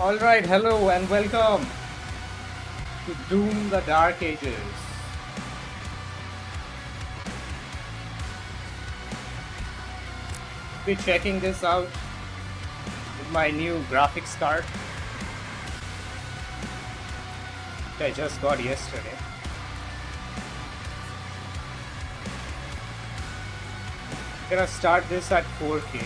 Alright, hello and welcome to Doom the Dark Ages. Be checking this out with my new graphics card that I just got yesterday. I'm gonna start this at 4K.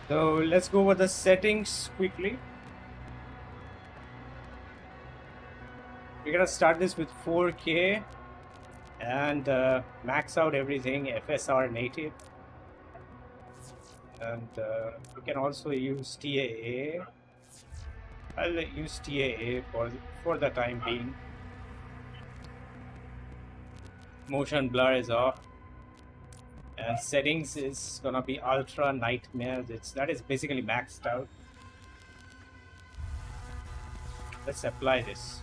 So let's go over the settings quickly. We're gonna start this with 4K and max out everything FSR native, and we can also use TAA. I'll use TAA for the time being. Motion blur is off, and settings is gonna be ultra nightmare. That is basically maxed out. Let's apply this.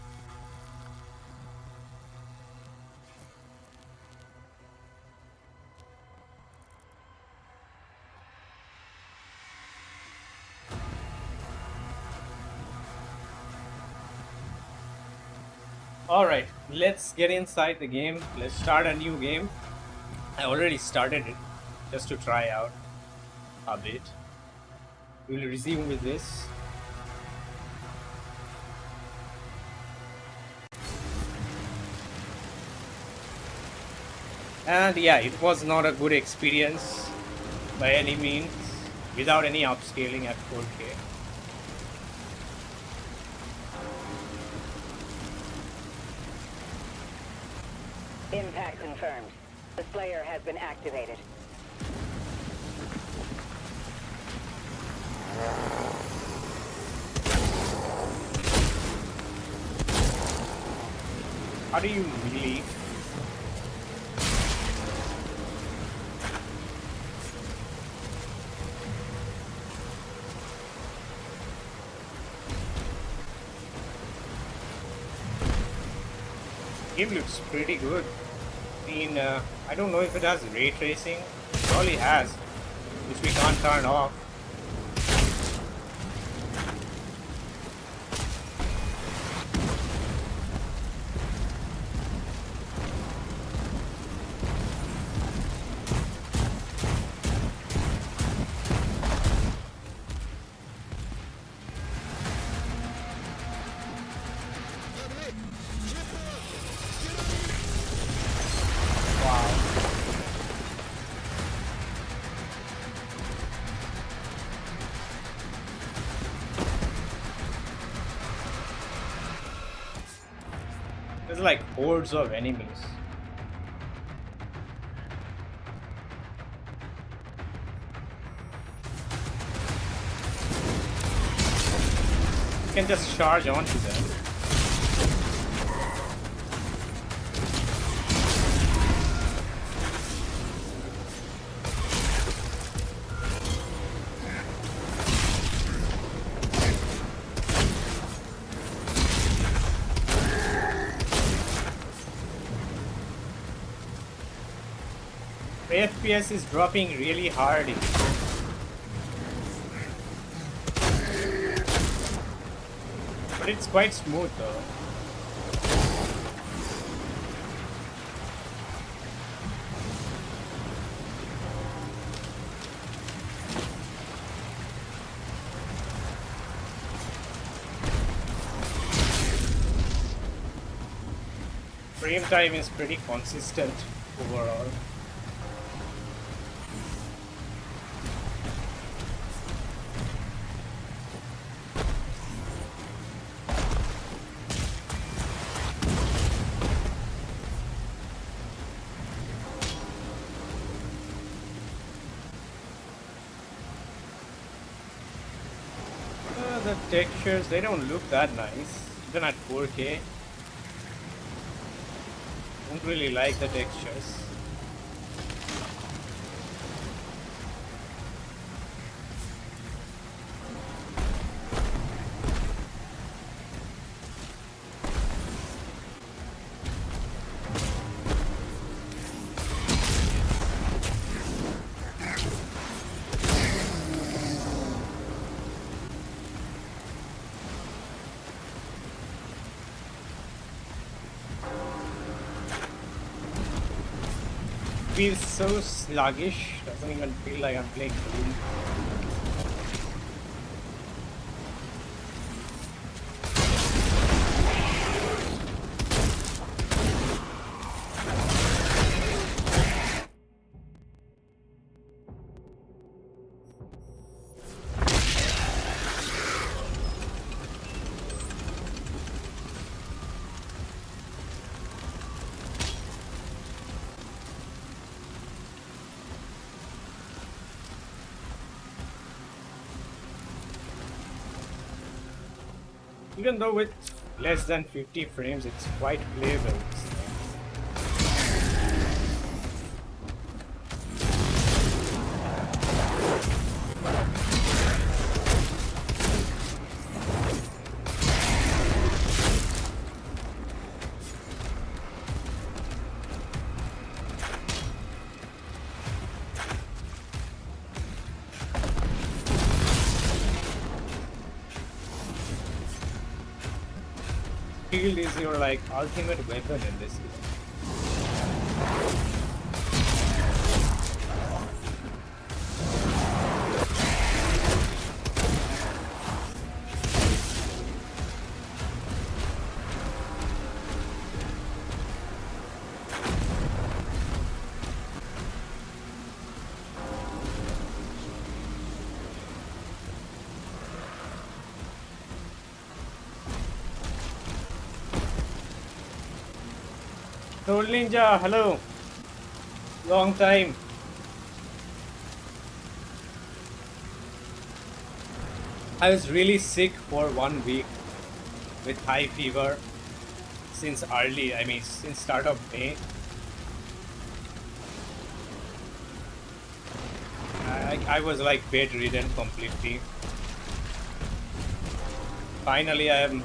Alright, let's get inside the game. Let's start a new game. I already started it just to try out a bit. We'll resume with this. And yeah, it was not a good experience by any means, without any upscaling at 4K. Impact confirmed. The Slayer has been activated. How do you really? Game looks pretty good. I mean, I don't know if it has ray tracing. It probably has, which we can't turn off. There's like hordes of enemies. You can just charge onto them. FPS is dropping really hard. But it's quite smooth though. Frame time is pretty consistent overall. The textures, they don't look that nice, even at 4K. Don't really like the textures. feels so sluggish. Doesn't even feel like I'm playing Doom. Even though with less than 50 frames, it's quite playable. Shield is your like ultimate weapon in this game. Soul Ninja, hello. Long time. I was really sick for 1 week with high fever since since start of May. I was like bedridden completely. Finally, I am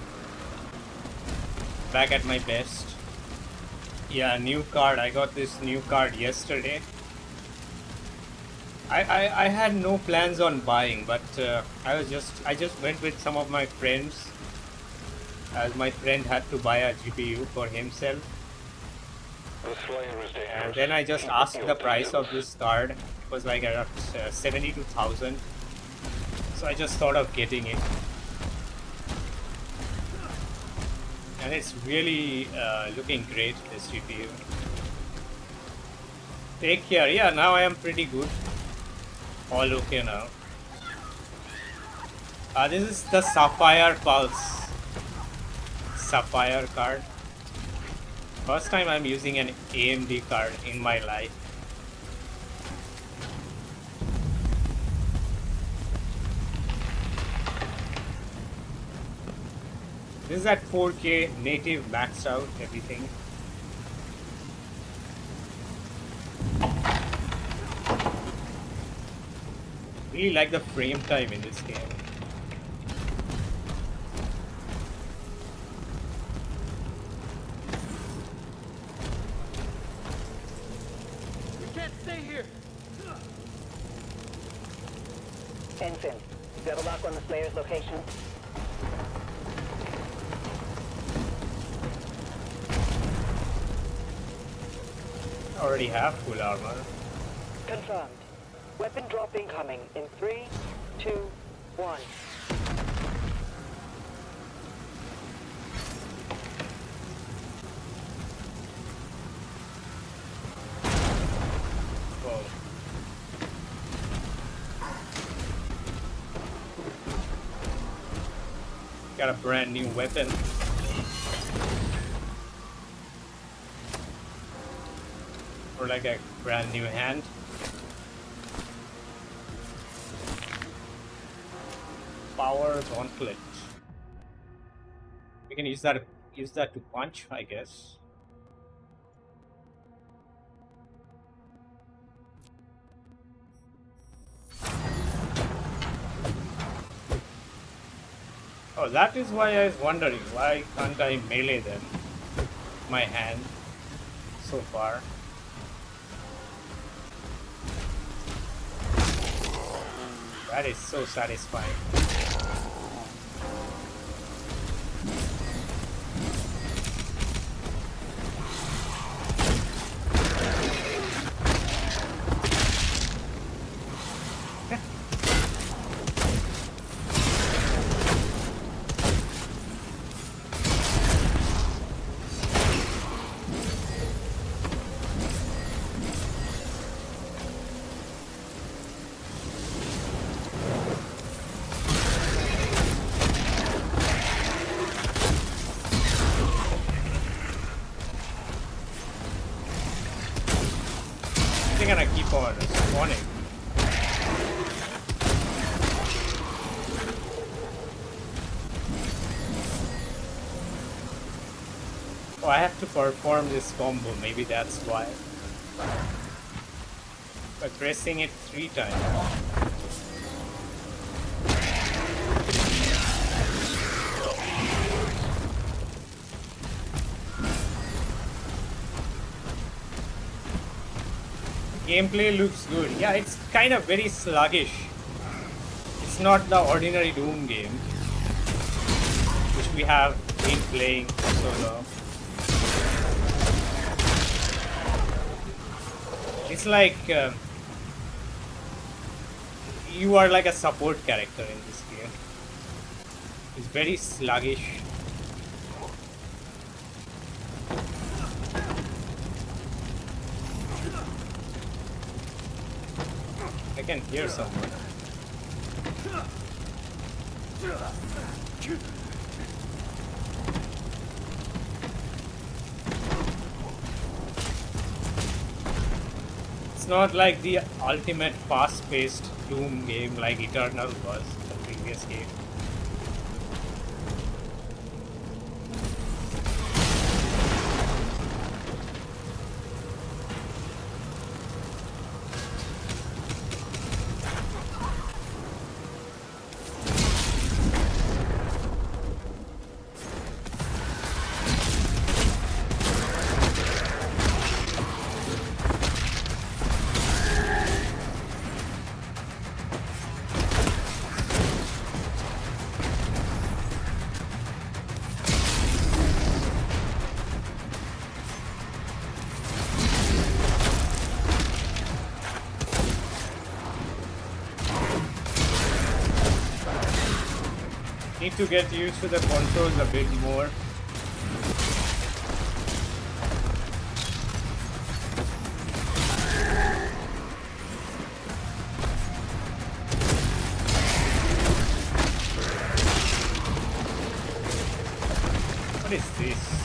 back at my best. Yeah, new card. I got this new card yesterday. I had no plans on buying, but I just went with some of my friends, as my friend had to buy a GPU for himself. And then I just asked the price of this card. It was like around 72,000. So I just thought of getting it. And it's really looking great, this GPU. Take care. Yeah, now I am pretty good. All okay now. This is the Sapphire Pulse. Sapphire card. First time I'm using an AMD card in my life. This is at 4K, native, maxed out, everything. Really like the frame time in this game. We can't stay here. Ensign, you have a lock on the Slayer's location? Already have full armor. Confirmed. Weapon drop incoming in 3, 2, 1. Whoa. Got a brand new weapon. Or like a brand new hand. Power gauntlet. We can use that to punch, I guess. Oh, that is why I was wondering, why can't I melee them? My hand so far. That is so satisfying. they gonna keep on spawning? Oh, I have to perform this combo, maybe that's why. By pressing it 3 times. Gameplay looks good. Yeah, it's kind of very sluggish. It's not the ordinary Doom game, which we have been playing for so long. It's like you are like a support character in this game. It's very sluggish. I can hear someone. It's not like the ultimate fast-paced Doom game like Eternal was, the previous game. Need to get used to the controls a bit more. What is this?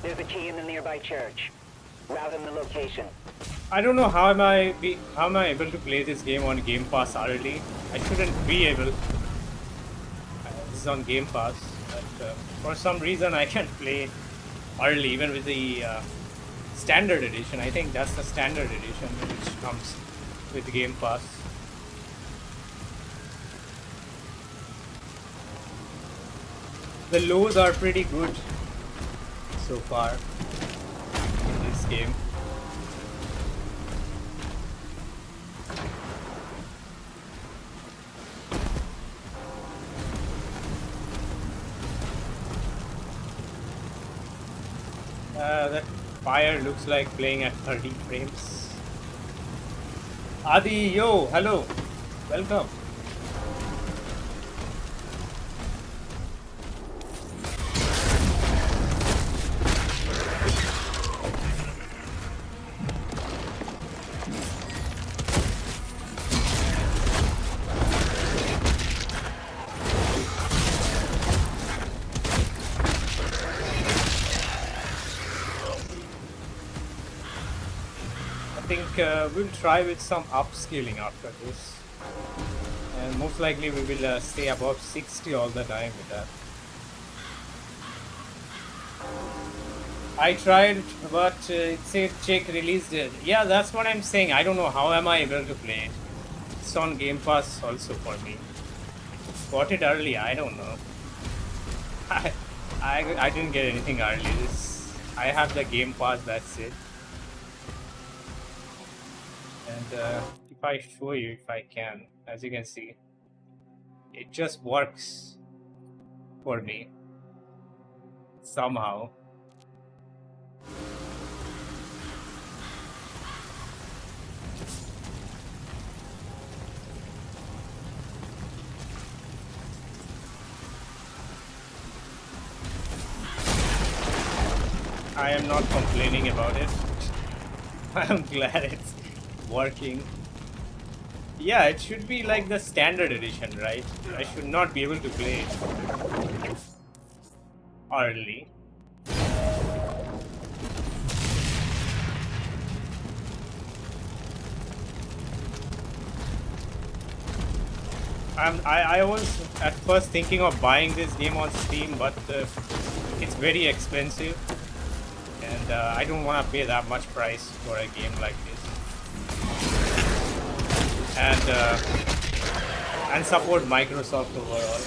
There's a key in the nearby church. Route in the location. I don't know how am I able to play this game on Game Pass early. I shouldn't be able. This is on Game Pass, but for some reason I can't play it early, even with the standard edition. I think that's the standard edition which comes with Game Pass. The lows are pretty good so far in this game. That fire looks like playing at 30 frames. Adi, yo, hello, welcome. We'll try with some upscaling after this, and most likely we will stay above 60 all the time with that. I tried, but it said check release date. Yeah, that's what I'm saying. I don't know how am I able to play it. It's on Game Pass also for me. Got it early, I don't know. I didn't get anything early. I have the Game Pass, that's it. And if I show you, if I can, as you can see, it just works for me somehow. I am not complaining about it. I'm glad it's working. Yeah, it should be like the standard edition, right? I should not be able to play it early. I was at first thinking of buying this game on Steam, but it's very expensive, and I don't want to pay that much price for a game like this. And support Microsoft overall.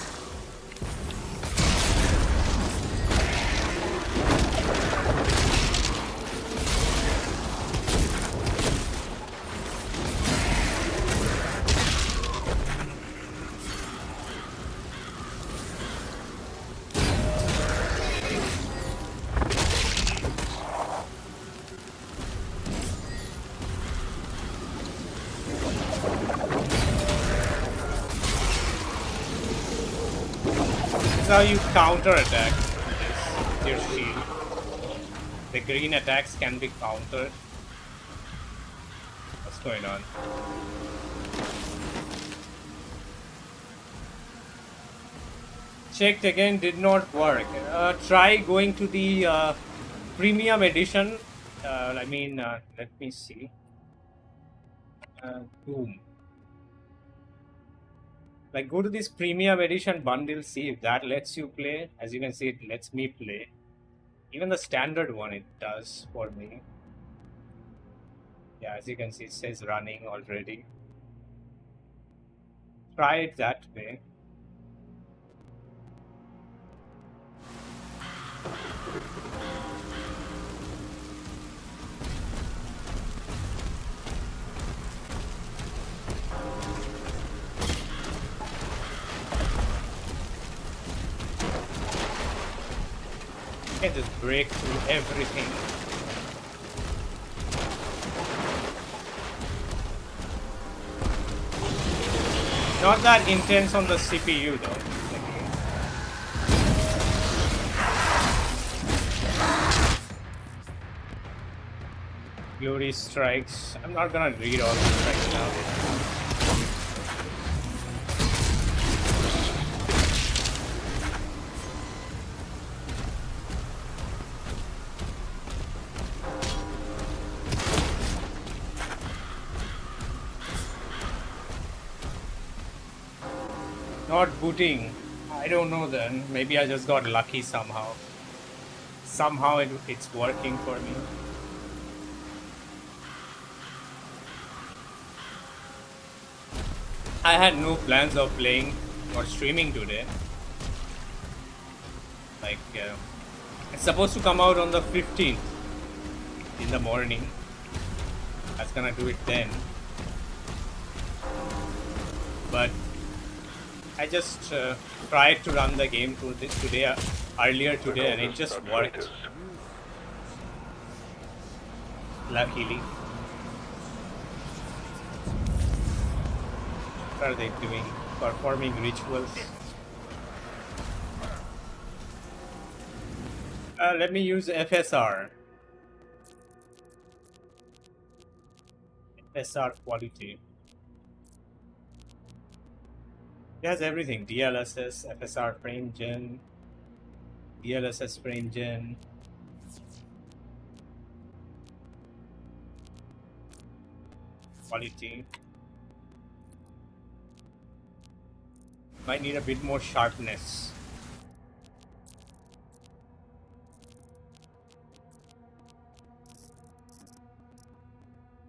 How you counter attack with your shield. The green attacks can be countered. What's going on? Checked again, did not work. Try going to the premium edition. Let me see. Boom. Like, go to this premium edition bundle, see if that lets you play. As you can see, it lets me play. Even the standard one, it does for me. Yeah, as you can see, it says running already. Try it that way. I can just break through everything. Not that intense on the CPU though. Glory strikes. I'm not gonna read all this right now. Not booting. I don't know then. Maybe I just got lucky somehow. Somehow it's working for me. I had no plans of playing or streaming today. Like, it's supposed to come out on the 15th in the morning. I was gonna do it then. But I just tried to run the game earlier today, and it just worked. Luckily. What are they doing? Performing rituals. Let me use FSR. FSR quality. It has everything. DLSS, FSR frame gen, DLSS frame gen. Quality. Might need a bit more sharpness.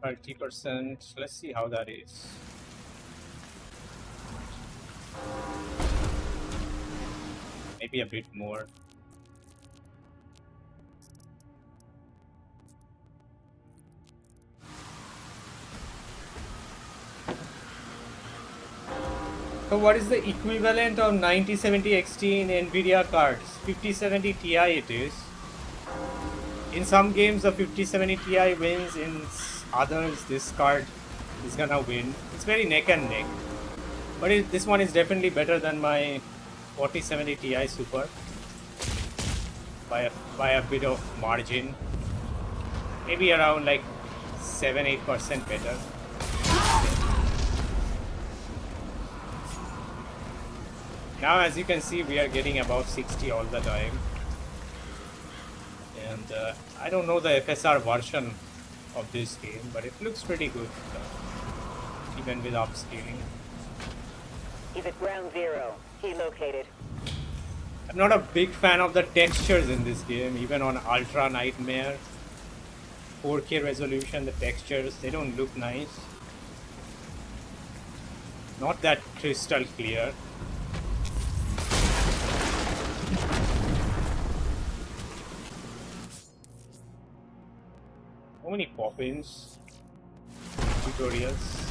%. Let's see how that is. Maybe a bit more. So what is the equivalent of 9070 XT in NVIDIA cards? 5070 Ti it is. In some games the 5070 Ti wins, in others this card is gonna win. It's very neck and neck. But this one is definitely better than my 4070 Ti Super. by a bit of margin, maybe around like 7-8% better. Now as you can see, we are getting above 60 all the time, and I don't know the FSR version of this game, but it looks pretty good even with upscaling. He's at ground zero. He located. I'm not a big fan of the textures in this game, even on Ultra Nightmare 4K resolution. The textures, they don't look nice, not that crystal clear. How many pop-ins, tutorials?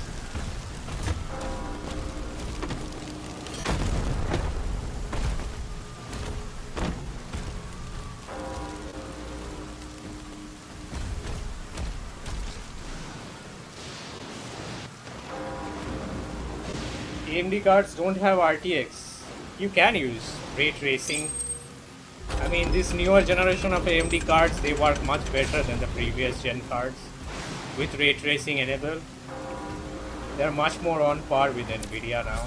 AMD cards don't have RTX. You can use ray tracing. I mean, this newer generation of AMD cards, they work much better than the previous gen cards with ray tracing enabled. They're much more on par with Nvidia now.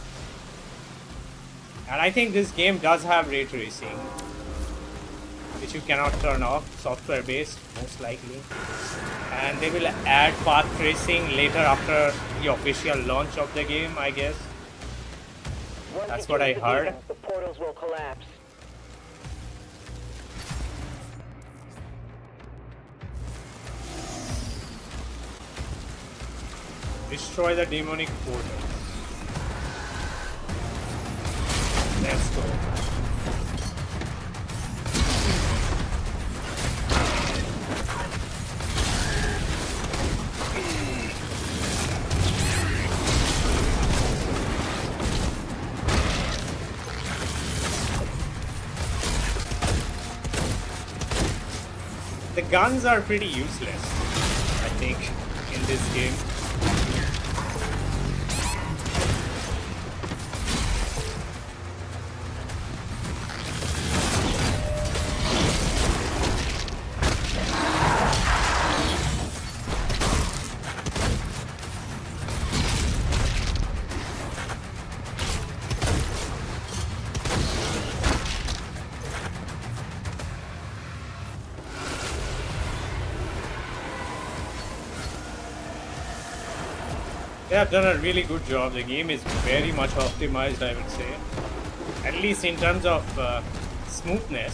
And I think this game does have ray tracing, which you cannot turn off, software based most likely. And they will add path tracing later after the official launch of the game, I guess. That's what I heard. The portals will collapse. Destroy the demonic portal. Let's go. The guns are pretty useless, I think, in this game. They have done a really good job. The game is very much optimized, I would say. At least in terms of smoothness.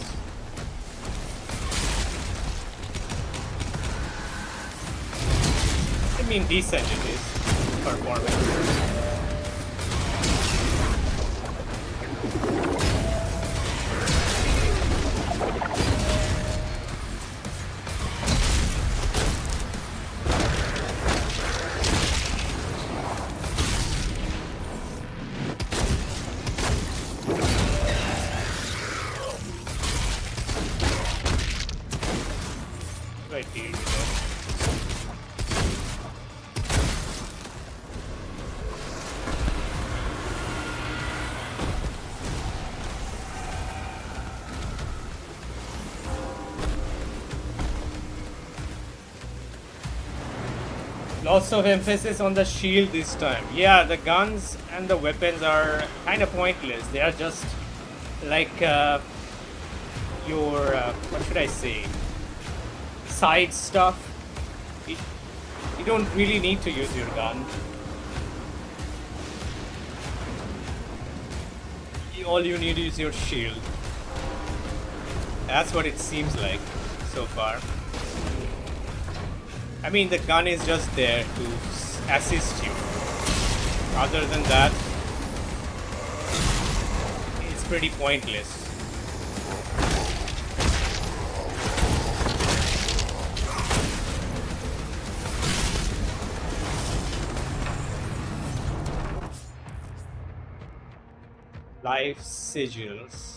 I mean, decent it is, performance. Lots of emphasis on the shield this time. Yeah, the guns and the weapons are kind of pointless. They are just like your, what should I say, side stuff. You don't really need to use your gun. All you need is your shield. That's what it seems like so far. I mean, the gun is just there to assist you. Other than that, it's pretty pointless. Life sigils.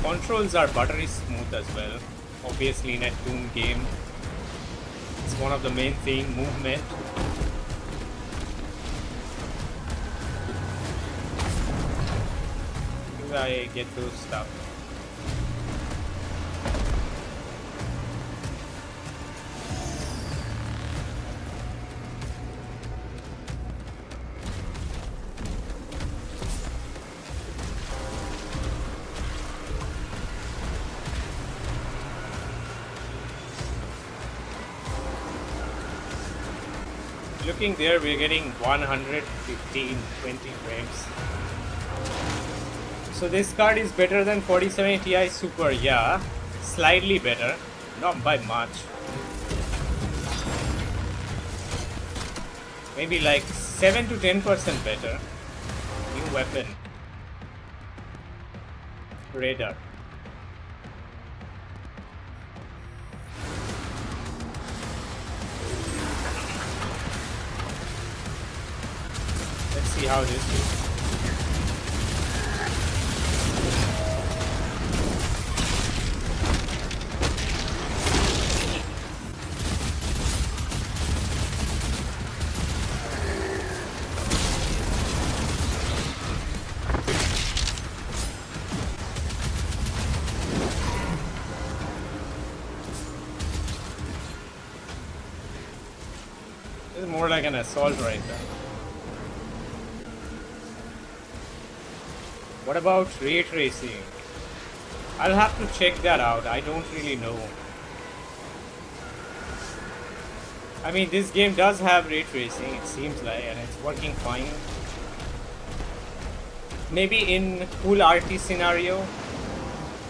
Controls are buttery smooth fast as well. Obviously, in a Doom game, it's one of the main thing, movement. Do I get those stuff? Looking there, we're getting 115, 20 frames. So this card is better than 4070 Ti Super, yeah. Slightly better, not by much. Maybe like 7 to 10% better. New weapon. Radar. Let's see how this is. This is more like an assault rifle. What about ray tracing? I'll have to check that out. I don't really know. I mean, this game does have ray tracing, it seems like, and it's working fine. Maybe in full RT scenario,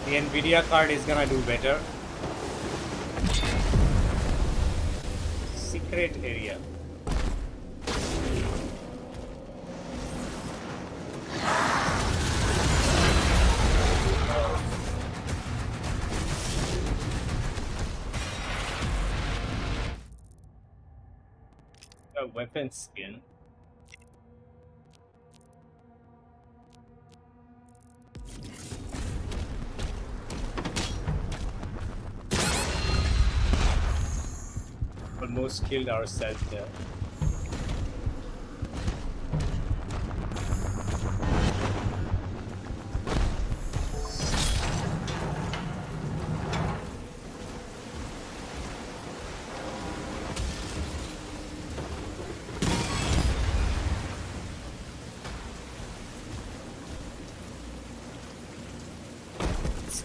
the Nvidia card is gonna do better. Secret area. A weapon skin. Almost killed ourselves there.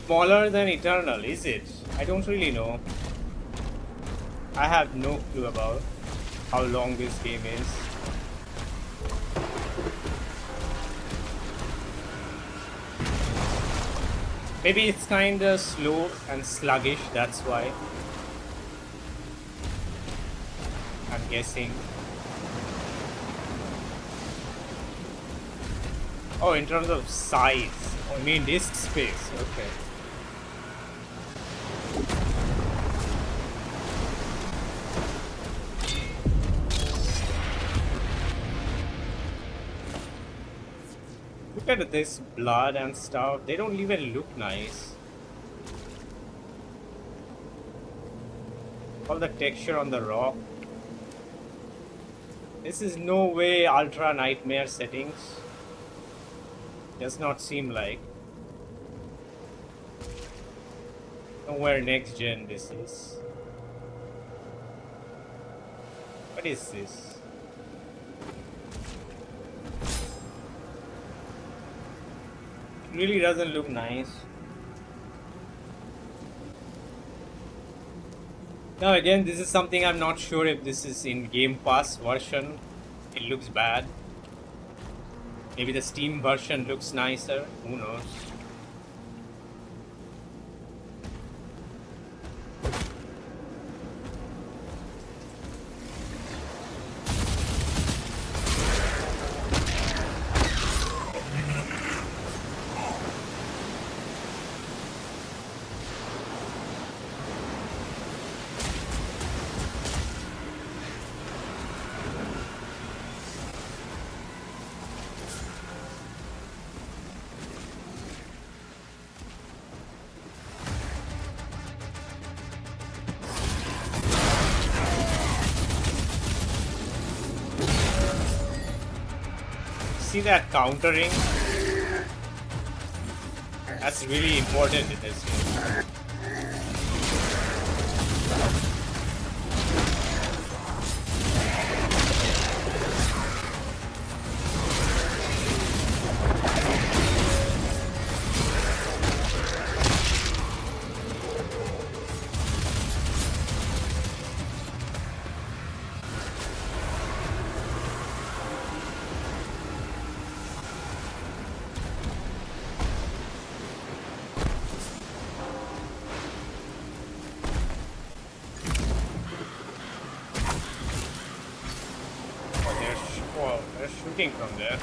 Smaller than Eternal, is it? I don't really know. I have no clue about how long this game is. Maybe it's kinda slow and sluggish, that's why. I'm guessing. Oh, in terms of size. I mean disk space, okay. Look at this blood and stuff. They don't even look nice. All the texture on the rock. This is no way ultra nightmare settings. Does not seem like. Nowhere next gen this is. What is this? Really doesn't look nice. Now again, this is something I'm not sure if this is in Game Pass version. It looks bad. Maybe the Steam version looks nicer. Who knows? See that countering? That's really important in this game. They're shooting from there.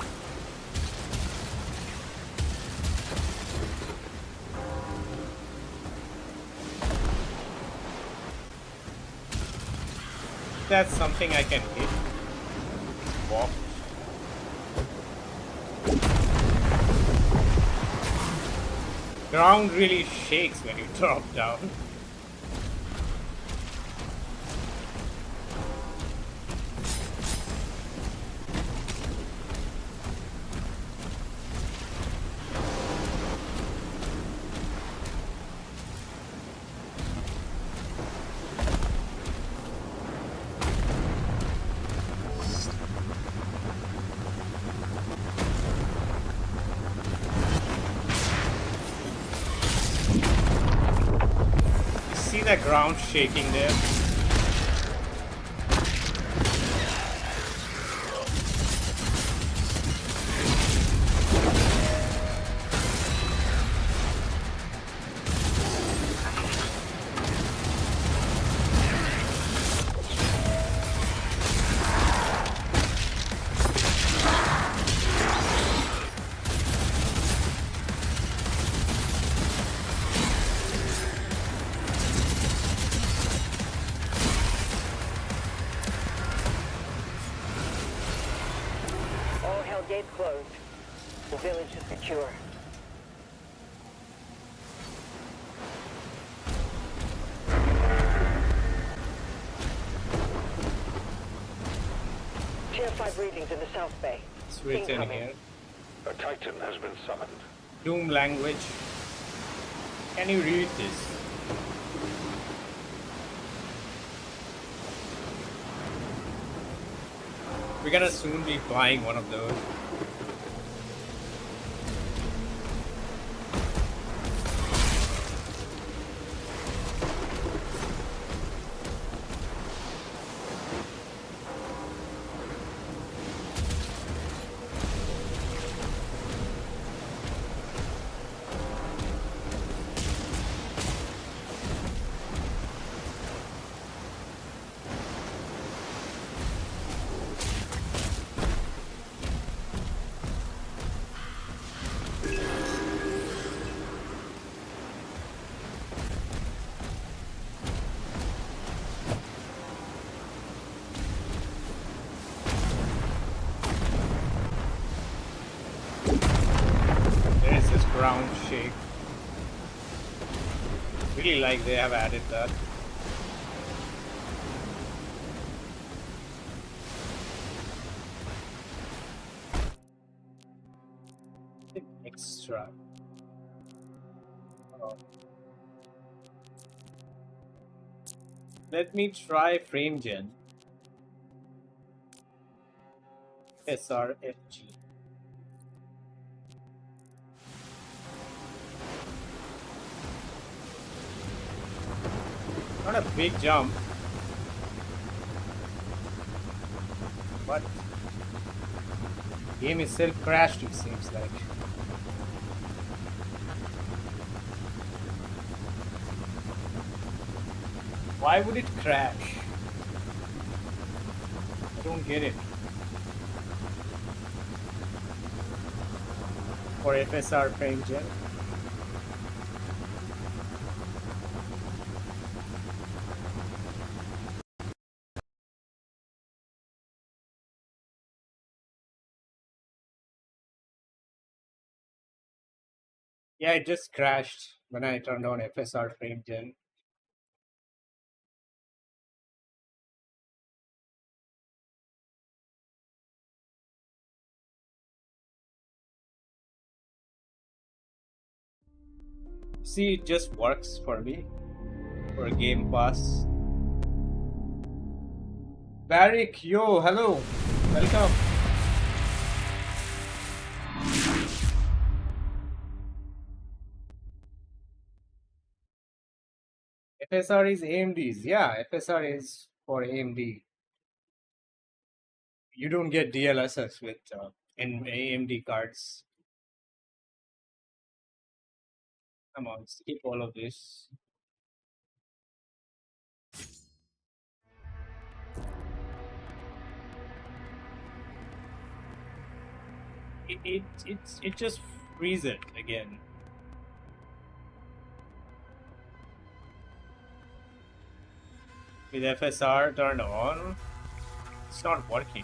That's something I can hit. Walk. Ground really shakes when you drop down. See the ground shaking there? All hell gates closed. The village is secure. Tier 5 readings in the South Bay. It's written Incoming. here. A Titan has been summoned. Doom language. Can you read this? We're gonna soon be buying one of those. There's this ground shake. Really like they have added that. Extra. Oh. Let me try frame gen. SRFG. Not a big jump, but game itself crashed, it seems like. Why would it crash? I don't get it. For FSR frame gen. Yeah, it just crashed when I turned on FSR frame gen. See, it just works for me for Game Pass. Barrick, yo, hello, welcome. FSR is AMD's. Yeah, FSR is for AMD. You don't get DLSS with in AMD cards. Come on, skip all of this. It just freezes it again. With FSR turned on, it's not working.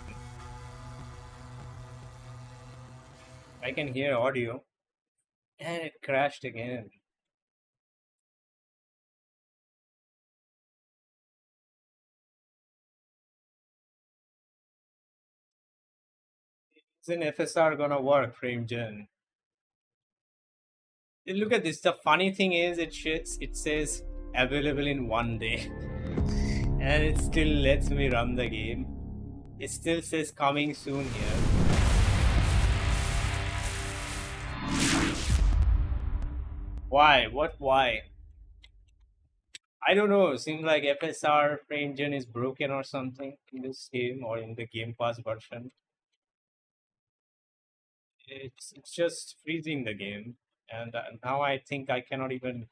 I can hear audio, and it crashed again. Isn't FSR gonna work, frame gen? Look at this. The funny thing is, it says available in 1 day, and it still lets me run the game. It still says coming soon here. Why? What? Why? I don't know. Seems like FSR frame gen is broken or something in this game or in the Game Pass version. It's just freezing the game, and now I think I cannot even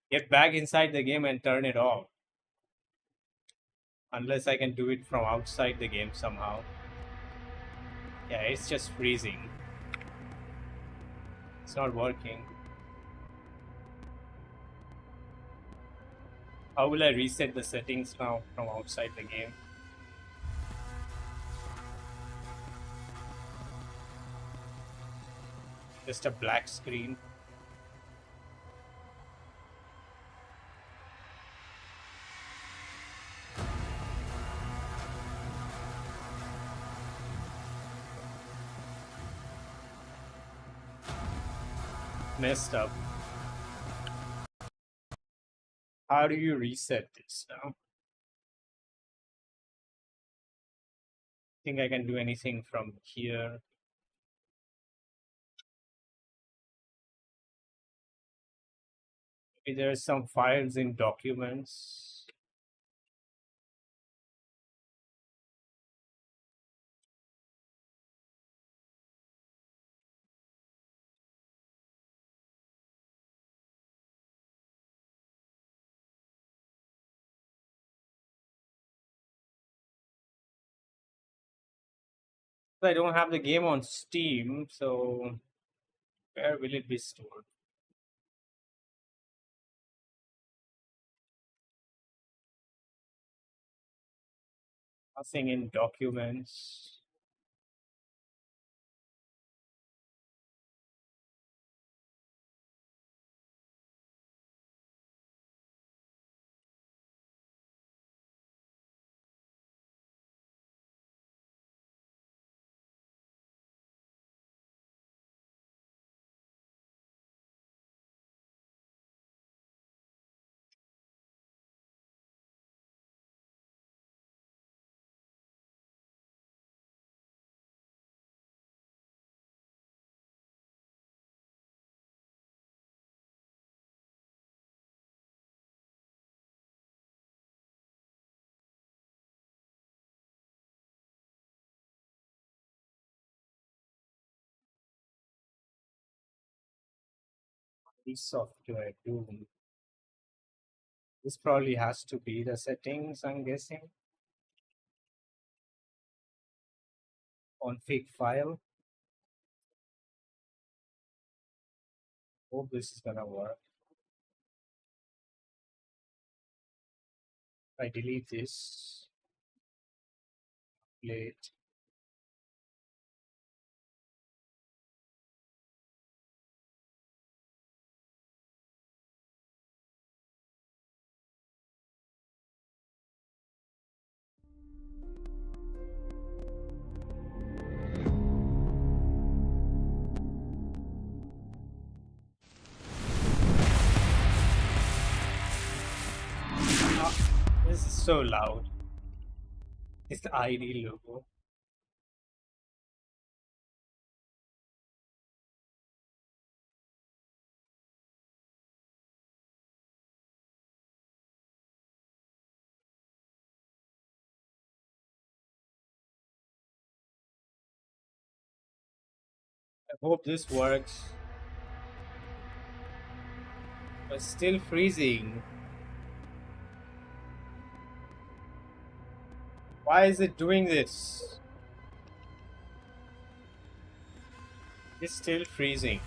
get back inside the game and turn it off unless I can do it from outside the game somehow. Yeah, it's just freezing. It's not working. How will I reset the settings now from outside the game? Just a black screen. Messed up. How do you reset this now? Think I can do anything from here? Maybe there are some files in documents. I don't have the game on Steam, so where will it be stored? Nothing in documents. This software do. This probably has to be the settings, I'm guessing. Config file. Hope this is gonna work. I delete this. Play it. so loud. It's the ID logo. I hope this works. But still freezing. Why is it doing this? It's still freezing.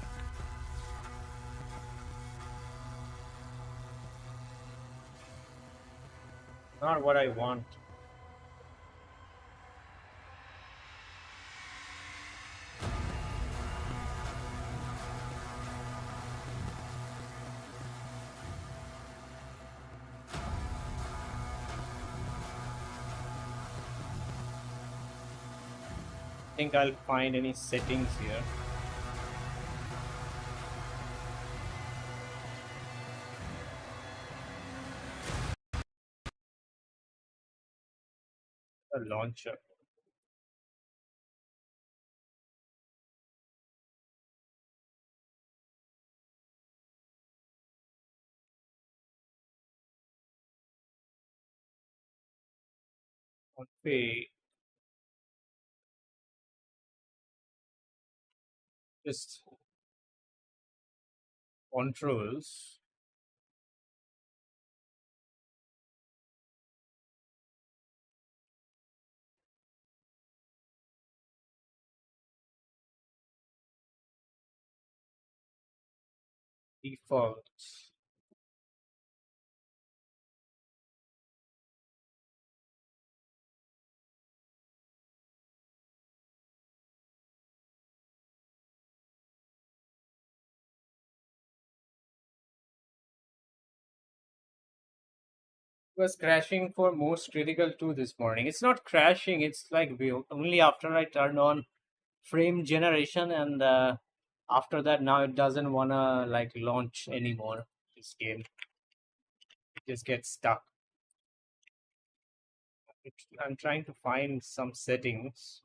Not what I want. Think I'll find any settings here. A launcher. PhonePe. Just controls. Default. Was crashing for most critical 2 this morning. It's not crashing, it's like only after I turned on frame generation, and after that now it doesn't wanna like launch anymore. This game, it just gets stuck. I'm trying to find some settings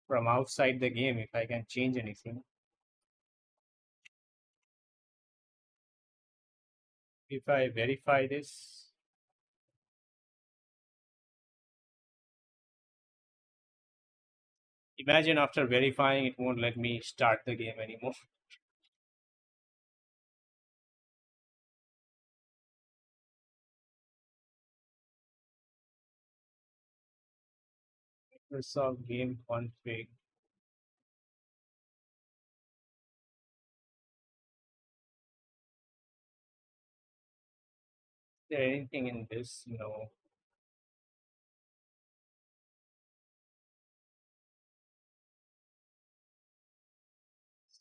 from outside the game if I can change anything. If I verify this, imagine after verifying it won't let me start the game anymore. Microsoft Game Config. Is there anything in this? No.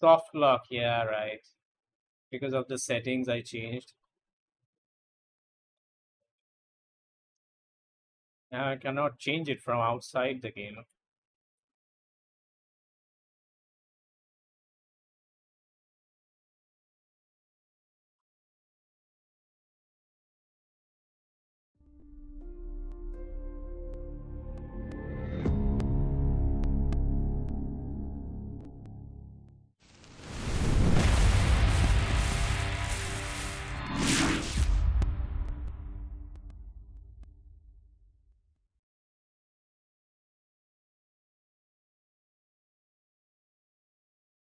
Soft lock, yeah, right. Because of the settings I changed. Now I cannot change it from outside the game.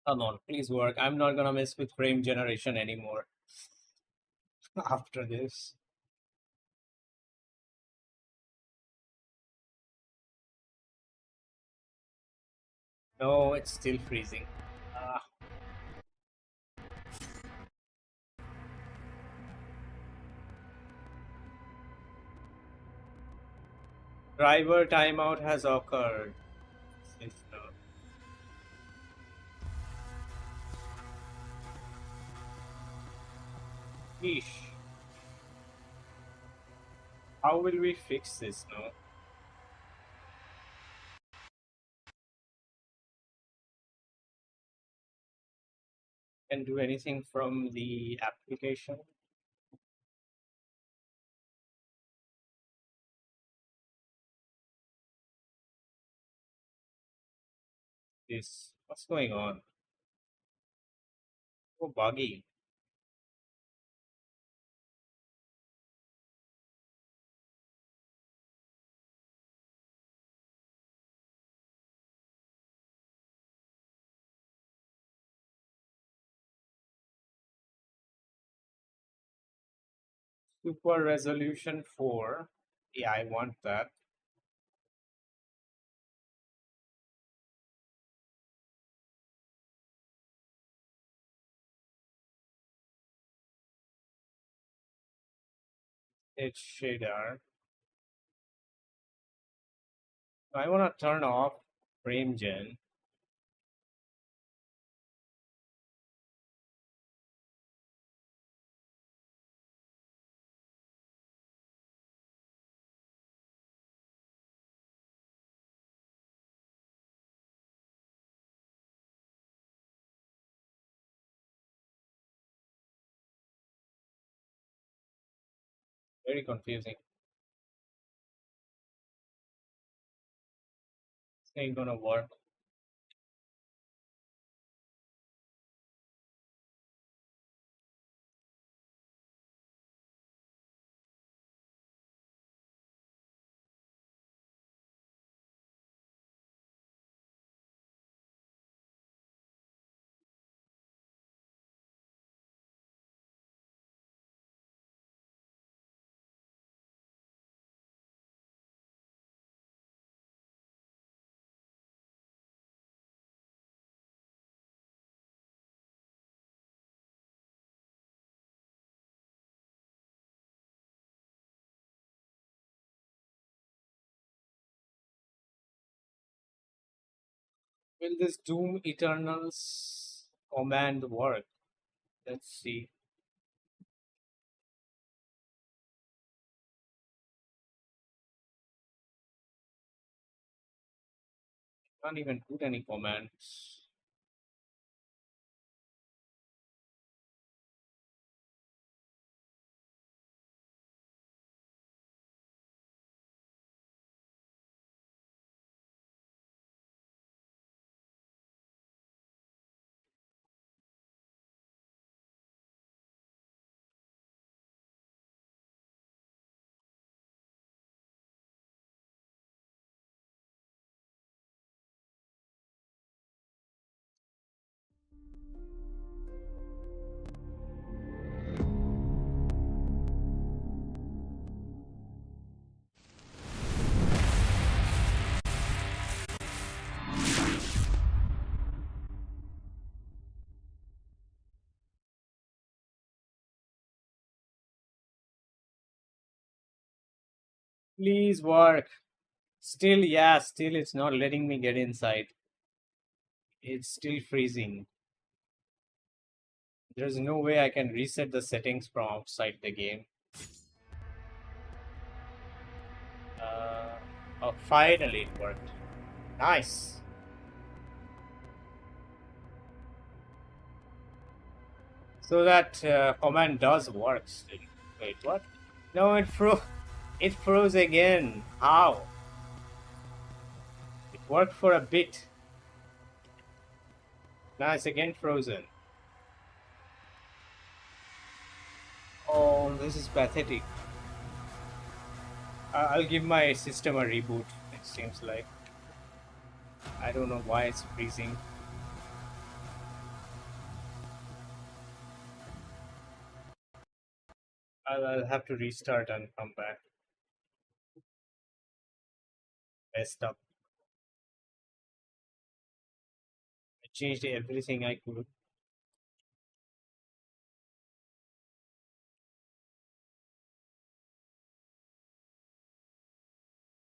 Come on, please work. I'm not gonna mess with frame generation anymore after this. No, it's still freezing. Ah. Driver timeout has occurred. Since Yeesh. How will we fix this now? Can do anything from the application? This what's going on? So buggy. Super resolution 4. Yeah, I want that. It's shader. I want to turn off frame gen. Very confusing. This ain't gonna work. Will this Doom Eternals command work? Let's see. Can't even put any commands. Please work. Still, yeah, still it's not letting me get inside. It's still freezing. There's no way I can reset the settings from outside the game. Oh, finally it worked. Nice. So that command does work still. Wait, what? No, it froze. It froze again. How? It worked for a bit. Now it's again frozen. Oh, this is pathetic. I'll give my system a reboot. It seems like. I don't know why it's freezing. I'll have to restart and come back. Messed up. I changed everything I could.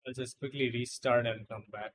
I'll just quickly restart and come back.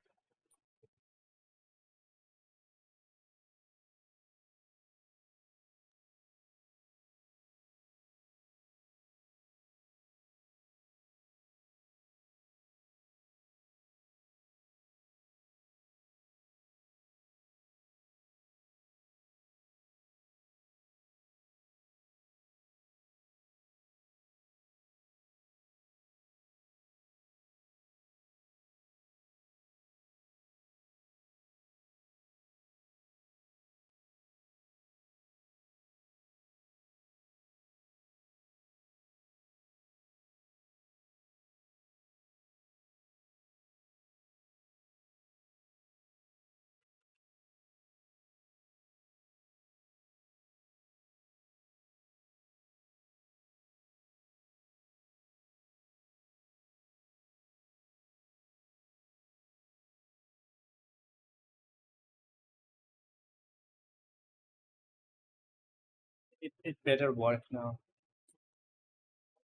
It better work now.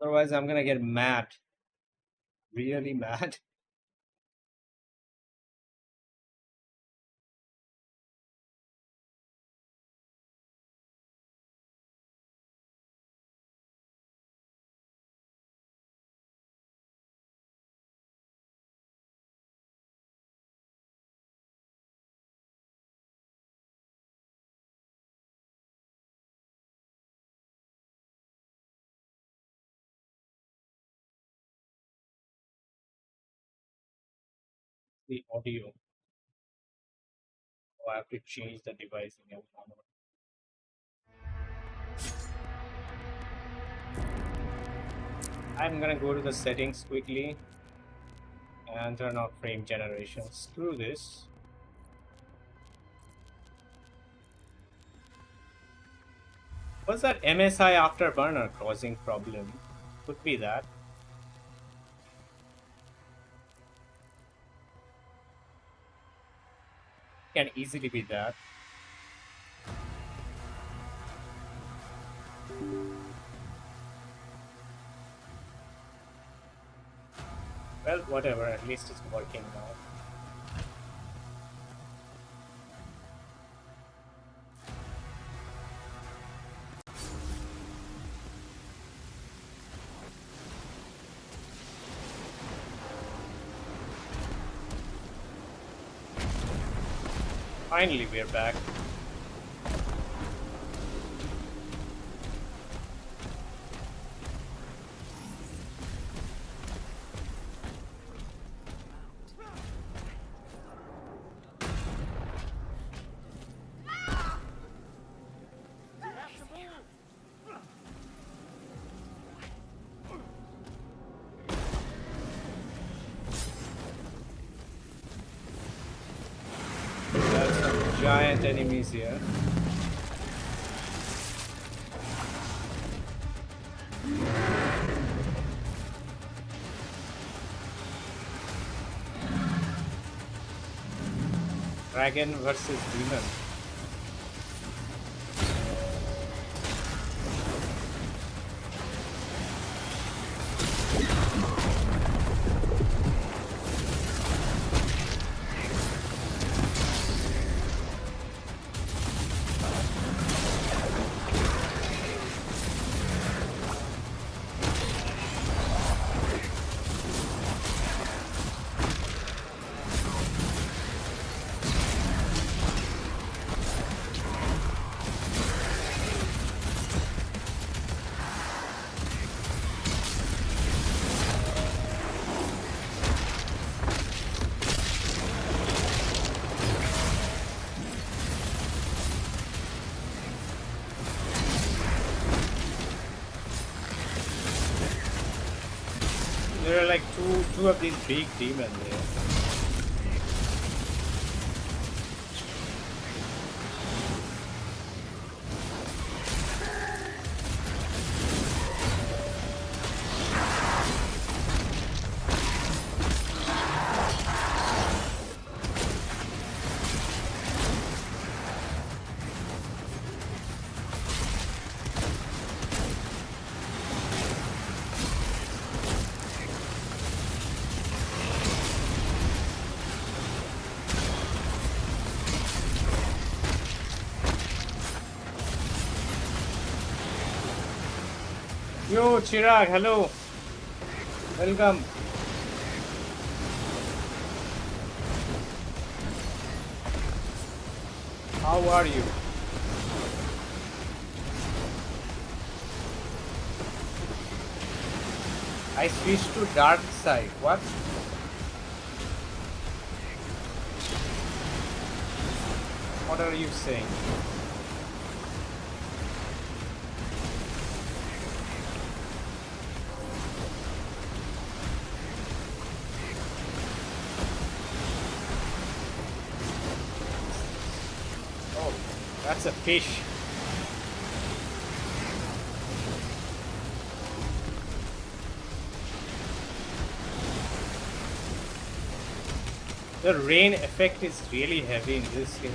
Otherwise, I'm gonna get mad. Really mad. The audio. Oh, I have to change the device again. I'm gonna go to the settings quickly and turn off frame generation. Screw this. Was that MSI afterburner causing problem? Could be that. Can easily be that. Well, whatever, at least it's working now. Finally, we're back. There's some giant enemies here. Dragon versus demon. There are like two of these big demons there. Yo, Chirag, hello. Welcome. How are you? I switched to dark side. What? What are you saying? That's a fish. The rain effect is really heavy in this game.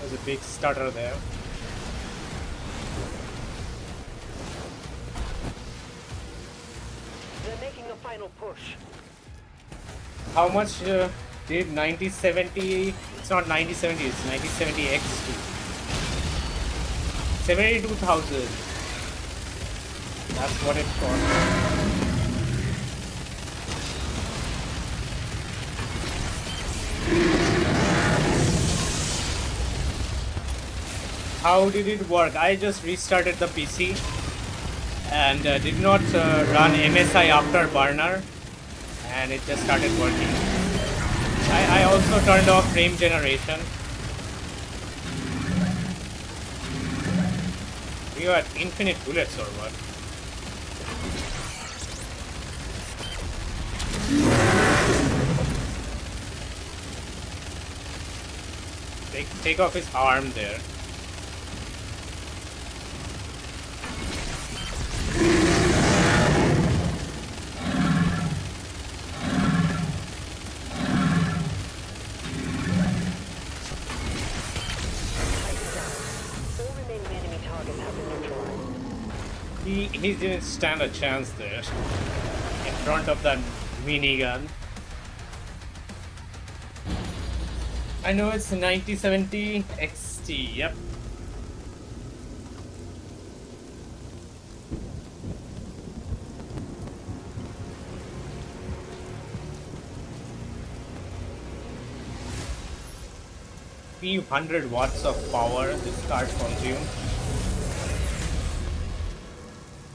There's a big stutter there. They're making a final push. How much did 9070? It's not 9070, it's 9070 X2. 72,000. That's what it cost. How did it work? I just restarted the PC and did not run MSI Afterburner, and it just started working. I also turned off frame generation. You had infinite bullets or what? Take off his arm there. All remaining enemy targets have been neutralized. He didn't stand a chance there in front of that minigun. I know it's 9070 XT, yep. Few hundred watts of power this card consumes.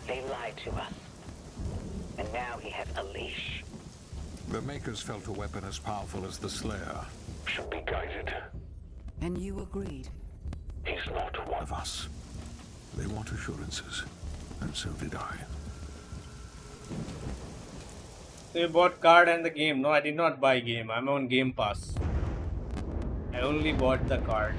They lied to us. And now he has a leash. The makers felt a weapon as powerful as the Slayer. Should be guided. And you agreed. He's not one Of us. They want assurances, and so did I. So you bought card and the game. No, I did not buy game. I'm on Game Pass. I only bought the card.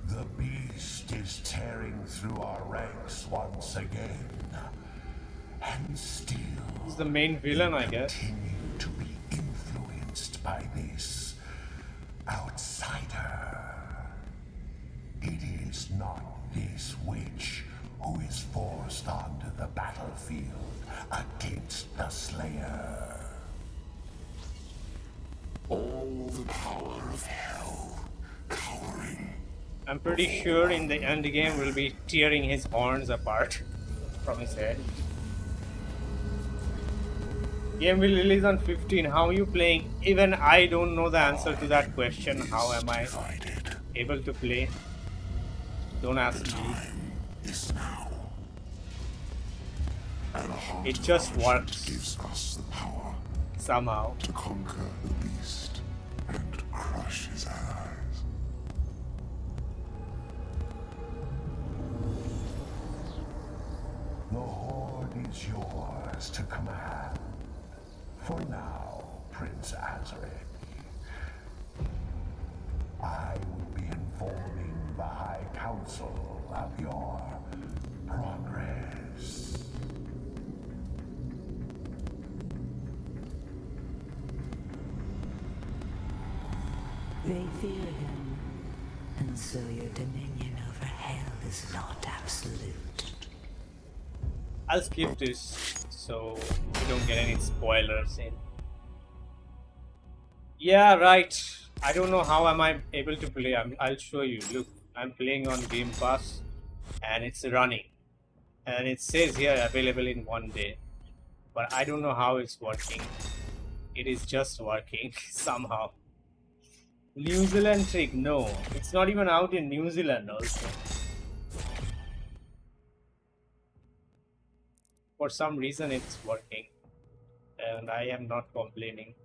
The beast is tearing through our ranks once again. And still, He's the main villain, I guess. continue to be influenced by this outsider. It is not this witch who is forced onto the battlefield against the Slayer. All the power of hell cowering. I'm pretty sure in the end game we'll be tearing his horns apart from his head. Game will release on 15. How are you playing? Even I don't know the answer to that question. How am I Divided. able to play? Don't ask me. Time is now. And a heart It just of heart works. gives us the power Somehow. to conquer the beast and crush his allies. The Horde is yours to command. For now, Prince Azaric. I will be informing the High Council of your progress. They fear him, and so your dominion over hell is not absolute. I'll skip this so we don't get any spoilers in. Yeah, right. I don't know how am I able to play. I'll show you. Look, I'm playing on Game Pass and it's running. And it says here available in 1 day. But I don't know how it's working. It is just working somehow. New Zealand trick? No. It's not even out in New Zealand also. For some reason it's working. And I am not complaining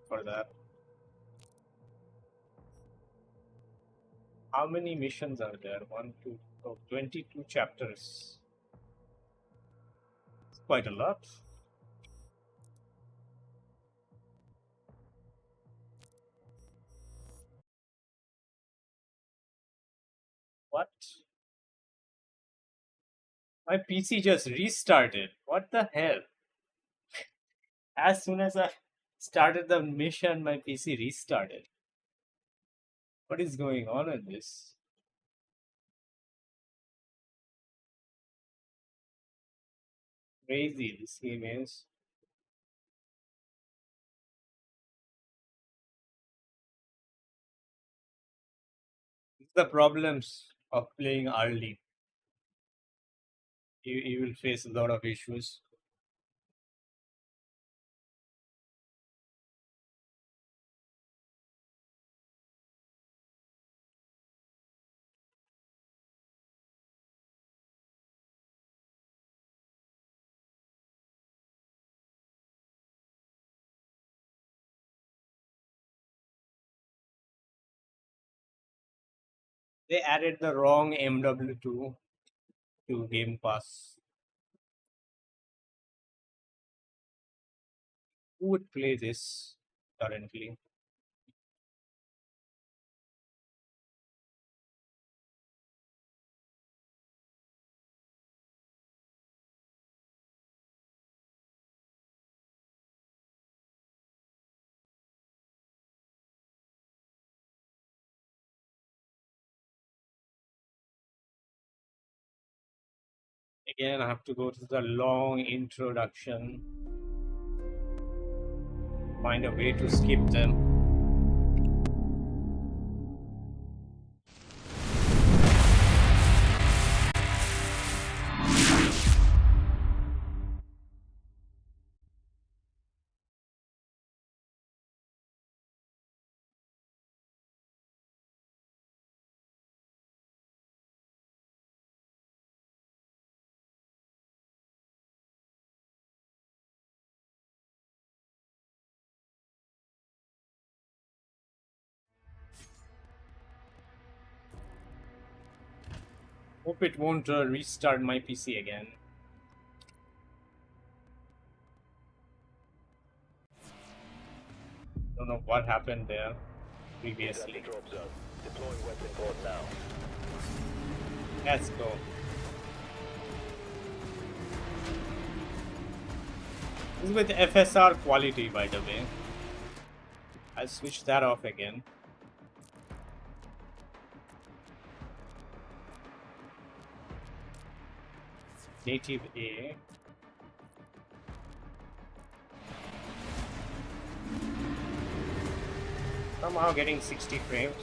for that. How many missions are there? 22 chapters. It's quite a lot. What? My PC just restarted. What the hell? As soon as I started the mission, my PC restarted. What is going on in this? Crazy this game is. It's the problems of playing early. You will face a lot of issues. They added the wrong MW2 to Game Pass. Who would play this currently? Again, I have to go to the long introduction. Find a way to skip them. Hope it won't restart my PC again. Don't know what happened there previously. Drop zone. Deploying weapon pod now. Let's go. This is with FSR quality, by the way. I'll switch that off again. Native A. Somehow getting 60 frames.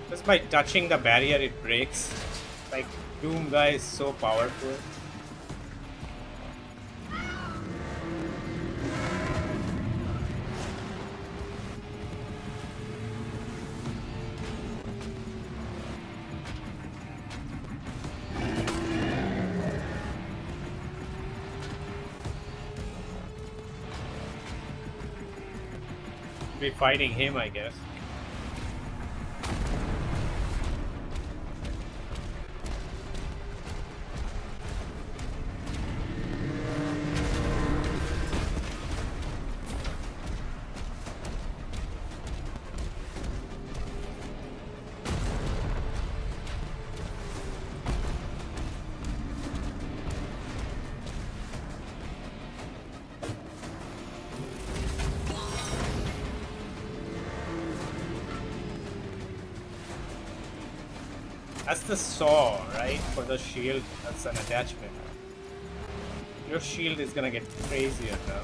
Just by touching the barrier it breaks. Like Doom guy is so powerful. Be fighting him, I guess. That's the saw, right? For the shield, that's an attachment. Your shield is gonna get crazier now.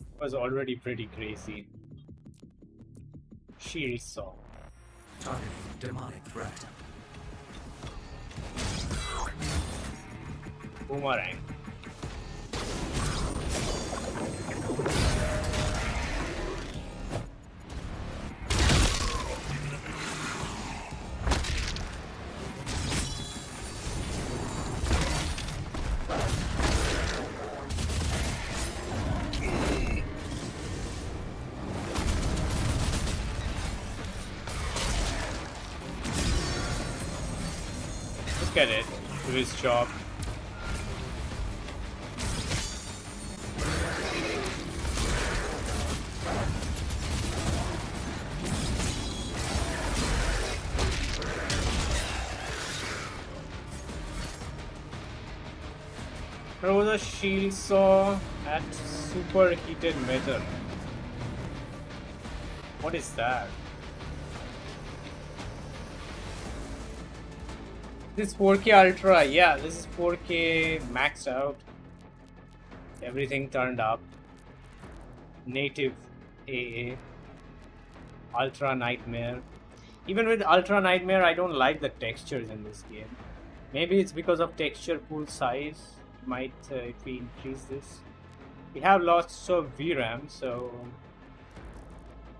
It was already pretty crazy. Shield saw. Targeting demonic threat. Boomerang. Look at it, do his job. Throw the shield saw at superheated metal. What is that? This 4K Ultra, yeah, this is 4K maxed out. Everything turned up. Native AA. Ultra Nightmare. Even with Ultra Nightmare, I don't like the textures in this game. Maybe it's because of texture pool size. Might if we increase this. We have lots of VRAM, so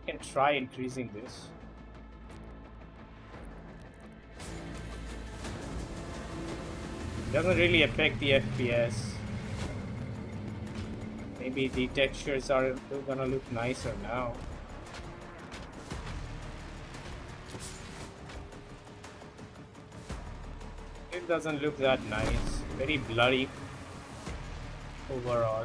we can try increasing this. Doesn't really affect the FPS. Maybe the textures are gonna look nicer now. It doesn't look that nice. Very blurry overall.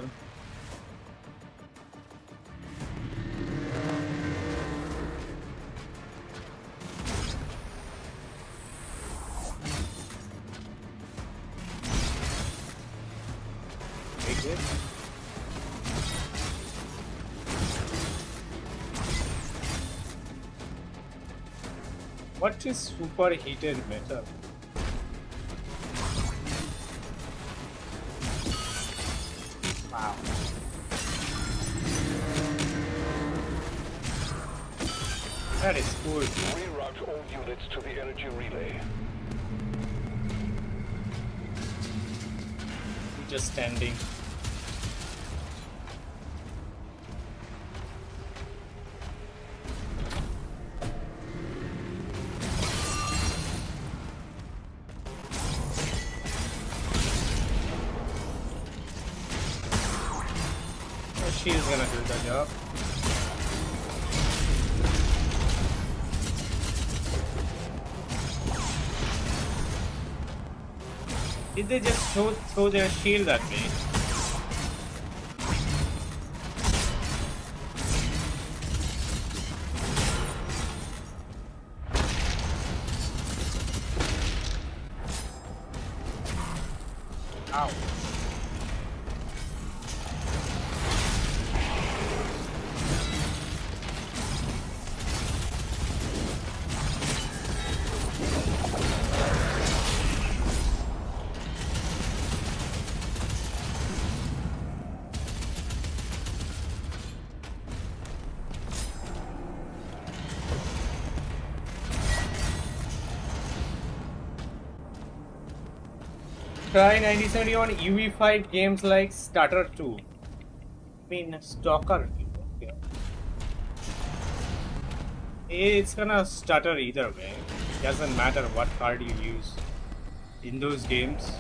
Very good. What is superheated metal? Wow. That is cool. Reroute all units to the energy relay. Just standing. She's gonna do the job. Did they just throw their shield at me? Ow. Try 9070 on UEFI games like Starter 2. I mean, Stalker 2. Okay. It's gonna stutter either way. Doesn't matter what card you use in those games.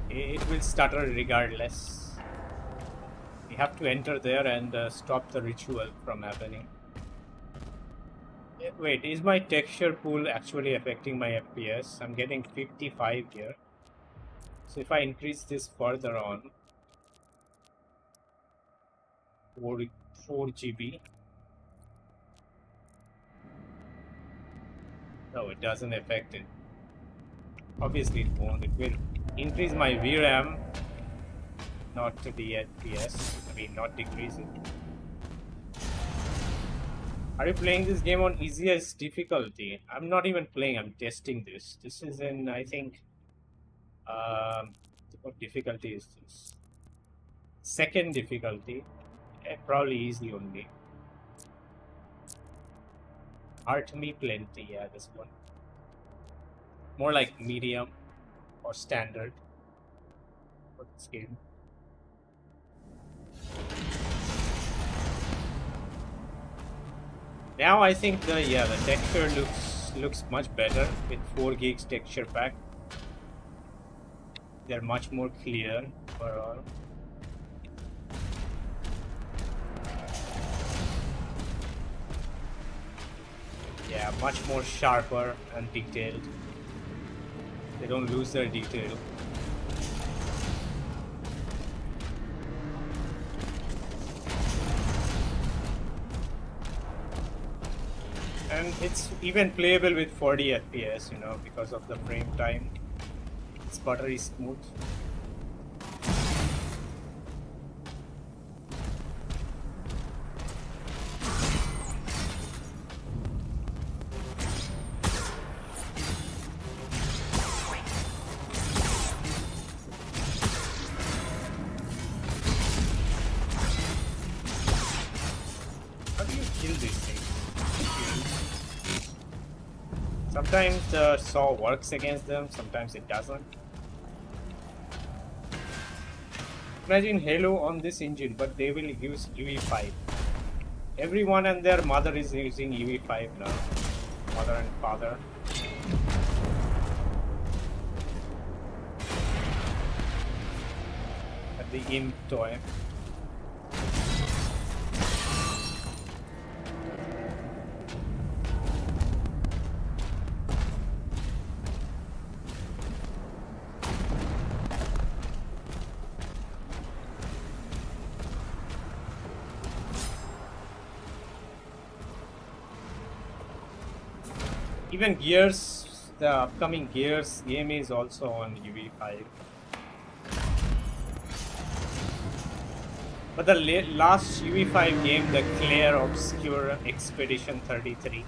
It will stutter regardless. You have to enter there and stop the ritual from happening. Wait, is my texture pool actually affecting my FPS? I'm getting 55 here. So if I increase this further on, 4 GB. No, it doesn't affect it. Obviously it won't. It will increase my VRAM, not to the FPS. I mean, not decrease it. Are you playing this game on easiest difficulty? I'm not even playing, I'm testing this. This is in, I think, what difficulty is this? Second difficulty. Probably easy only. Art me plenty, yeah, this one. More like medium or standard for this game. Now I think the texture looks much better with 4 gigs texture pack. They're much more clear overall. Yeah, much more sharper and detailed. They don't lose their detail. And it's even playable with 40 FPS, you know, because of the frame time. It's buttery smooth. Sometimes the saw works against them, sometimes it doesn't. Imagine Halo on this engine, but they will use UE5. Everyone and their mother is using UE5 now. Mother and father. At the Imp toy. Even Gears, the upcoming Gears game is also on UE5. But the last UE5 game, the Claire Obscure Expedition 33,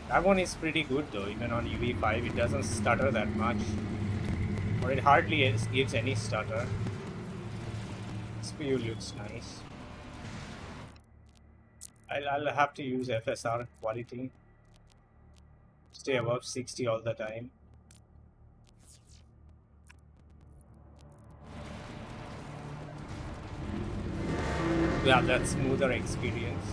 that one is pretty good though. Even on UE5, it doesn't stutter that much, or it hardly gives any stutter. CPU looks nice. I'll have to use FSR quality. Stay above 60 all the time. Yeah, that's smoother experience.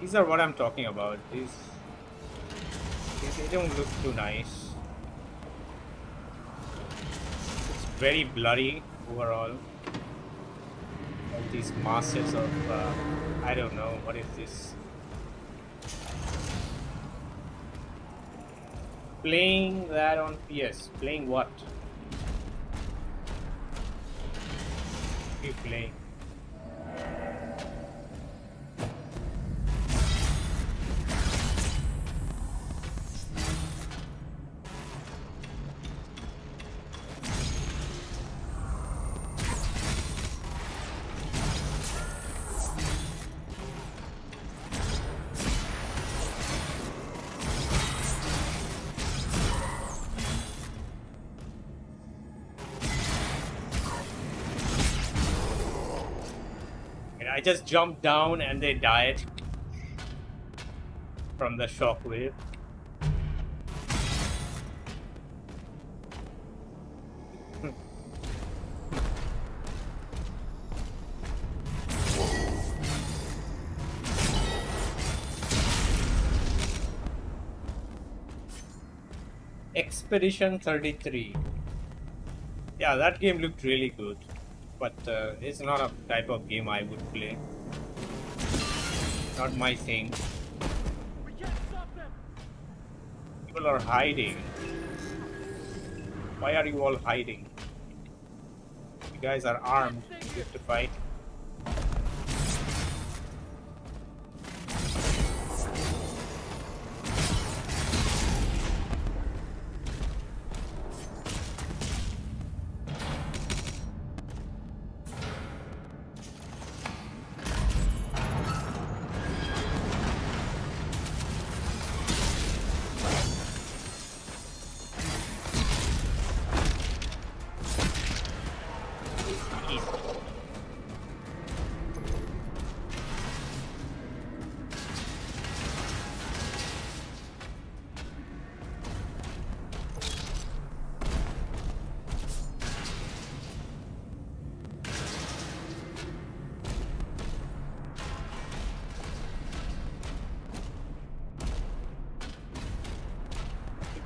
These are what I'm talking about. These they don't look too nice. It's very blurry overall. All these masses of I don't know what is this. Playing that on PS. Playing what? What are you playing? I just jumped down and they died from the shockwave. Expedition 33. Yeah, that game looked really good. But it's not a type of game I would play. Not my thing. We can't stop them. People are hiding. Why are you all hiding? You guys are armed. You have to fight.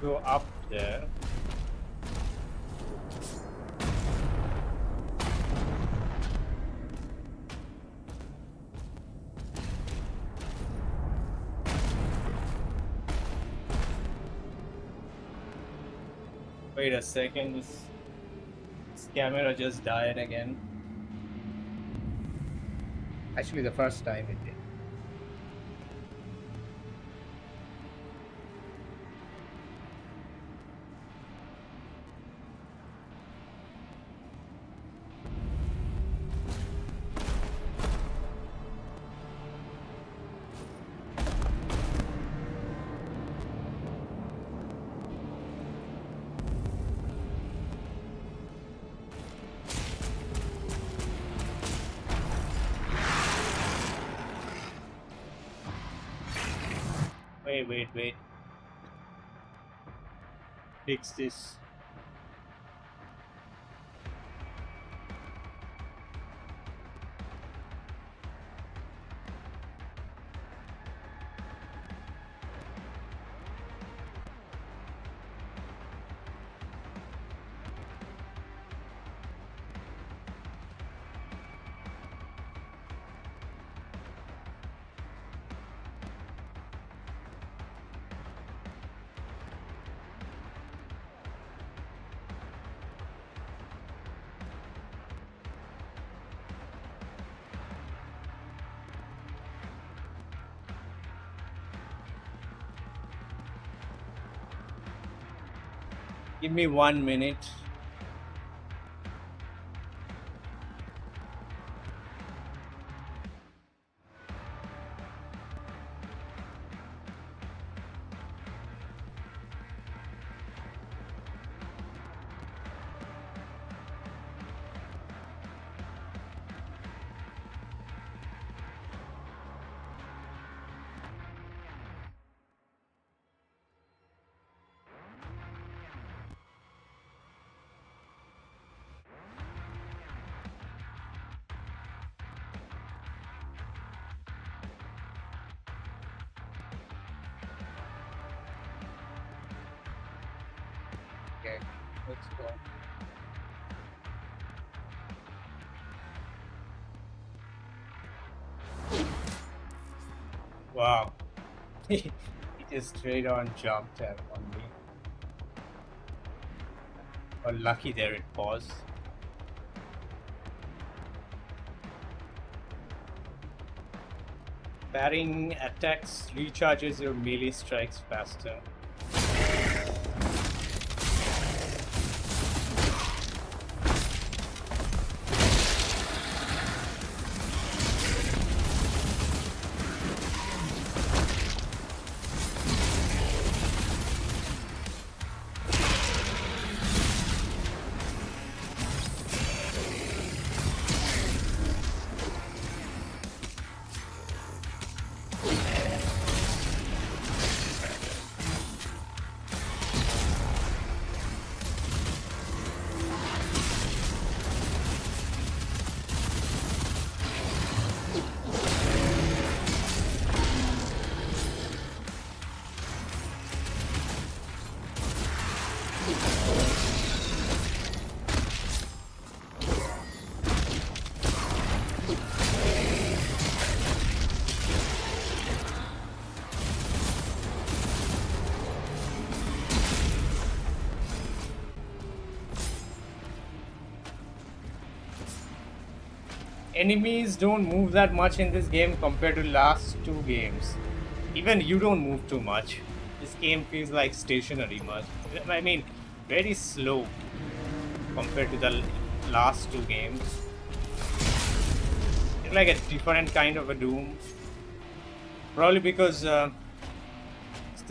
Go up there. Wait a second, this camera just died again. Actually, the first time it did. Wait. Fix this. Give me 1 minute. Okay, let's go. Wow. He just straight on jumped on me. Oh, lucky there it paused. Parrying attacks recharges your melee strikes faster. Enemies don't move that much in this game compared to last two games. Even you don't move too much. This game feels like stationary much. I mean, very slow compared to the last two games. It's like a different kind of a Doom. Probably because the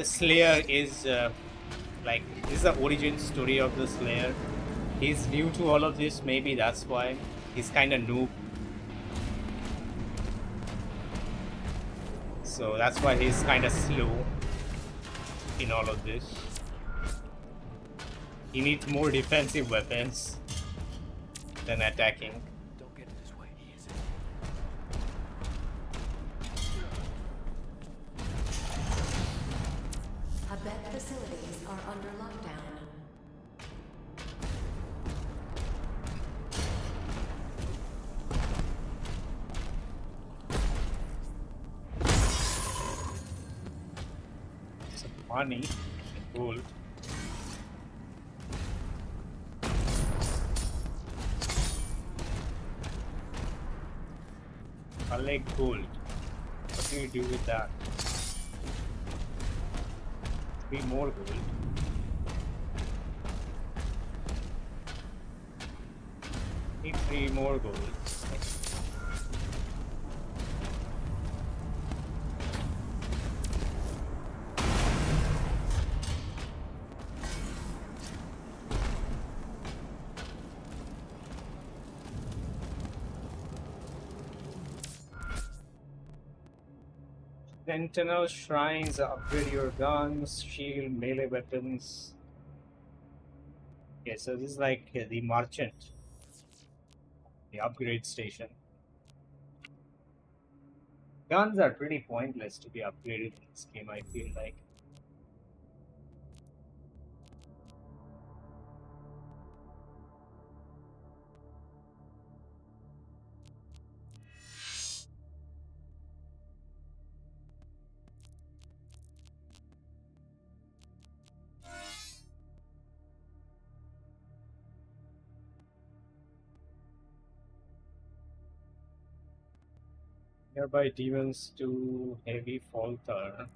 Slayer is like, this is the origin story of the Slayer. He's new to all of this, maybe that's why. He's kind of noob. So that's why he's kind of slow in all of this. He needs more defensive weapons than attacking. Don't get in his way, easy. Abet facilities are under lockdown. Money, gold. Collect gold. What do you do with that? 3 more gold. Need 3 more gold. Sentinel shrines, upgrade your guns, shield, melee weapons. Okay, so this is like the merchant, the upgrade station. Guns are pretty pointless to be upgraded in this game, I feel like. Nearby demons to heavy falter.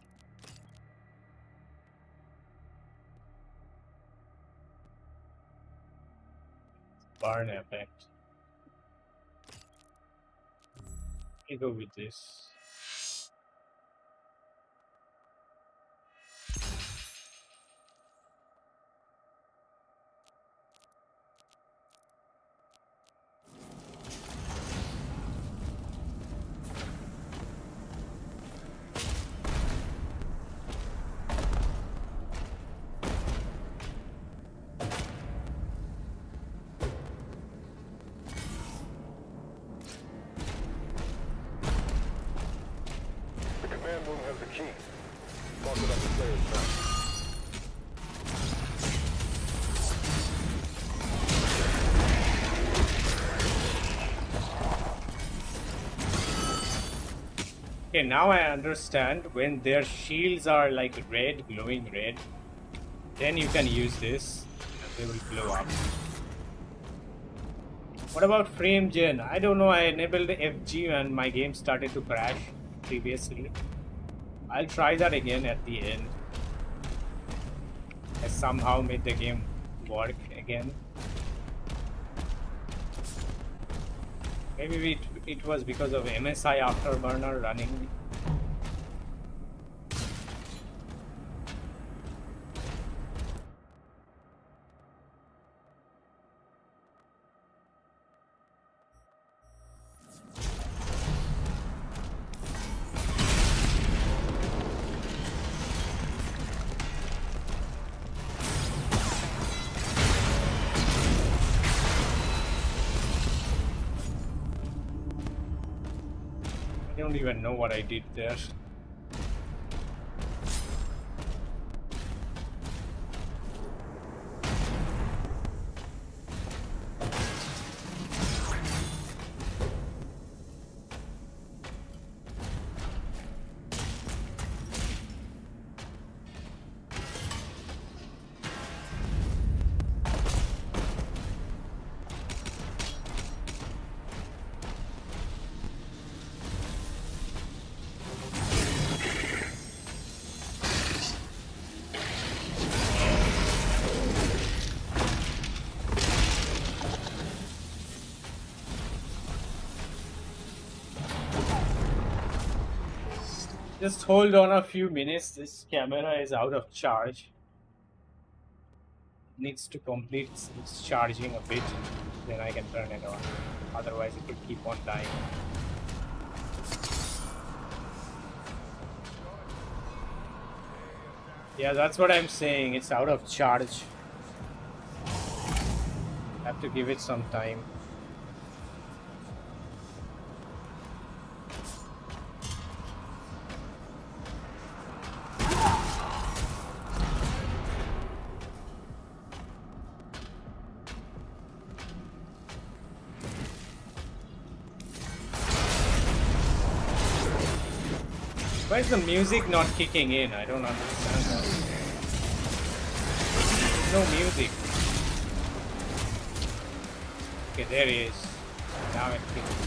Burn effect. I'll go with this. The command room has the key. Mark it on the player's map. Okay, now I understand when their shields are like red, glowing red, then you can use this and they will blow up. What about frame gen? I don't know, I enabled FG and my game started to crash previously. I'll try that again at the end. I somehow made the game work again. Maybe it was because of MSI Afterburner running. I don't even know what I did there. Just hold on a few minutes. This camera is out of charge. Needs to complete its charging a bit, then I can turn it on. Otherwise it will keep on dying. Yeah, that's what I'm saying. It's out of charge. Have to give it some time. Why is the music not kicking in? I don't understand that. There's no music. Okay, there it is. Now it kicks.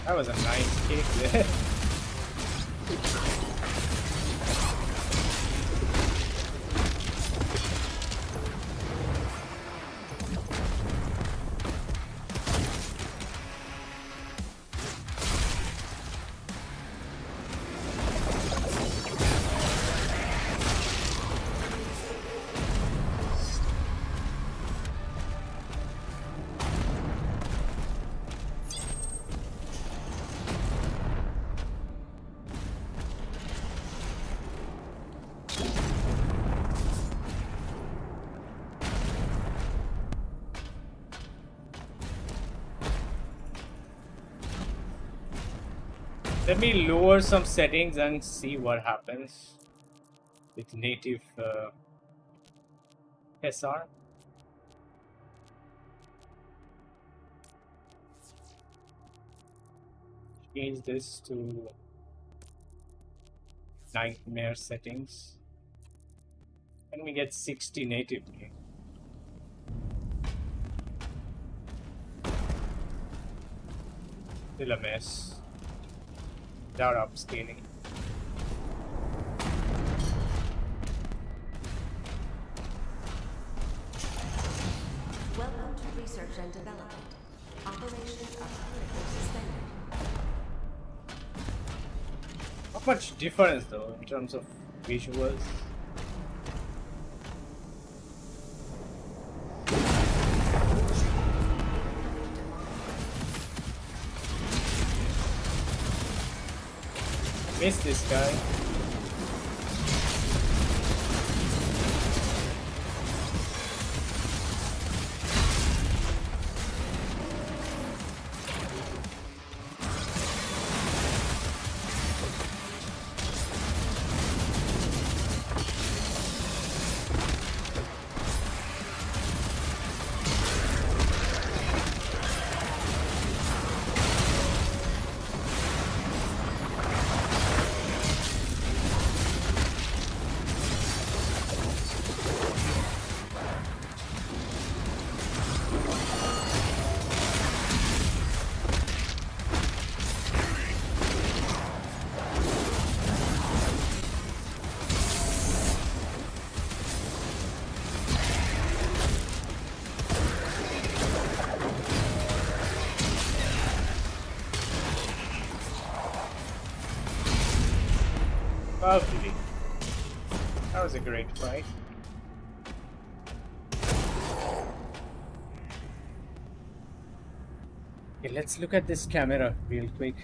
That was a nice kick there. Let me lower some settings and see what happens with native SR. Change this to nightmare settings. Let me get 60 natively. Still a mess. Without upscaling. Welcome to research and development. Operations are currently suspended. Not much difference though in terms of visuals. Missed this guy. Lovely. That was a great fight. Okay, let's look at this camera real quick.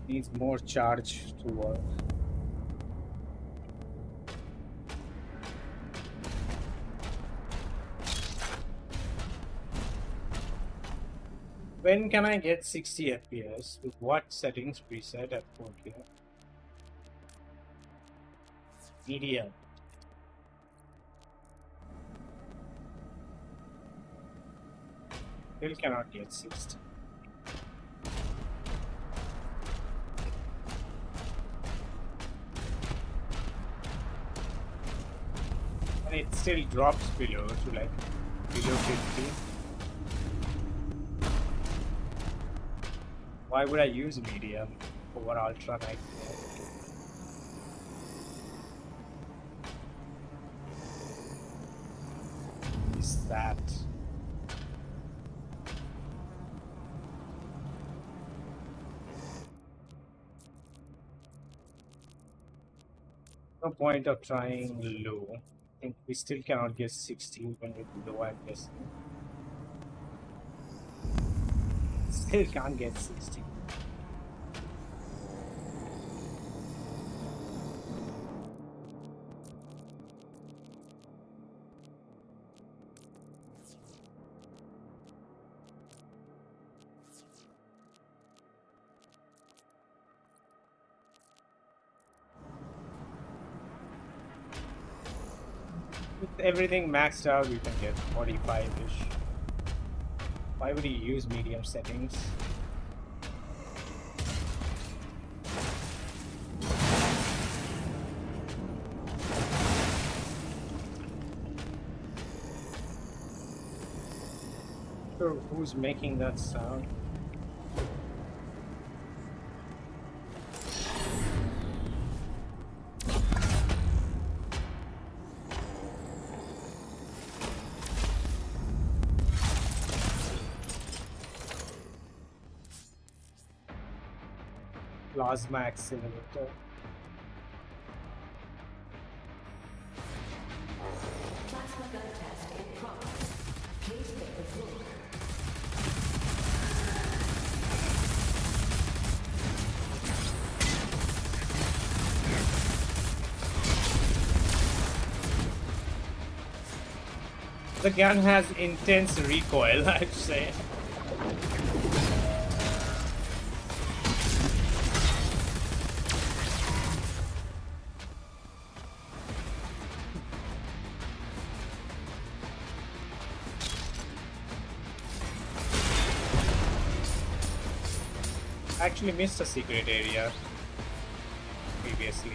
Needs more charge to work. When can I get 60 FPS? With what settings preset at 4K? Medium. Still cannot get 60. And it still drops below to like below 50. Why would I use medium over ultra night? Is that? No point of trying low. I think we still cannot get 60 even with low, I'm guessing. Still can't get 60. With everything maxed out, you can get 45-ish. Why would you use medium settings? Sure, who's making that sound? Plasma accelerator. Plasma gun test in progress. Please take the floor. The gun has intense recoil, I'd say. Actually missed a secret area previously.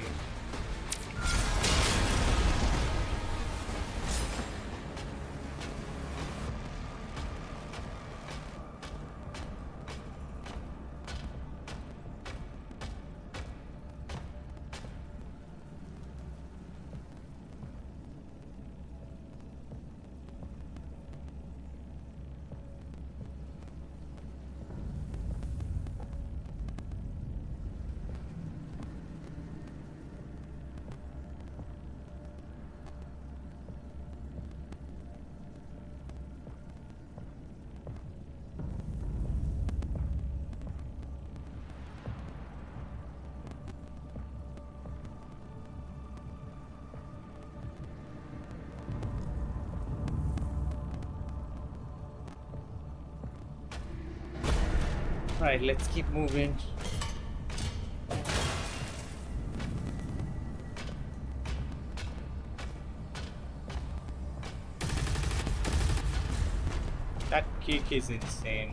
Alright, let's keep moving. That kick is insane.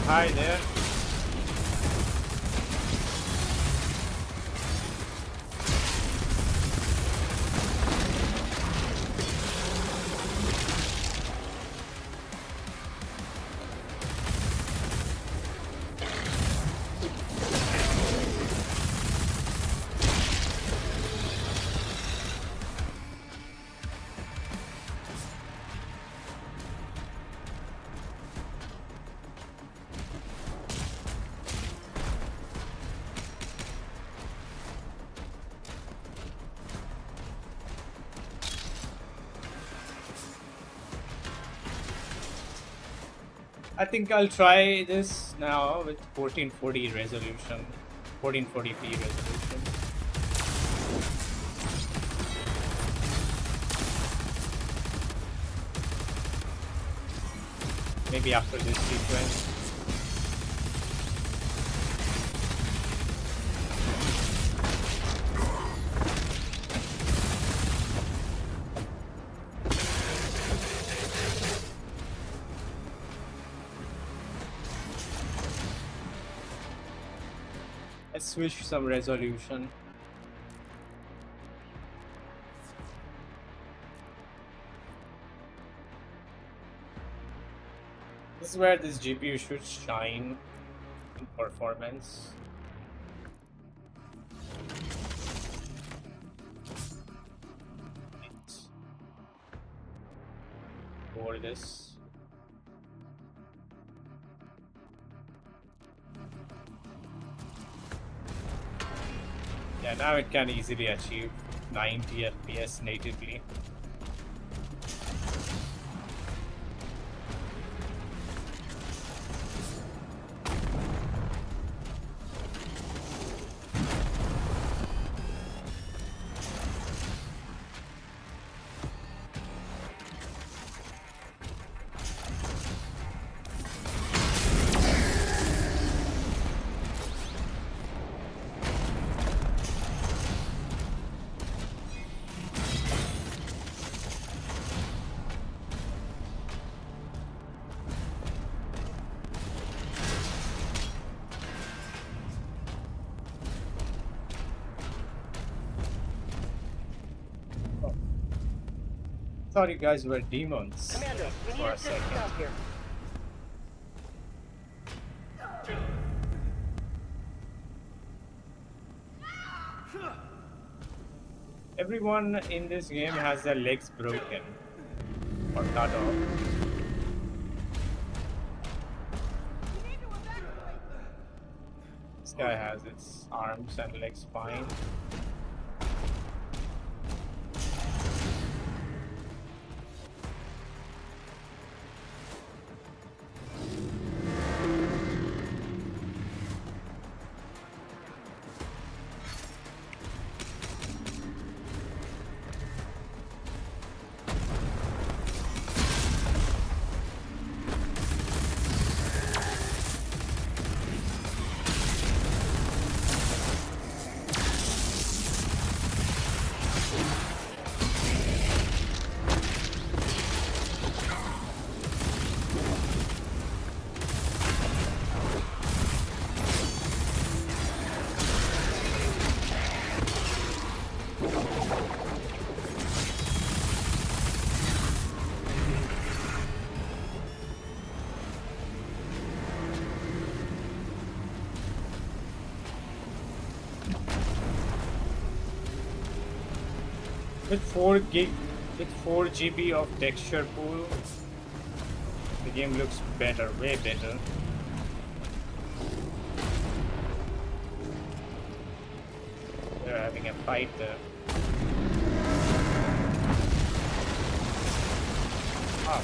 Hi there. I think I'll try this now with 1440 resolution, 1440p resolution. Maybe after this sequence. Let's switch some resolution. This is where this GPU should shine in performance. Over this. Yeah, now it can easily achieve 90 FPS natively. thought you guys were demons. Commander, we need For a assistance second. out here. Everyone in this game has their legs broken or cut off. This guy has its arms and legs fine. With 4 GB of texture pool, the game looks better, way better. They're having a fight there. Ah.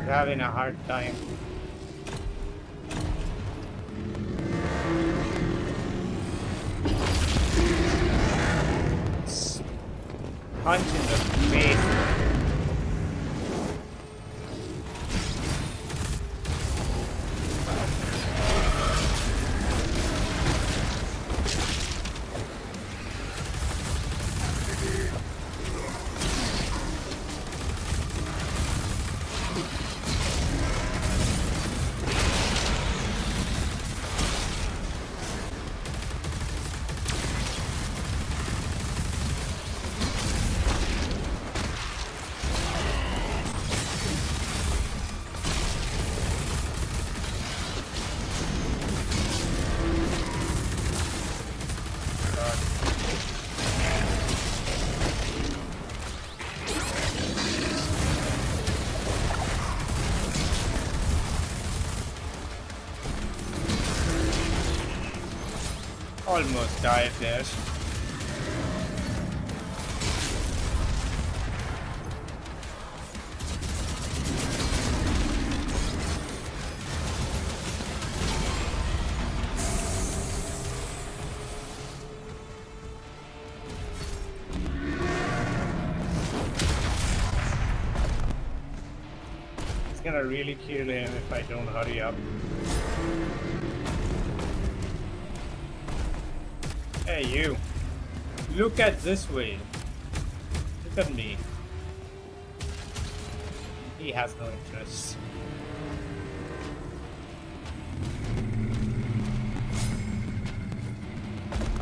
They're having a hard time. Punch in the face. Almost died there. It's gonna really kill him if I don't hurry up. Hey you, look at this way. Look at me. He has no interest.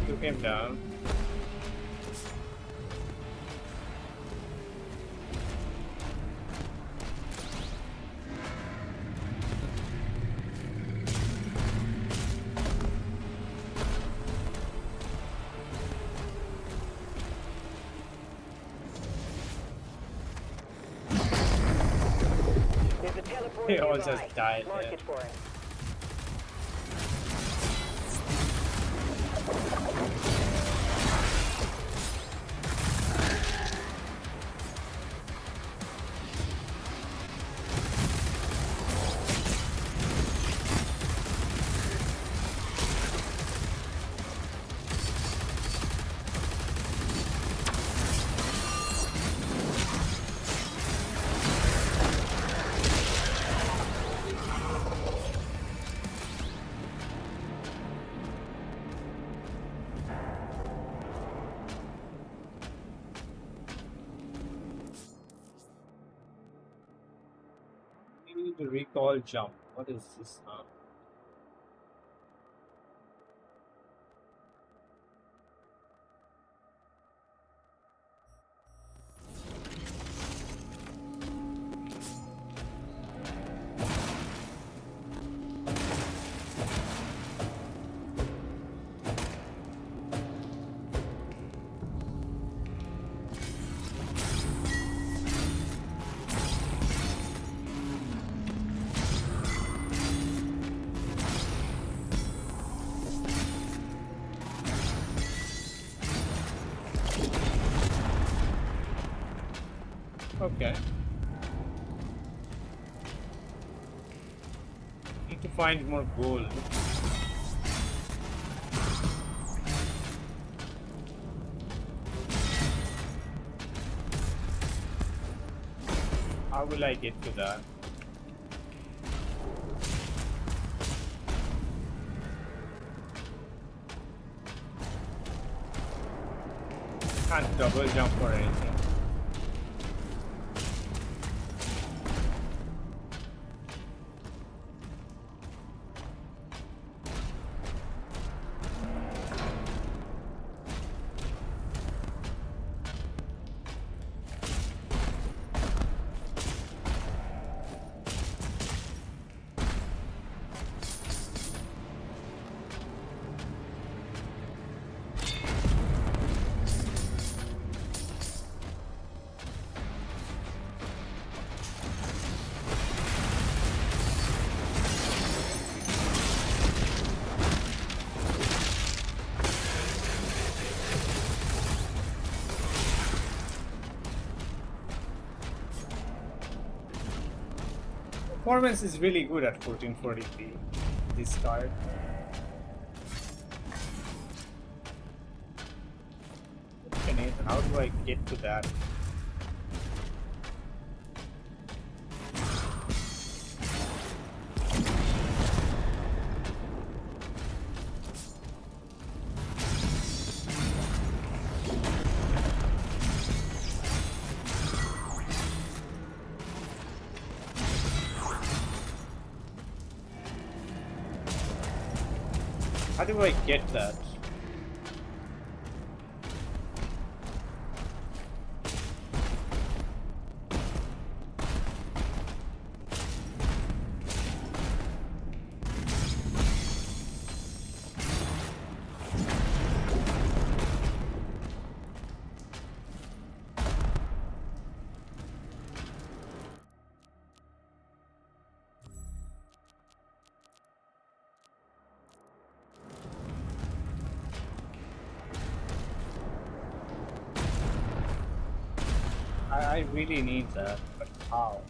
Took him down. There's a teleporter He all nearby. just died Mark there. it for him. Ability to recall jump. What is this now? Okay. Need to find more gold. How will I get to that? Can't double jump or anything. Performance is really good at 1440p, this card. Okay, Nathan, how do I get to that? How do I get that? I really need that, but how?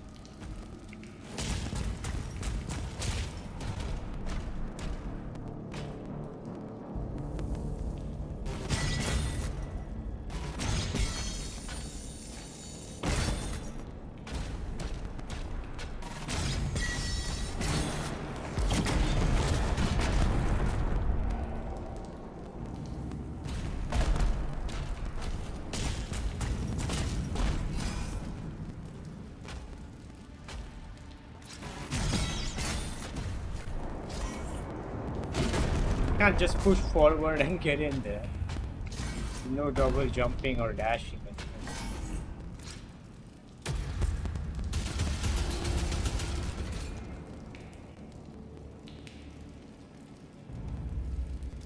Can't just push forward and get in there. No double jumping or dashing.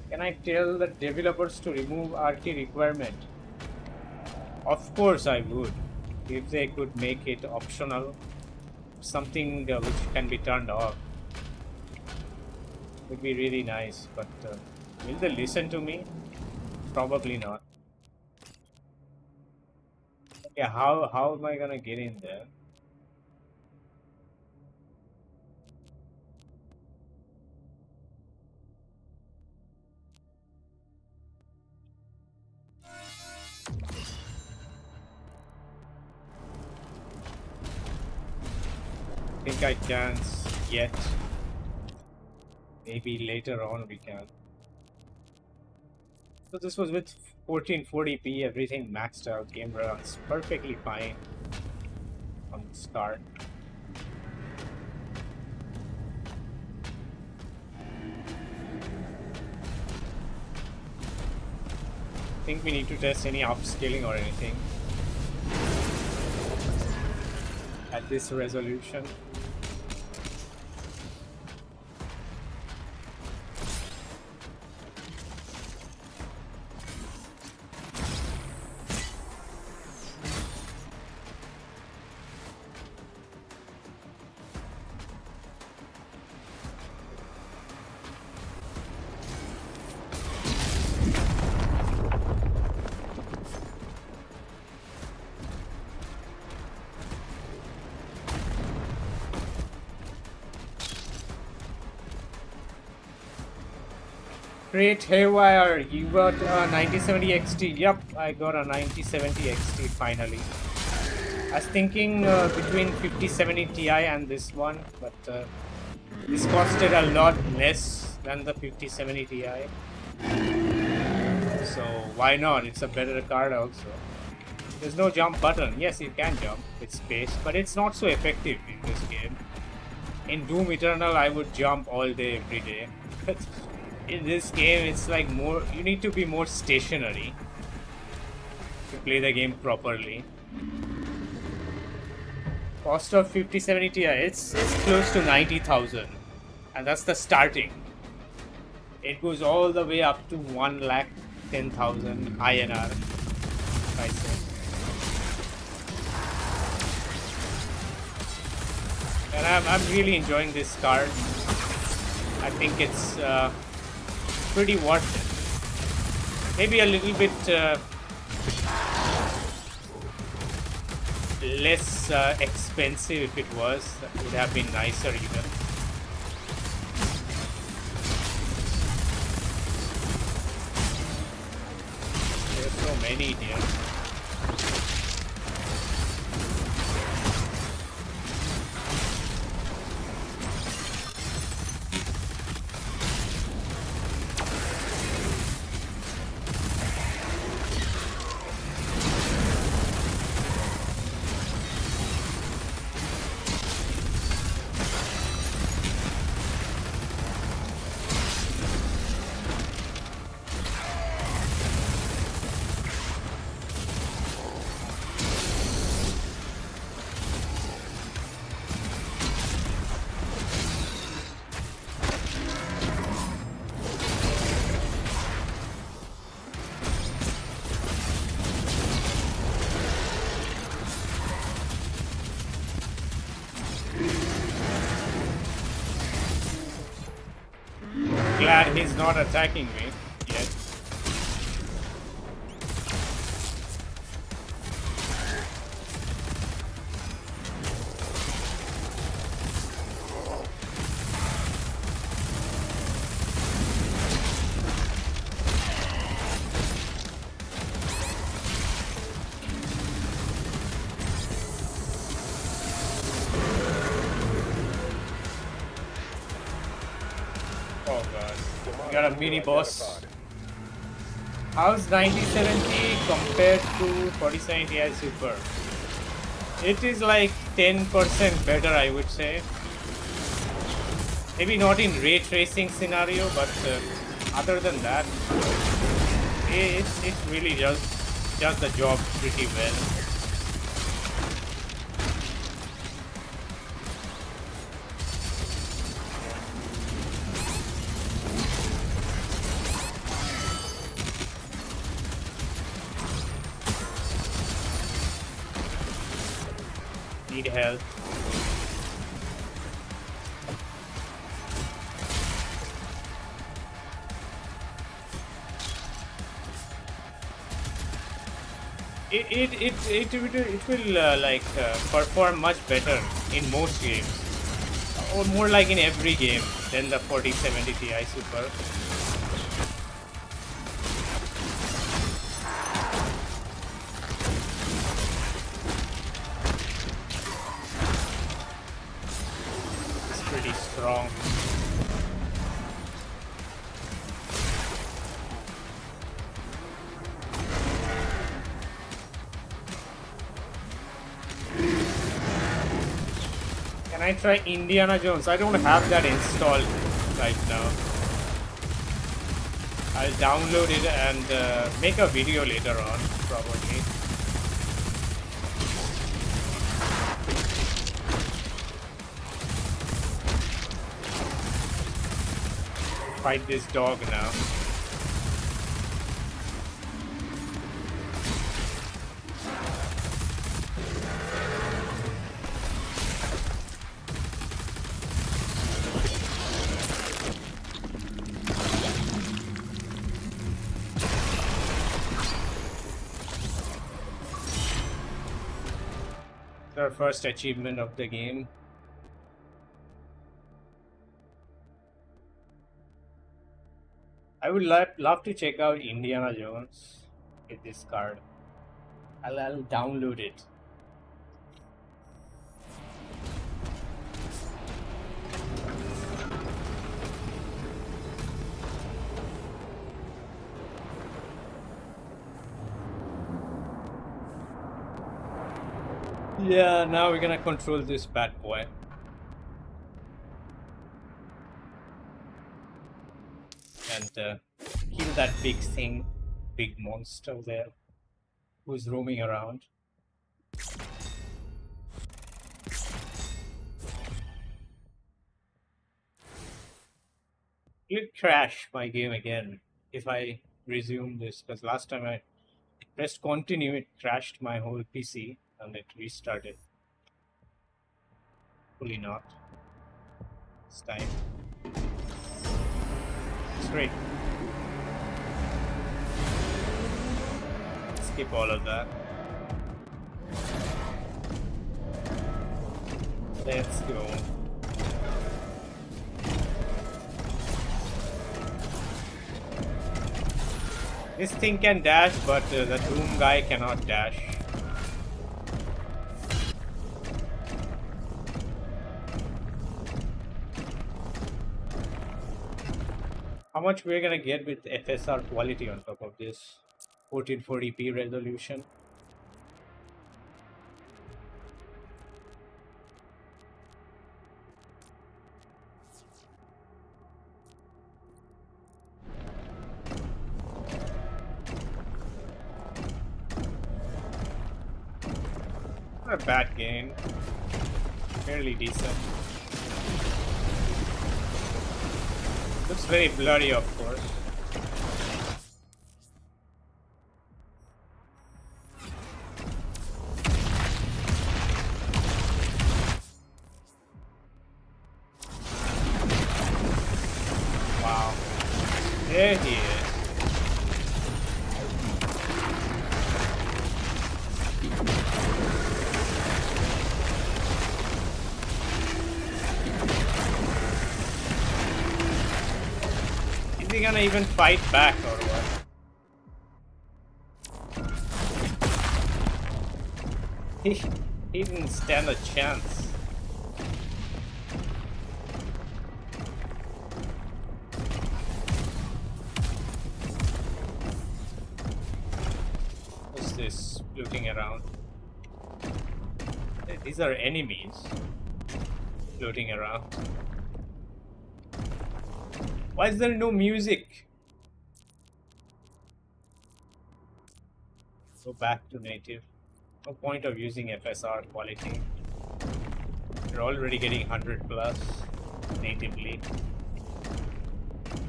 Can I tell the developers to remove RT requirement? Of course I would. If they could make it optional, something which can be turned off. Would be really nice, but will they listen to me? Probably not. Yeah, how am I gonna get in there? I think I can't yet. Maybe later on we can. So this was with 1440p, everything maxed out, game runs perfectly fine on this card. think we need to test any upscaling or anything at this resolution. Great haywire, you got a 9070 XT. Yep, I got a 9070 XT finally. I was thinking between 5070 Ti and this one, but this costed a lot less than the 5070 Ti. So why not? It's a better card also. There's no jump button. Yes, you can jump with space, but it's not so effective in this game. In Doom Eternal, I would jump all day, every day. But in this game, it's like more, you need to be more stationary to play the game properly. Cost of 5070 Ti, it's close to 90,000, and that's the starting. It goes all the way up to 1,10,000 INR pricing. And I'm really enjoying this card. I think it's pretty worth it. Maybe a little bit less expensive if it was. That would have been nicer even. There's so many here. Glad he's not attacking me yet. Oh god, we got a mini boss. How's 9070 compared to 4070 Ti Super? It is like 10% better, I would say. Maybe not in ray tracing scenario, but other than that, it really does the job pretty well. Need help. It will perform much better in most games, or more like in every game than the 4070 Ti Super. Strong. Can I try Indiana Jones? I don't have that installed right now. I'll download it and make a video later on, probably. Fight this dog now. Our first achievement of the game. I would love to check out Indiana Jones with this card. I'll download it. Yeah, now we're gonna control this bad boy. And kill that big thing, big monster there, who's roaming around. It'll crash my game again if I resume this, because last time I pressed continue, it crashed my whole PC and it restarted. Hopefully not. This time. Straight. Skip all of that. Let's go. This thing can dash, but the Doom guy cannot dash. How much we're gonna get with FSR quality on top of this 1440p resolution? Not a bad game, fairly decent. Looks very blurry, of course. Wow. There he is. Is he gonna even fight back or what? He didn't stand a chance. What's this floating around? These are enemies floating around. Why is there no music? Go back to native. No point of using FSR quality. You're already getting 100 plus natively.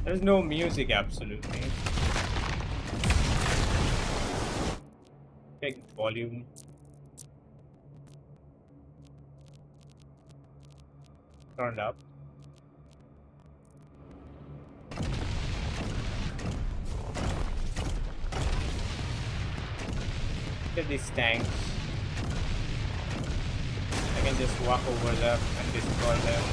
There's no music absolutely. Take volume. Turned up. Look at these tanks. I can just walk over them and destroy them.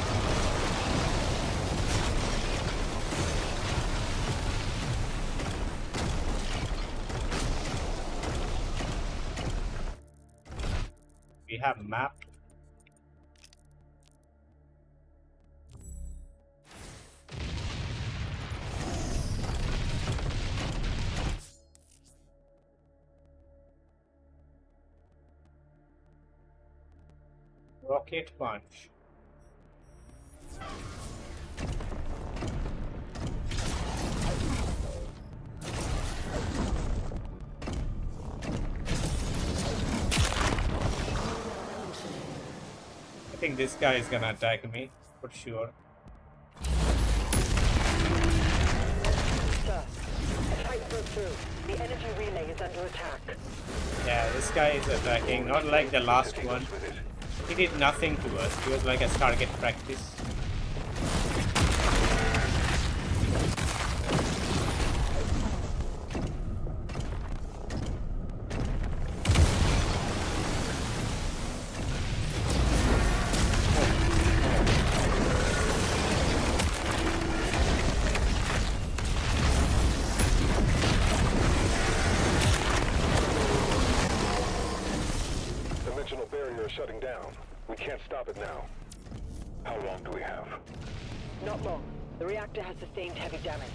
We have map. Rocket punch. think this guy is gonna attack me for sure. Sir, a pipe broke through. The energy relay is under attack. Yeah, this guy is attacking, not like the last one. He did nothing to us. He was like a target practice. Dimensional barrier is shutting down. We can't stop it now. How long do we have? Not long. The reactor has sustained heavy damage.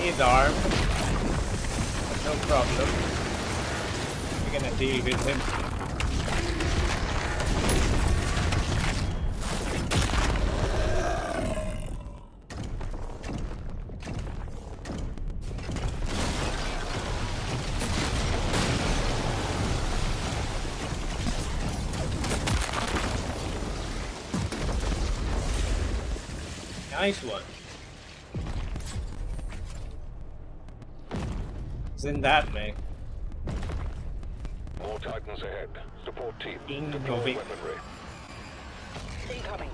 He's armed. But no problem. We're gonna deal with him. Nice one. Isn't that, man? More Titans ahead. Support team. Deploy Innovative. weaponry. Incoming.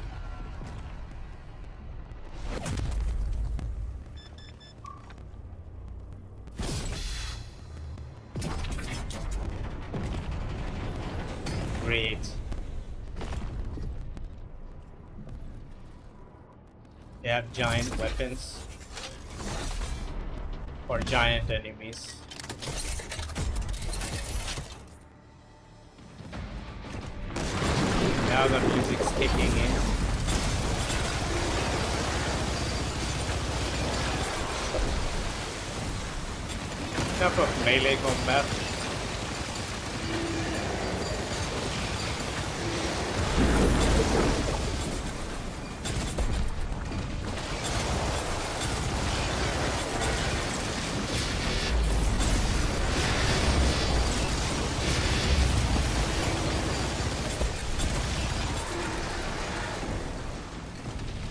Great. They have giant weapons for giant enemies. Now the music's kicking in. Enough of melee combat.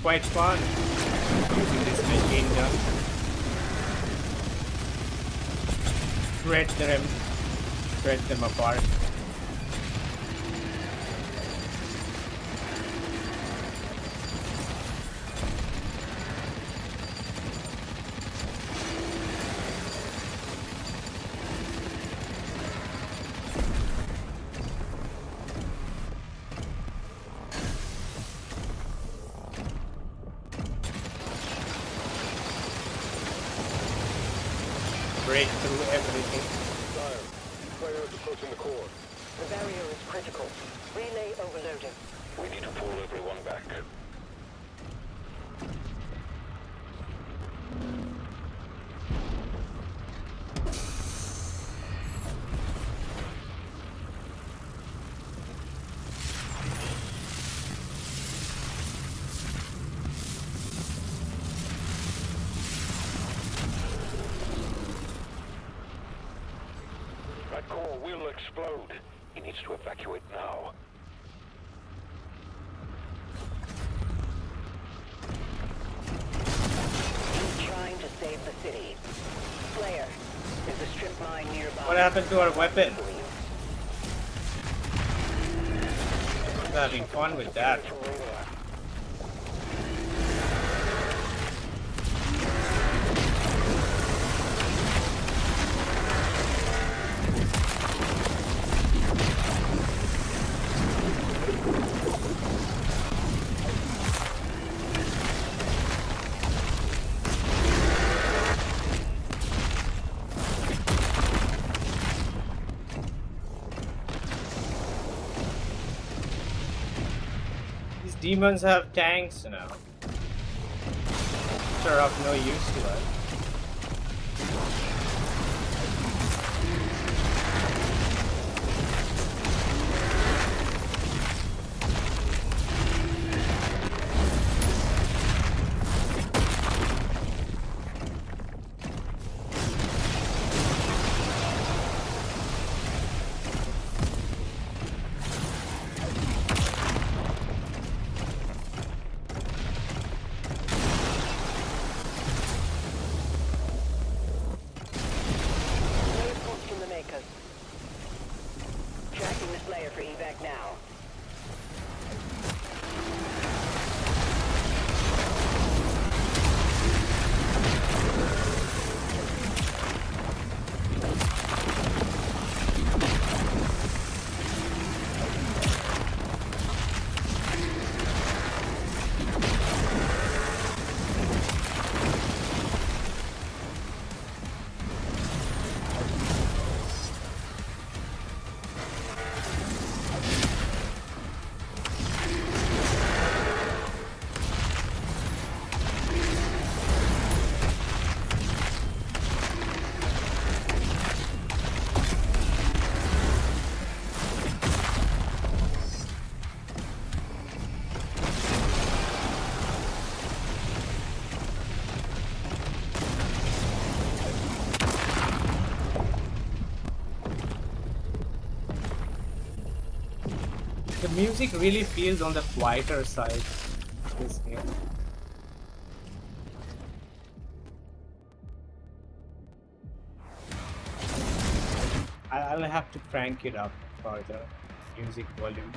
Quite fun using this machine gun. Shred them apart. Break through everything. Sire, player is approaching the core. The barrier is critical. Relay overloaded. We need to pull everyone back. That core will explode. He needs to evacuate now. He's trying to save the city. Slayer, there's a strip mine nearby. What happened to our weapon? I'm having fun with that. Demons have tanks now, which are of no use to us. for evac now. The music really feels on the quieter side this game. I'll have to crank it up for the music volume.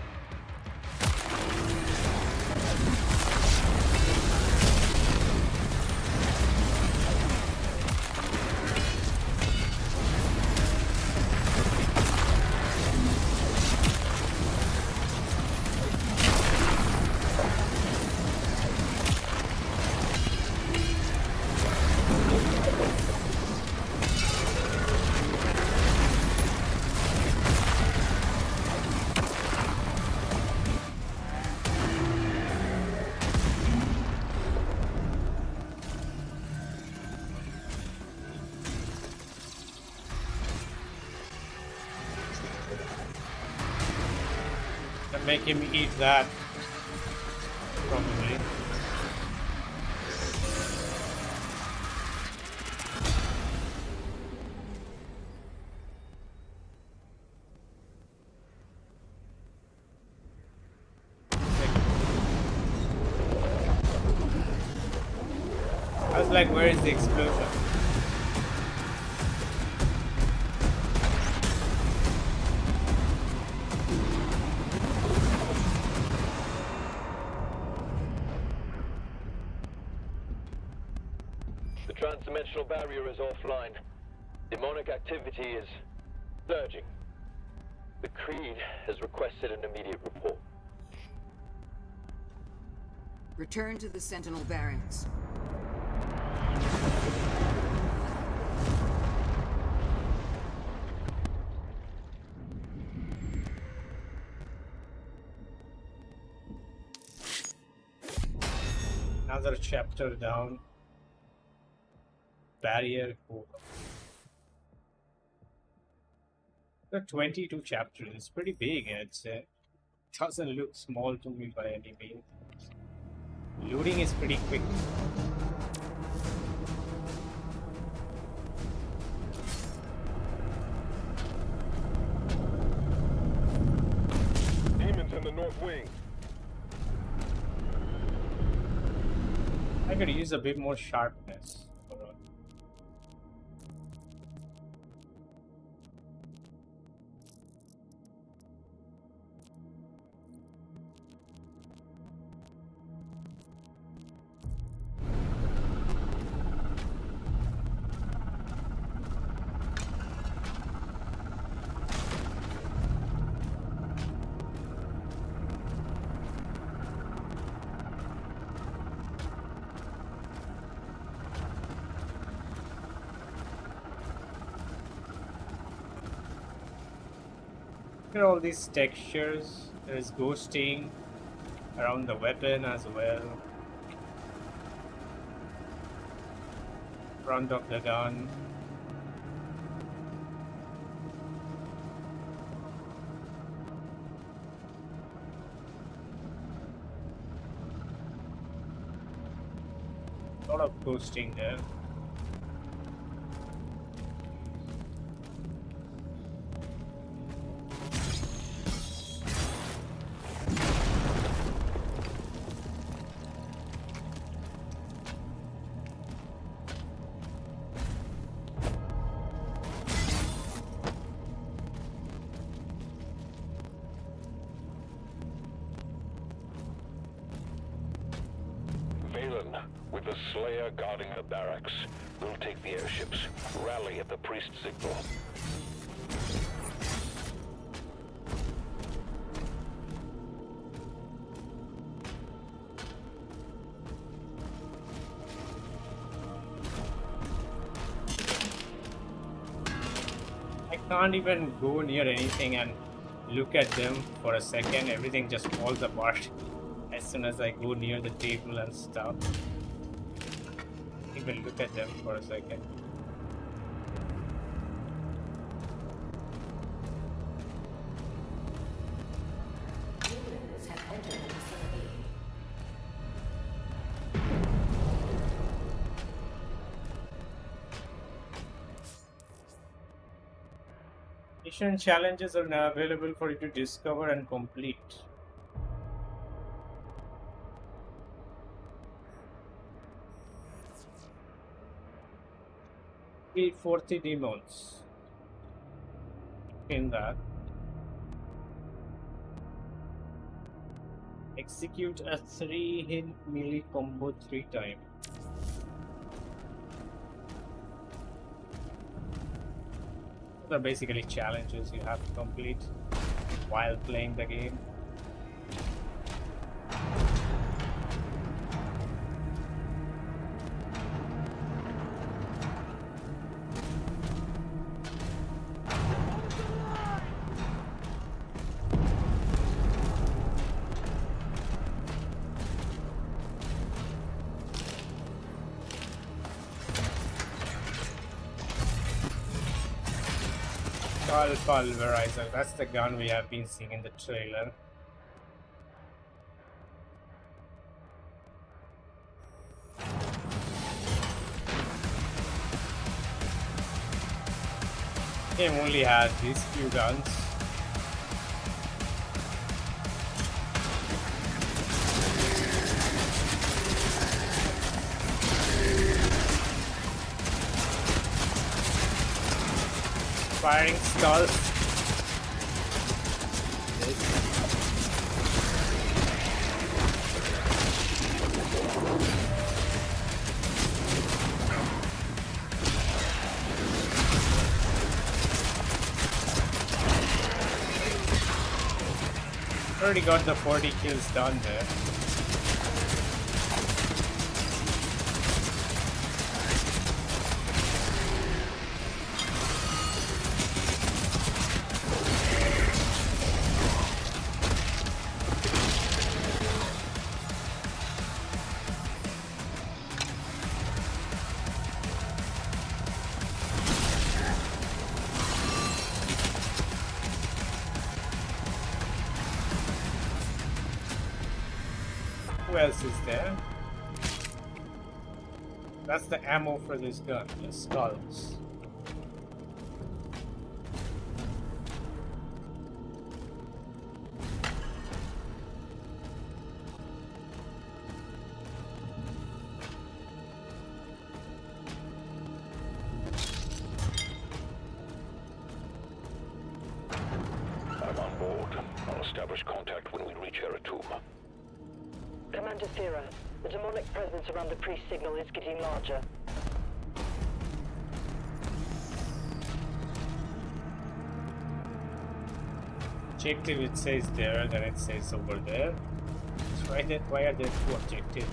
Make him eat that, probably. I was like, where is the explosion? Transdimensional barrier is offline. Demonic activity is surging. The Creed has requested an immediate report. Return to the Sentinel barracks. Another chapter down. Barrier code. There are 22 chapters. It's pretty big, I'd say. Doesn't look small to me by any means. Loading is pretty quick. Demons in the north wing. I could use a bit more sharpness. Look at all these textures. There is ghosting around the weapon as well. Front of the gun. A lot of ghosting there. Slayer guarding the barracks. We'll take the airships. Rally at the priest signal. I can't even go near anything and look at them for a second. Everything just falls apart as soon as I go near the table and stuff. Even look at them for a second. Humans have entered the facility. Mission challenges are now available for you to discover and complete. Beat 40 demons. In that. Execute a 3-hit melee combo 3 times. Those are basically challenges you have to complete while playing the game. Pulverizer, that's the gun we have been seeing in the trailer. Game only has these few guns. Firing skulls. Already got the 40 kills done there. Who else is there? That's the ammo for this gun, the skulls. I'm on board. I'll establish contact when we reach Eratum. Commander Sierra, the demonic presence around the priest signal is getting larger. Objective it says there, then it says over there. Why are there two objectives?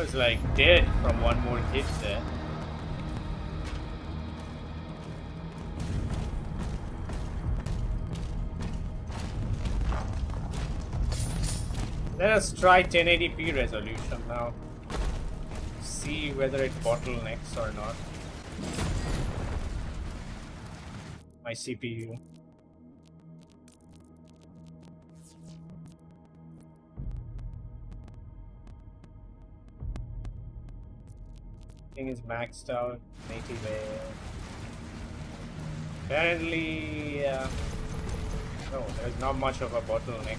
I was like dead from one more hit there. Let us try 1080p resolution now. See whether it bottlenecks or not. My CPU. Thing is maxed out. Native layer. Apparently, no, there's not much of a bottleneck.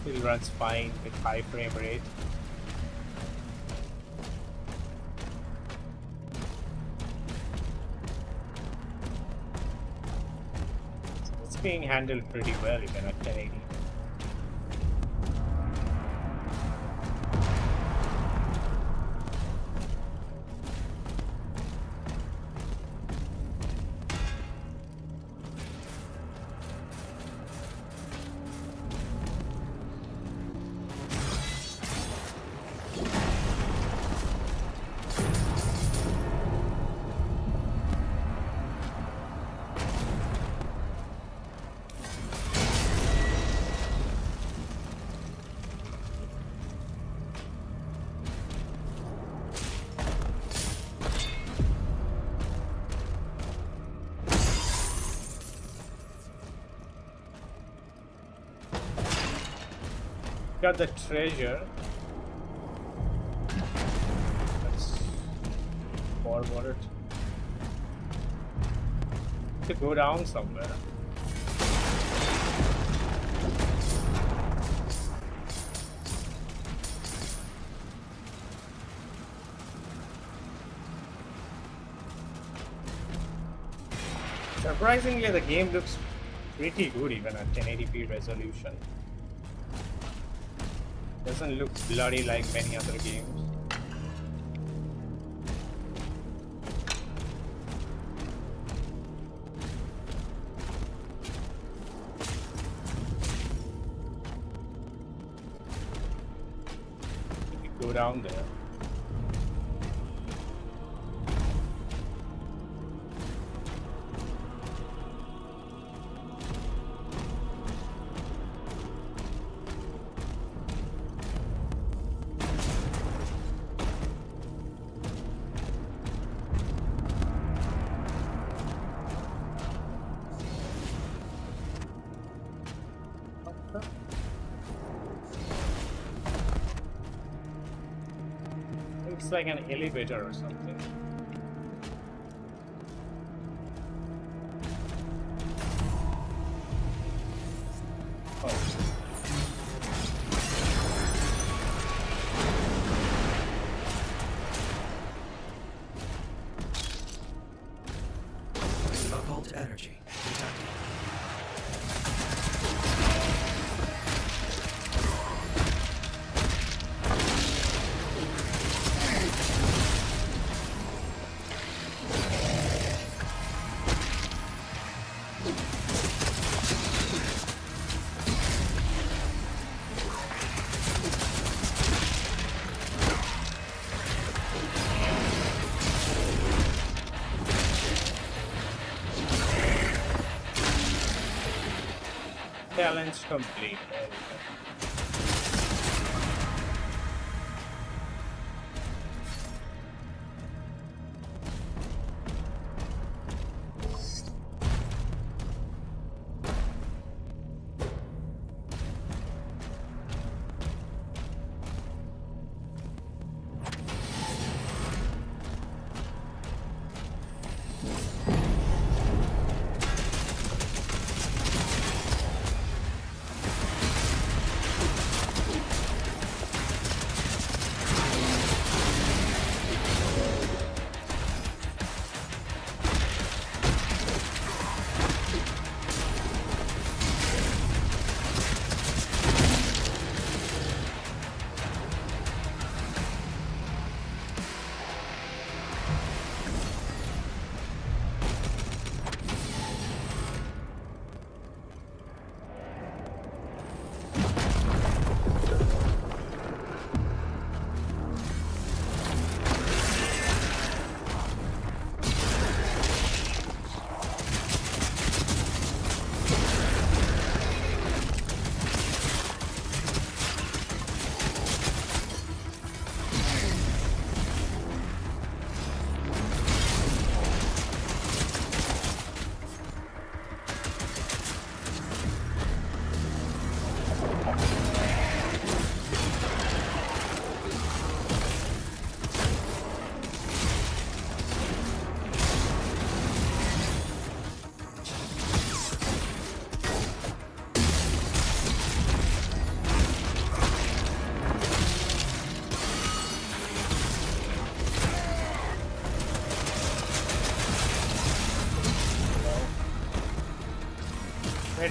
Still runs fine with high frame rate. It's being handled pretty well even at 1080. Got the treasure. Let's forward it. To go down somewhere. Surprisingly, the game looks pretty good even at 1080p resolution. Doesn't look bloody like many other games. Go down there. Looks like an elevator or something. Occult energy detected. Challenge complete. There we go.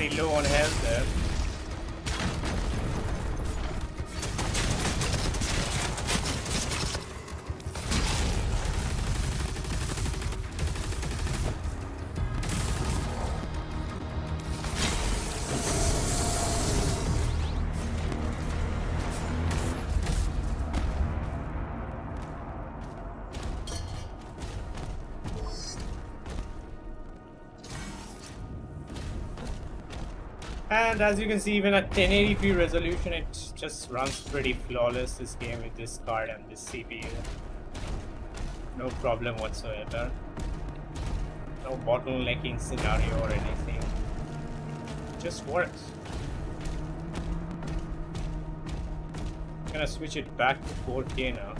pretty low on health there. And as you can see, even at 1080p resolution, it just runs pretty flawless, this game, with this card and this CPU. No problem whatsoever. No bottlenecking scenario or anything. It just works. I'm gonna switch it back to 4K now.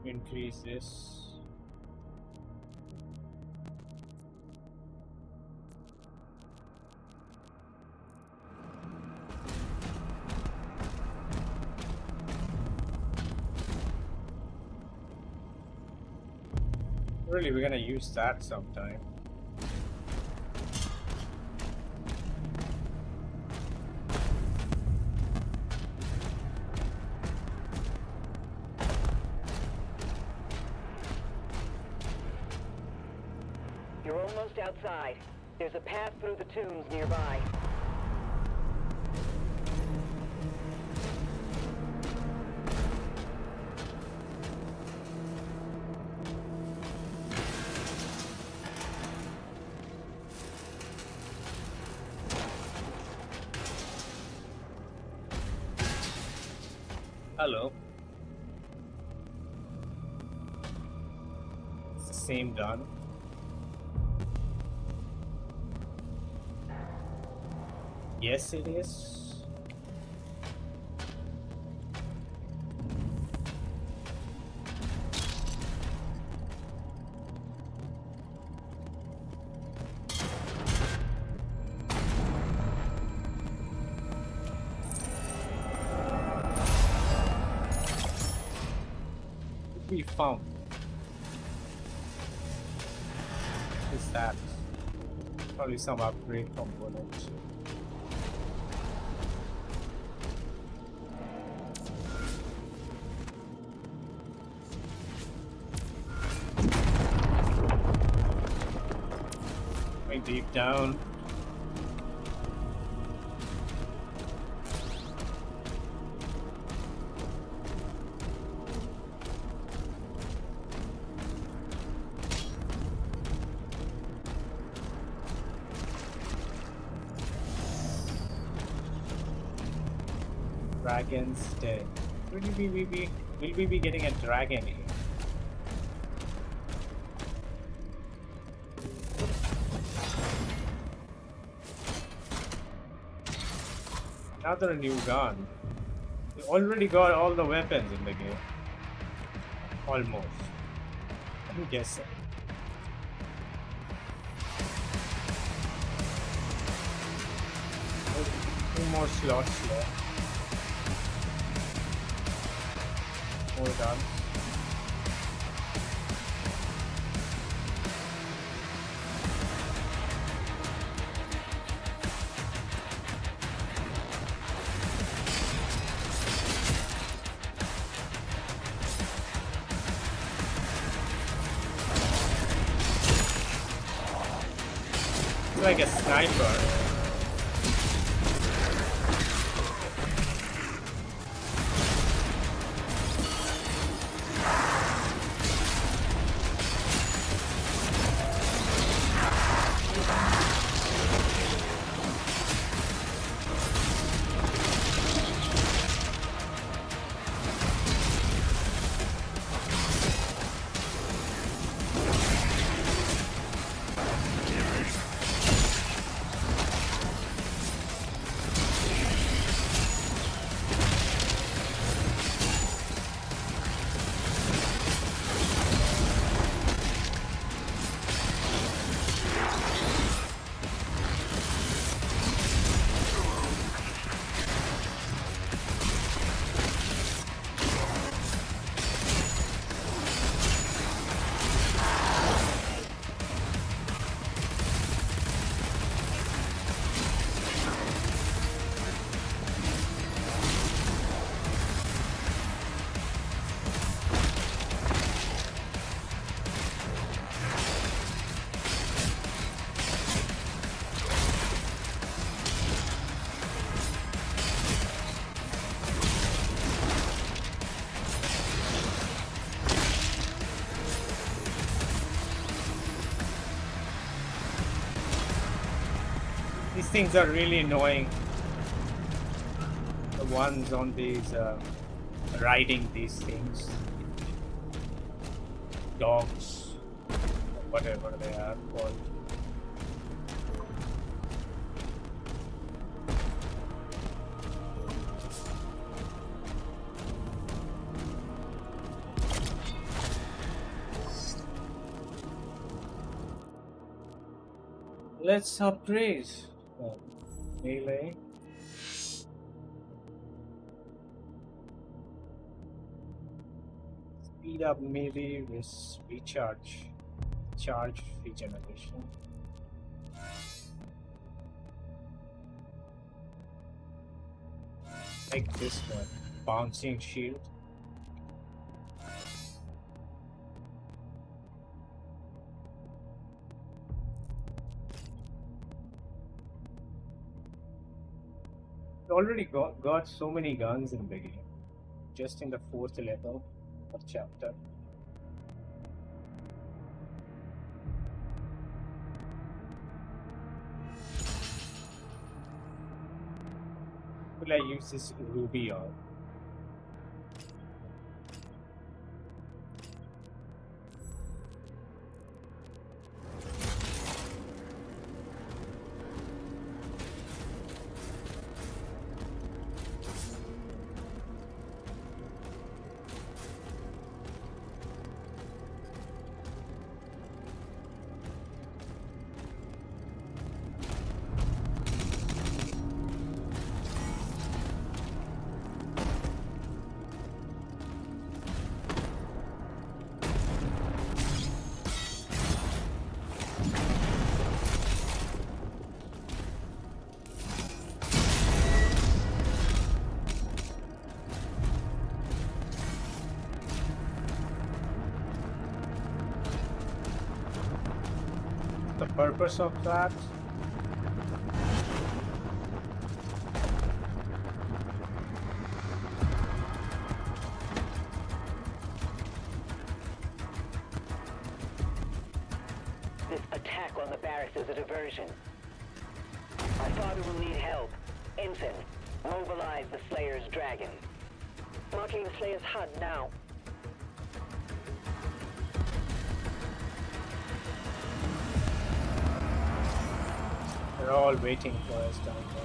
Increase this. Really, we're gonna use that sometime. You're almost outside. There's a path through the tombs nearby. Hello. It's the same gun. Yes, it is. We found. What is that? Probably some upgrade component. Deep down. Dragon's Den. Will we be getting a dragon here? Another new gun. We already got all the weapons in the game. Almost. I'm guessing. Two more slots left. More done. Like a sniper. things are really annoying. The ones on these riding these things, dogs, whatever they are called. Let's upgrade melee. Speed up melee with charge regeneration. Take this one, bouncing shield. Already got so many guns in the game, just in the 4th level of chapter. Will I use this ruby on? The purpose of that? This attack on the barracks is a diversion. Our father will need help. Ensign, mobilize the Slayer's dragon. Marking the Slayer's HUD now. They're all waiting for us down there.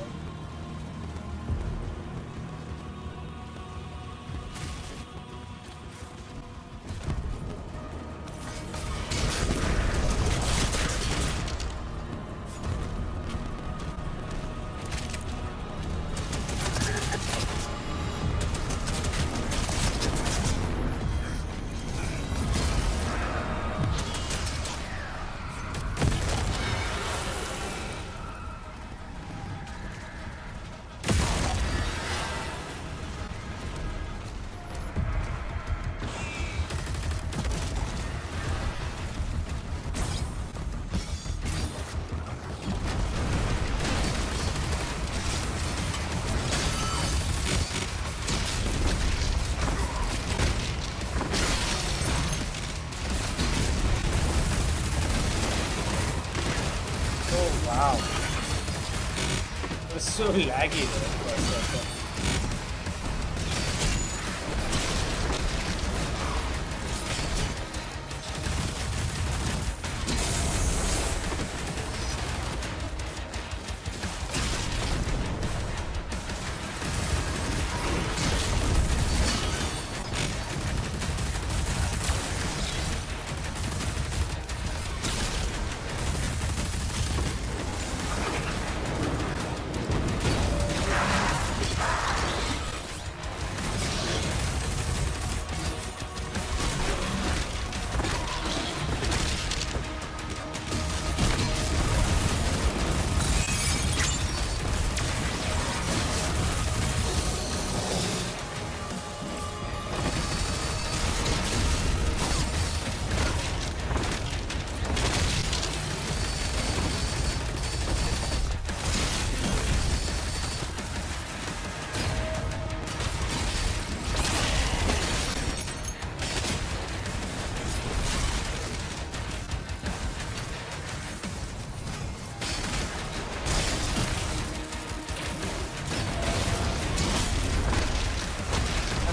Wow. It was so laggy there for a second.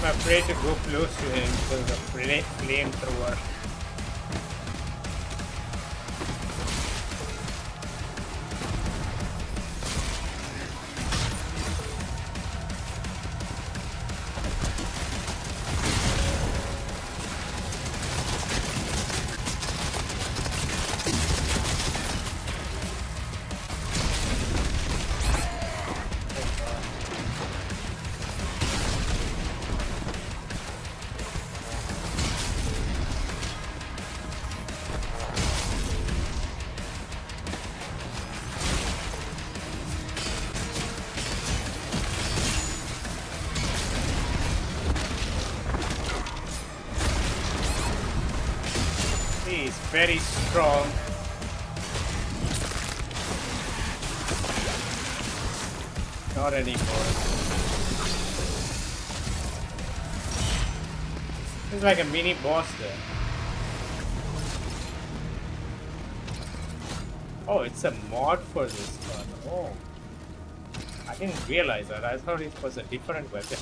I'm afraid to go close to him because of the flamethrower. He's very strong. Not anymore. It's like a mini boss there. Oh, it's a mod for this one. Oh. I didn't realize that. I thought it was a different weapon.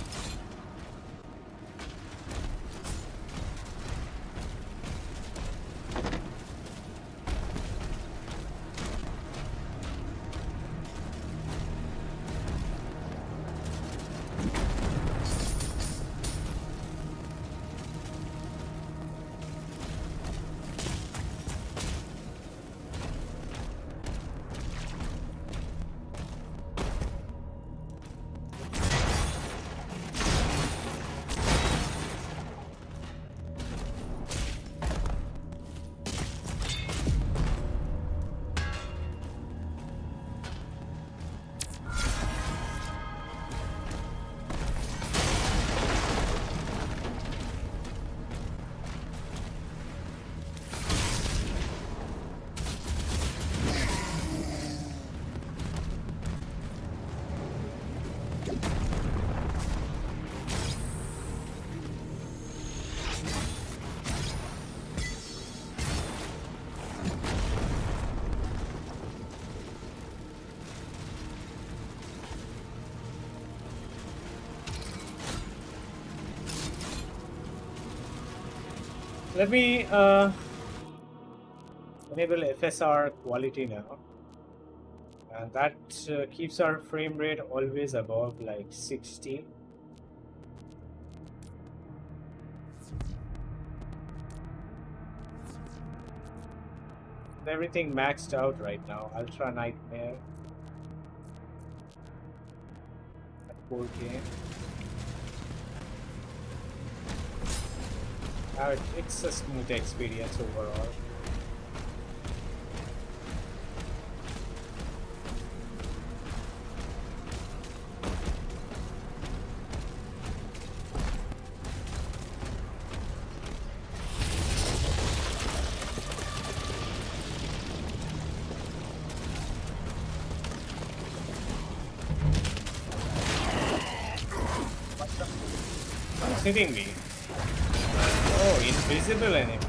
Let me enable FSR quality now, and that keeps our frame rate always above like 60. Everything maxed out right now. Ultra Nightmare at 4K. It's a smooth experience overall. What's hitting me? Oh, invisible enemy.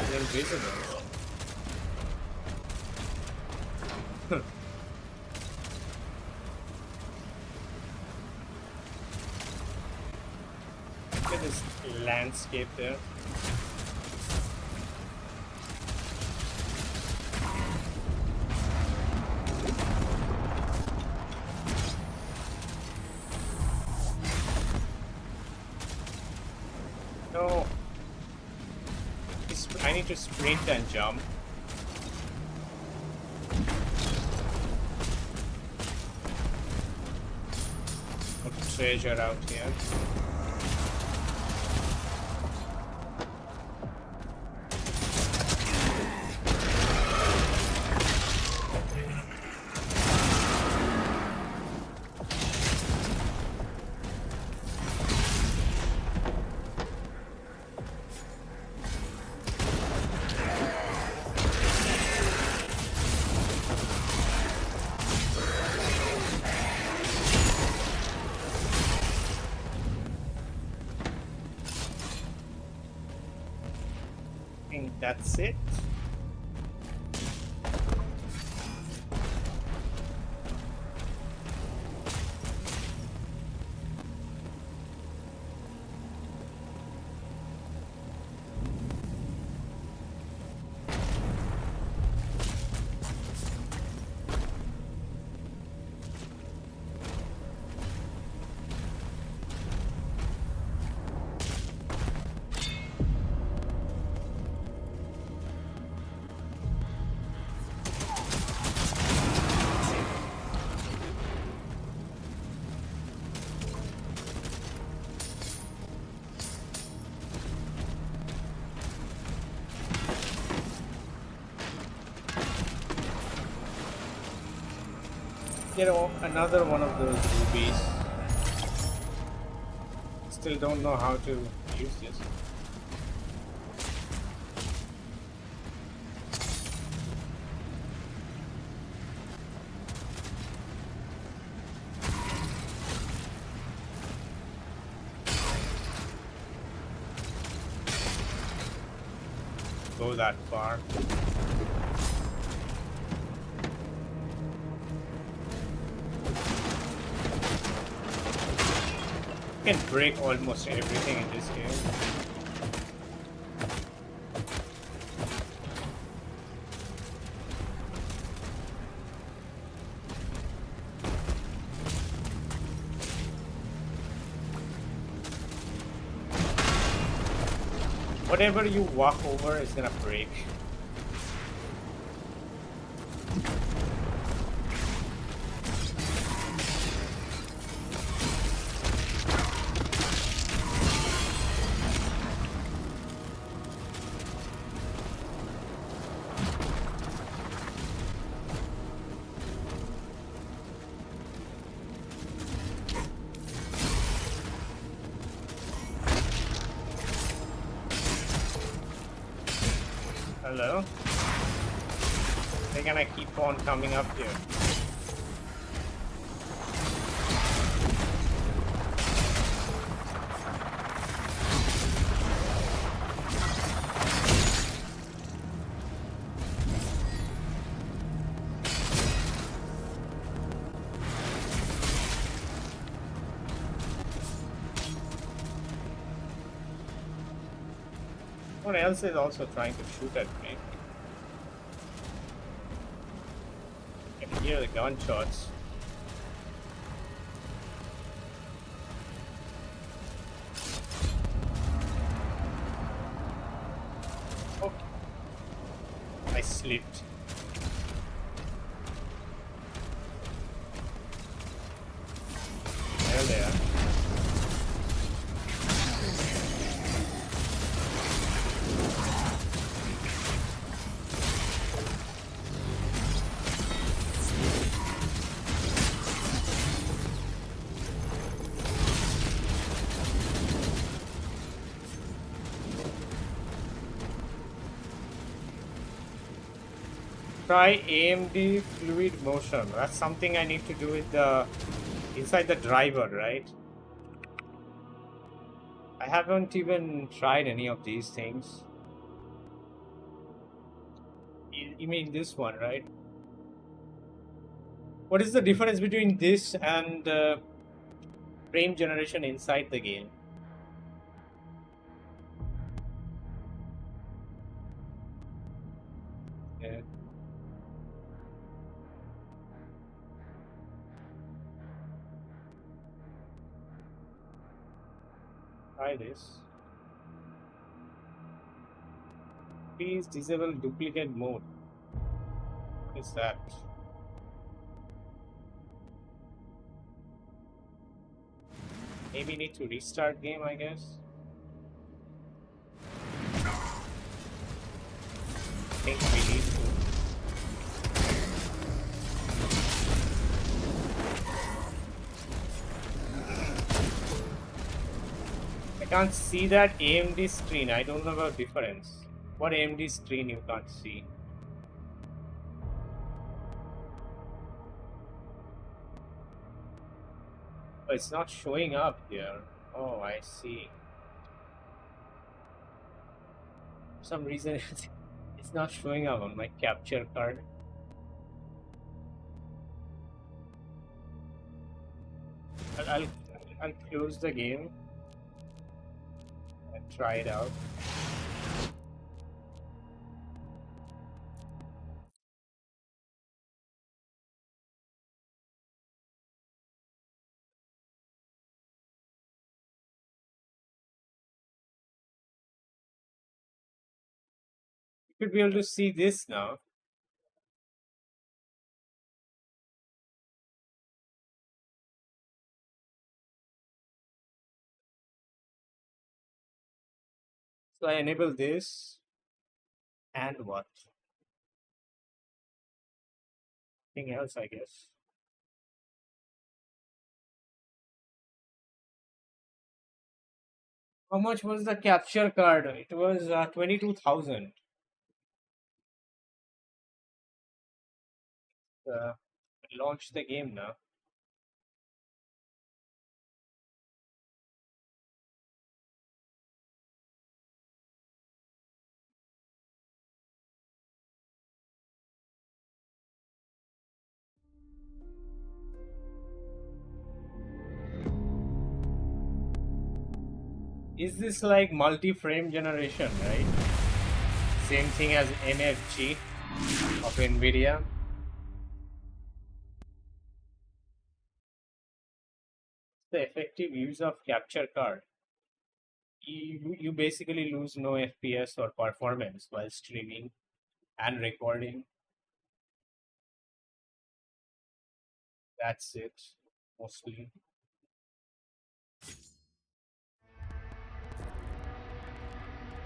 It's invisible. Look at this landscape there. No. I need to sprint and jump. Put treasure out here. That's it. You know, another one of those rubies. Still don't know how to use this. Go that far. You can break almost everything in this game. Whatever you walk over is gonna break. Hello? They're gonna keep on coming up here. Someone else is also trying to shoot at me. I can hear the gunshots. Oh, I slipped. There they are. Try AMD fluid motion. That's something I need to do with the inside the driver, right? I haven't even tried any of these things. You mean this one, right? What is the difference between this and frame generation inside the game? Yeah. Try this. Please disable duplicate mode. What is that? Maybe need to restart game, I guess. I think we need to. I can't see that AMD screen. I don't know about difference. What AMD screen you can't see? Oh, it's not showing up here. Oh, I see. For some reason, it's not showing up on my capture card. I'll close the game and try it out. You should be able to see this now. So I enable this and what? Anything else, I guess. How much was the capture card? It was 22,000. Launch the game now. Is this like multi-frame generation, right? Same thing as MFG of NVIDIA. The effective use of capture card. You basically lose no FPS or performance while streaming and recording. That's it, mostly.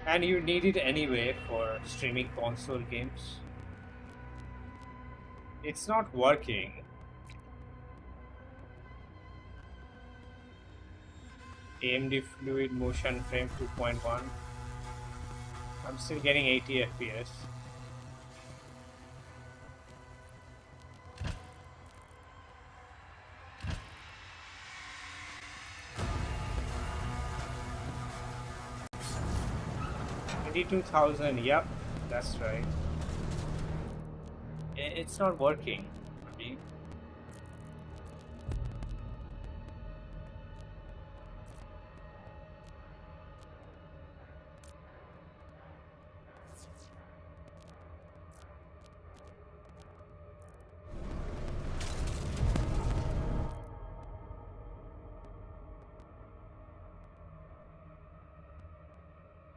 And you need it anyway for streaming console games. It's not working. AMD Fluid Motion Frame 2.1. I'm still getting 80 FPS. $22,000, yep, that's right. It's not working for me.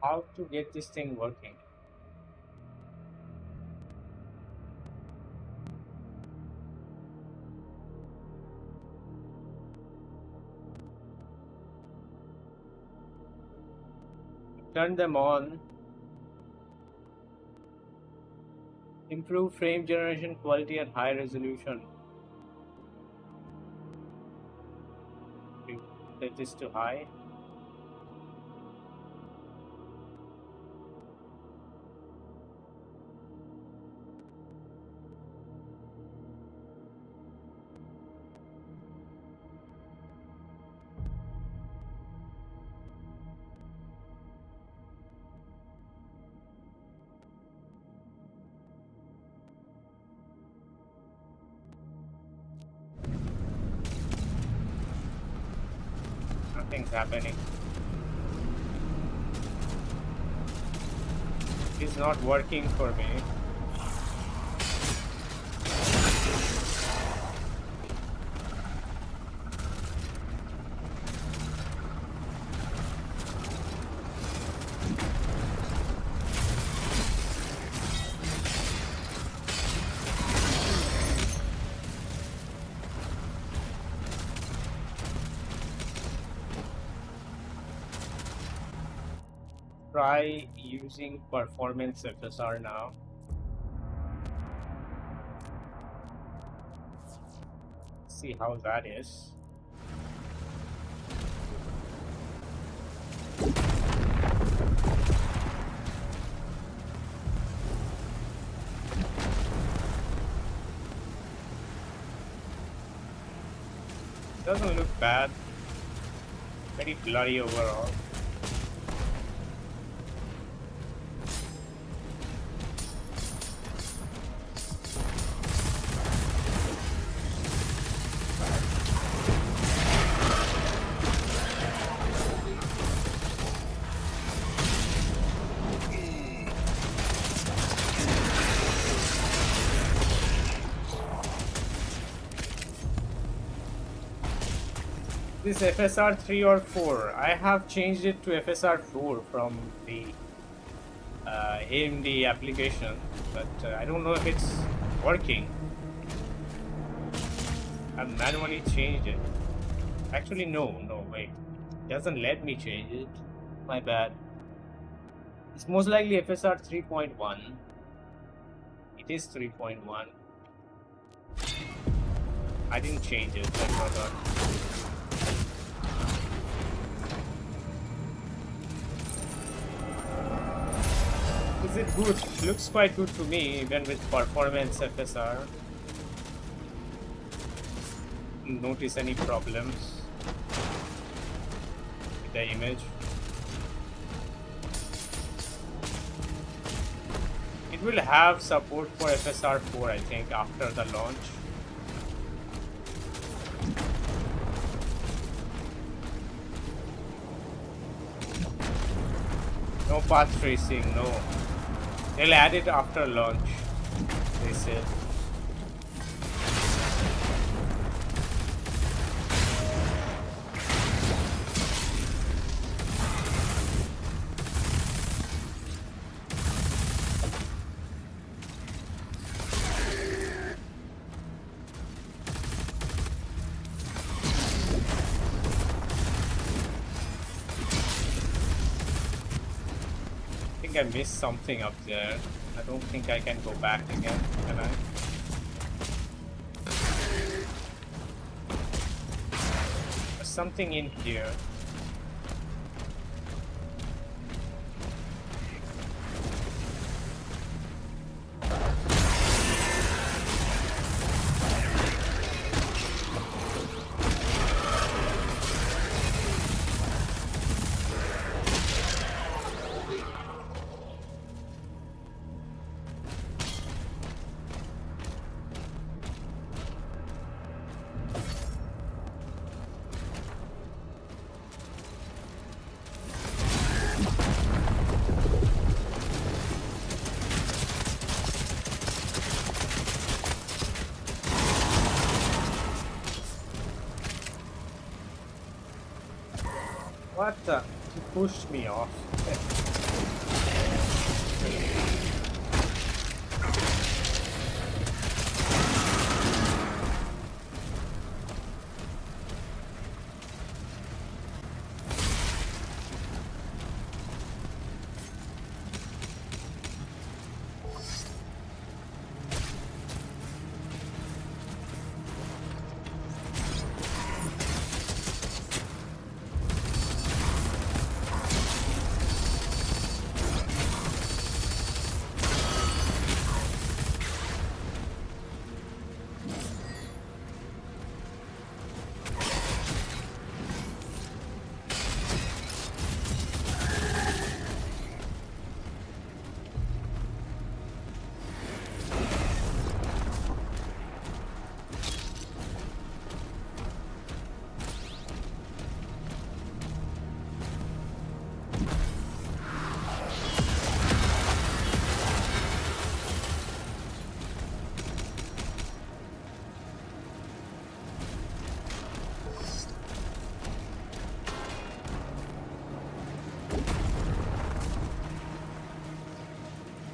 How to get this thing working? Turn them on. Improve frame generation quality at high resolution. Set this to high. Nothing's happening. It's not working for me. Try using performance FSR now. See how that is. Doesn't look bad. Very blurry overall. This FSR 3 or 4, I have changed it to FSR 4 from the AMD application, but I don't know if it's working. I've manually changed it. Actually, no, wait. It doesn't let me change it. My bad. It's most likely FSR 3.1. It is 3.1. I didn't change it, I forgot. it good? Looks quite good to me, even with performance FSR. Notice any problems with the image. It will have support for FSR 4, I think, after the launch. No path tracing, no. They'll add it after launch, they said. I missed something up there. I don't think I can go back again, can I? There's something in here. What the? He pushed me off.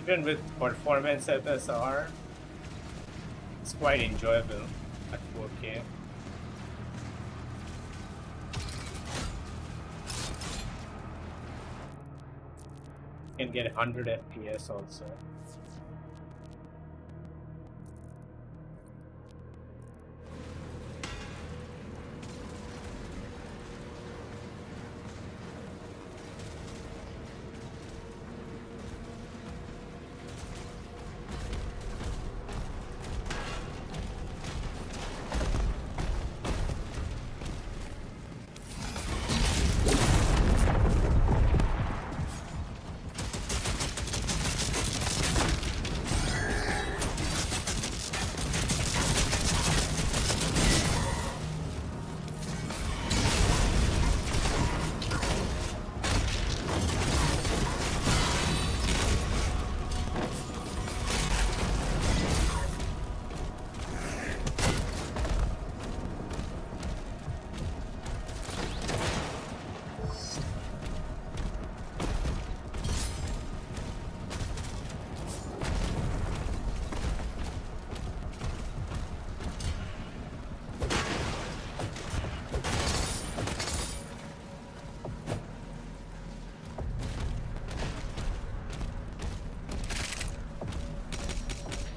Even with performance FSR, it's quite enjoyable at 4K. You can get 100 FPS also.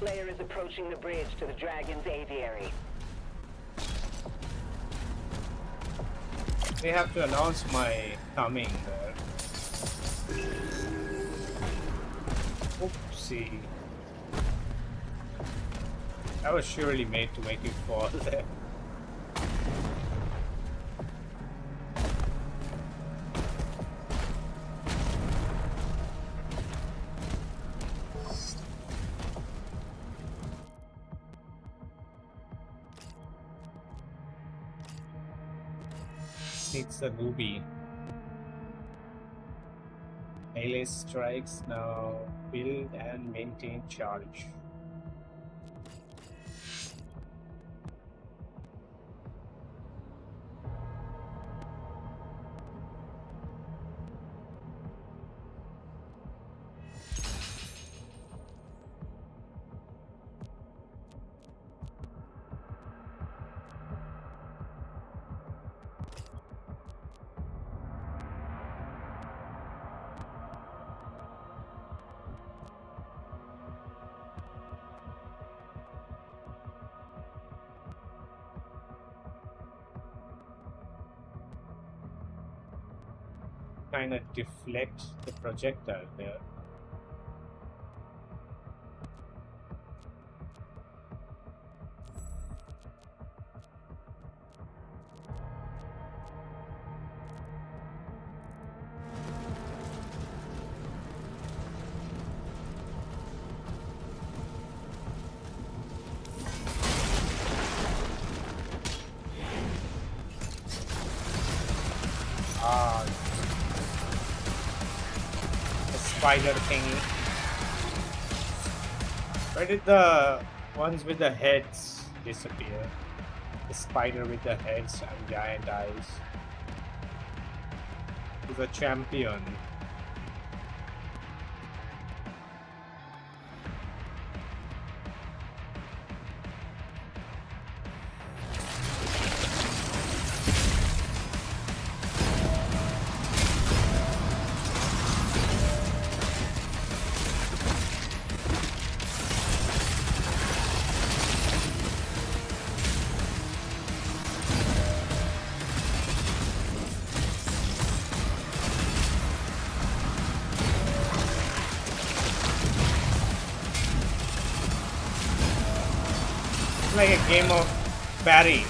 Slayer is approaching the bridge to the Dragon's aviary. They have to announce my coming there. Oopsie. That was surely made to make you fall there. It's a ruby. Melee strikes now build and maintain charge. Kind of deflect the projectile there. Spider thingy. Where did the ones with the heads disappear? The spider with the heads and giant eyes. He's a champion. Like a game of parry.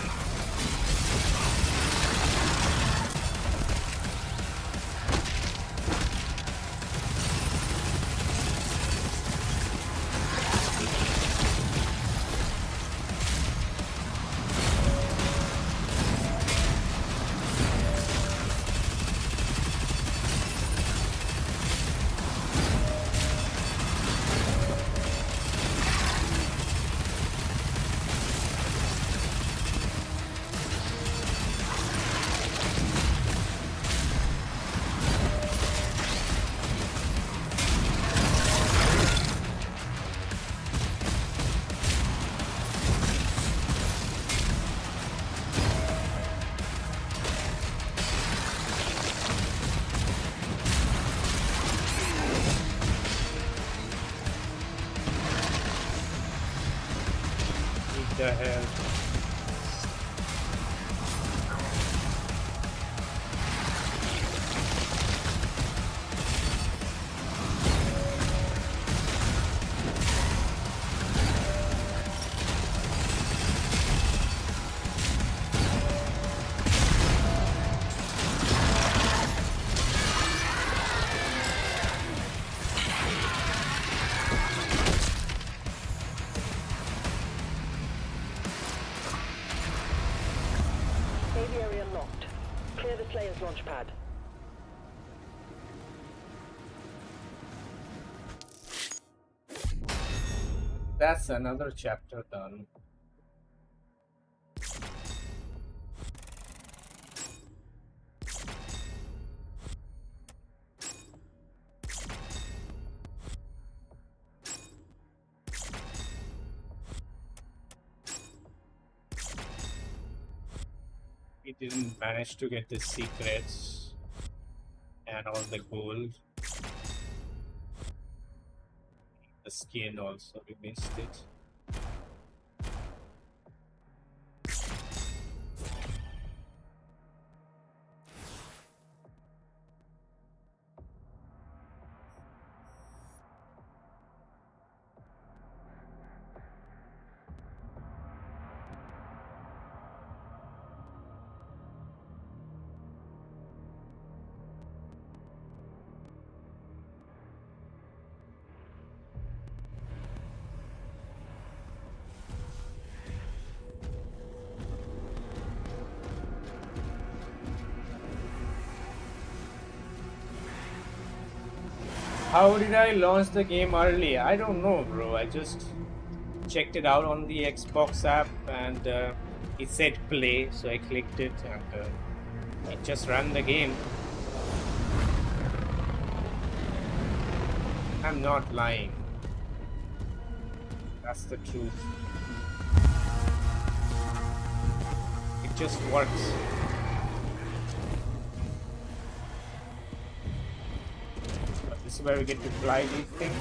The hell? Launch pad. That's another chapter done. We didn't manage to get the secrets and all the gold. The skin also, we missed it. How did I launch the game early? I don't know, bro. I just checked it out on the Xbox app and it said play, so I clicked it and it just ran the game. I'm not lying. That's the truth. It just works. But this is where we get to fly these things.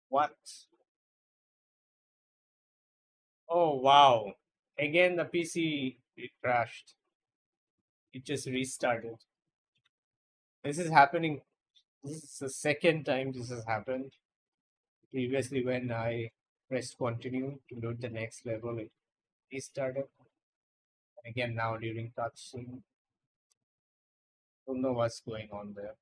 What? Oh wow. Again the PC it crashed. It just restarted. This is happening. This is the second time this has happened. Previously when I pressed continue to load the next level, it restarted. And again now during touchscreen. Don't know what's going on there.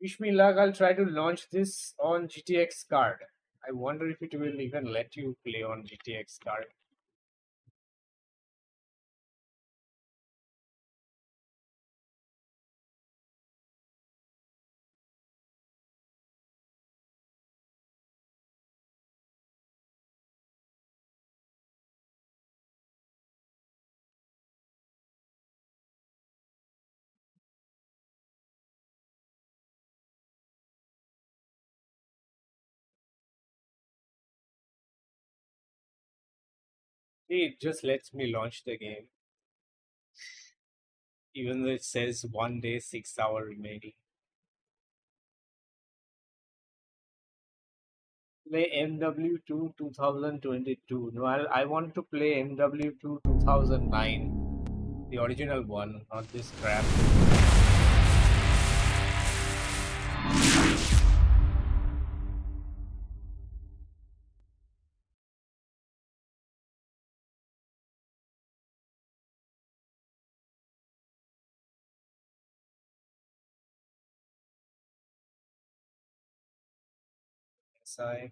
Wish me luck, I'll try to launch this on GTX card. I wonder if it will even let you play on GTX card. See, it just lets me launch the game. Even though it says 1 day, 6 hour remaining. Play MW2 2022. No, I want to play MW2 2009. The original one, not this crap. SI.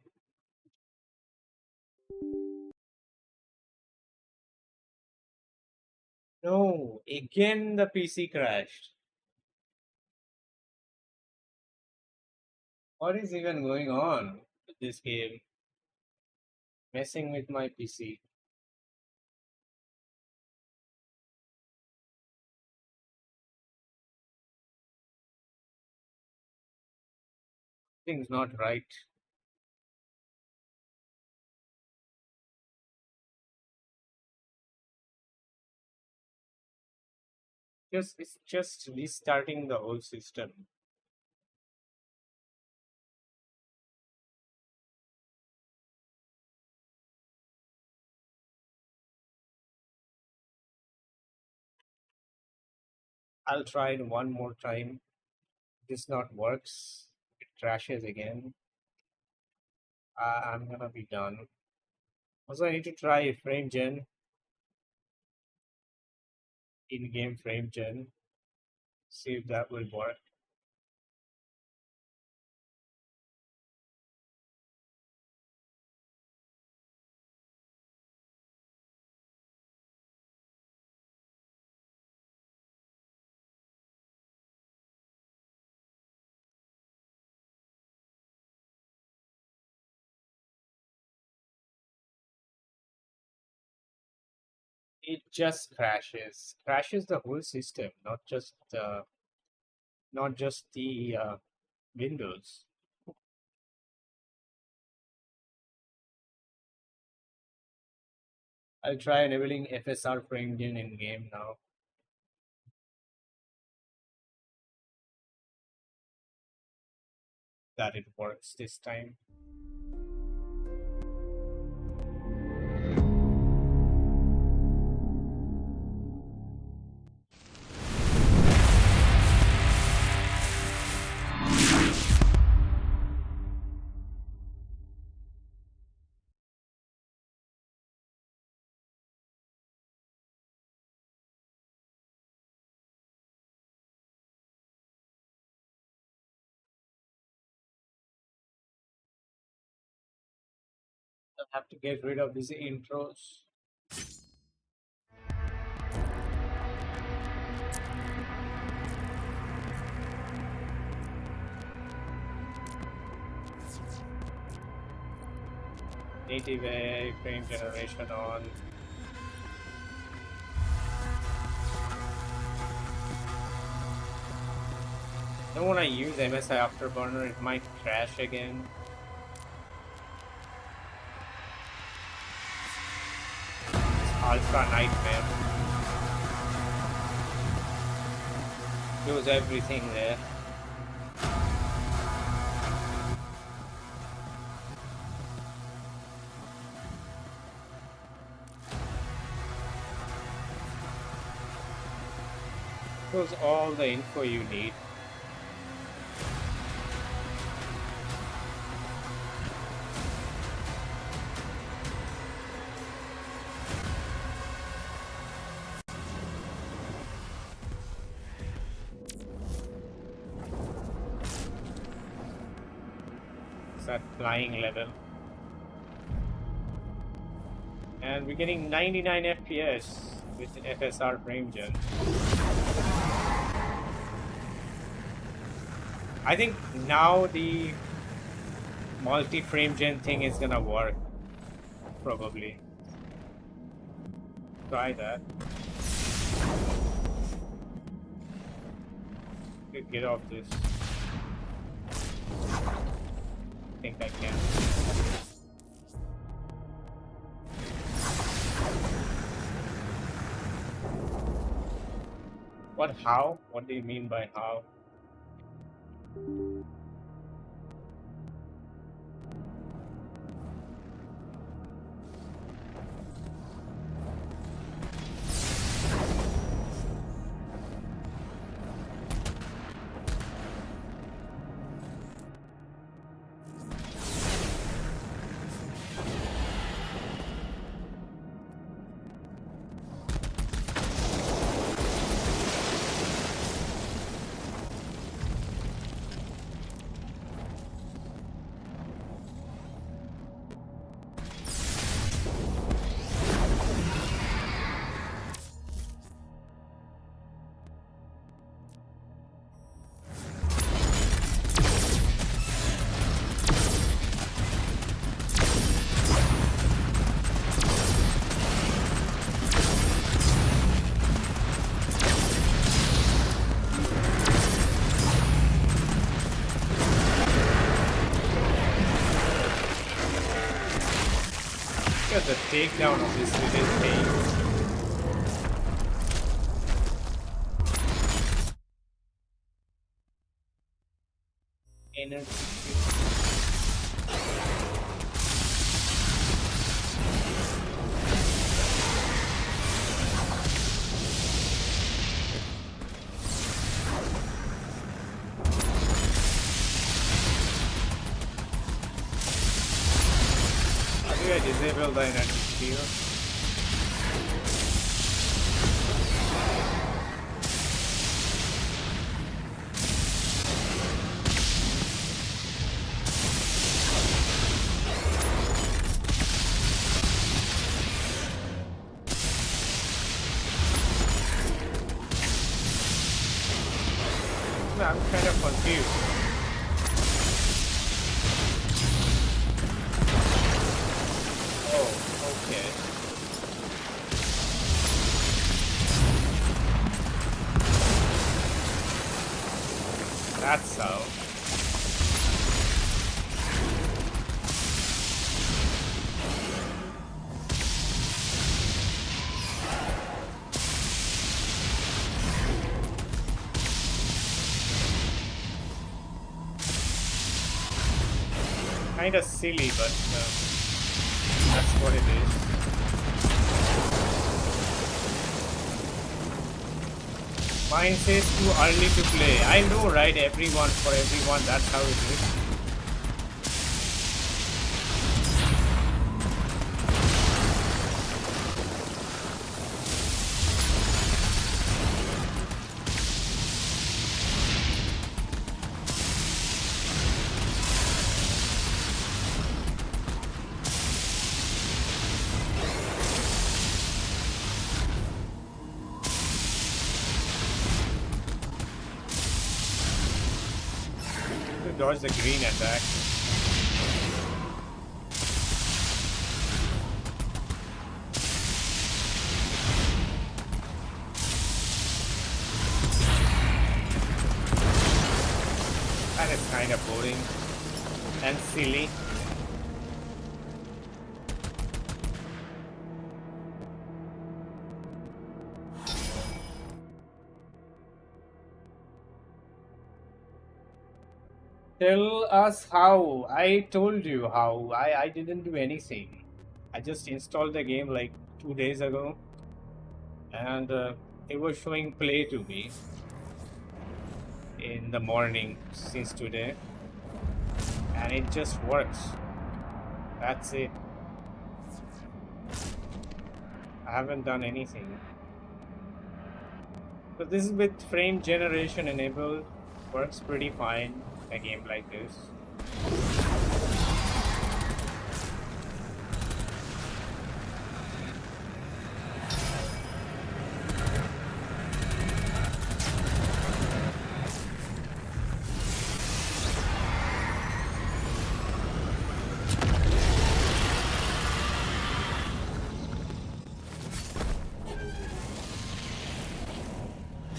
No, again the PC crashed. What is even going on with this game? Messing with my PC. Thing's not right. It's just restarting the whole system. I'll try it one more time. This not works. It crashes again. I'm gonna be done. Also, I need to try frame gen. In-game frame gen. See if that will work. It just crashes. Crashes the whole system, not just the Windows. I'll try enabling FSR frame gen in game now. That it works this time. Have to get rid of these intros. Native AI frame generation on. Don't want to use MSI Afterburner, it might crash again. It's ultra nightmare. Lose everything there. Shows all the info you need. It's at flying level. And we're getting 99 FPS with FSR frame gen. I think now the multi-frame gen thing is gonna work, probably. Try that. Get off this. I think I can. What, how? What do you mean by how? The takedown of this little thing. Energy. I disable the energy field. I'm kind of confused. That's so. Kinda silly, but that's what it is. Mine says too early to play. I know, right? For everyone, that's how it is. dodge the green attack. That is kind of boring and silly. Tell us how. I told you how. I didn't do anything. I just installed the game like 2 days ago, and it was showing play to me in the morning since today, and it just works. That's it. I haven't done anything. So this is with frame generation enabled. Works pretty fine. A game like this.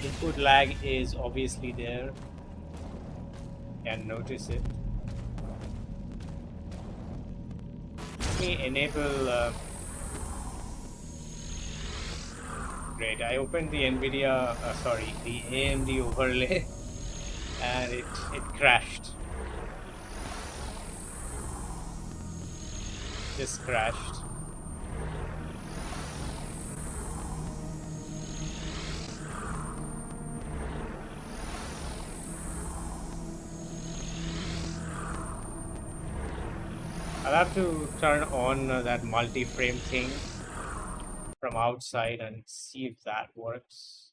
Input lag is obviously there. Can notice it. Let me enable. Great. I opened the NVIDIA, the AMD overlay, and it crashed. Just crashed. I'll have to turn on that multi-frame thing from outside and see if that works.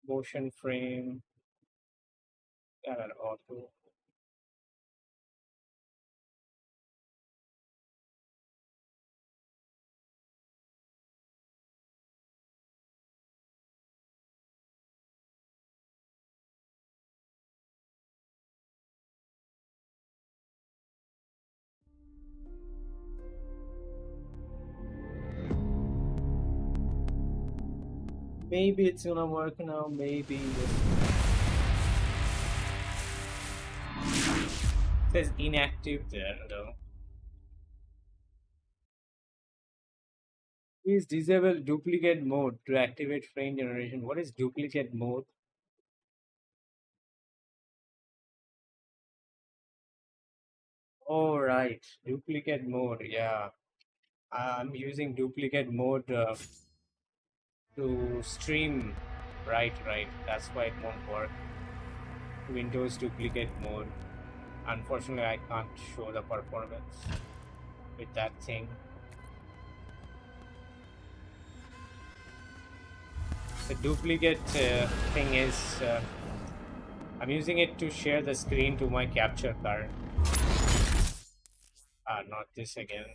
Motion frame, got an auto. Maybe it's gonna work now, maybe. It says inactive there though. Please disable duplicate mode to activate frame generation. What is duplicate mode? Oh right, duplicate mode, yeah. I'm using duplicate mode to stream. Right, that's why it won't work. Windows duplicate mode. Unfortunately, I can't show the performance with that thing. The duplicate thing is I'm using it to share the screen to my capture card. Not this again.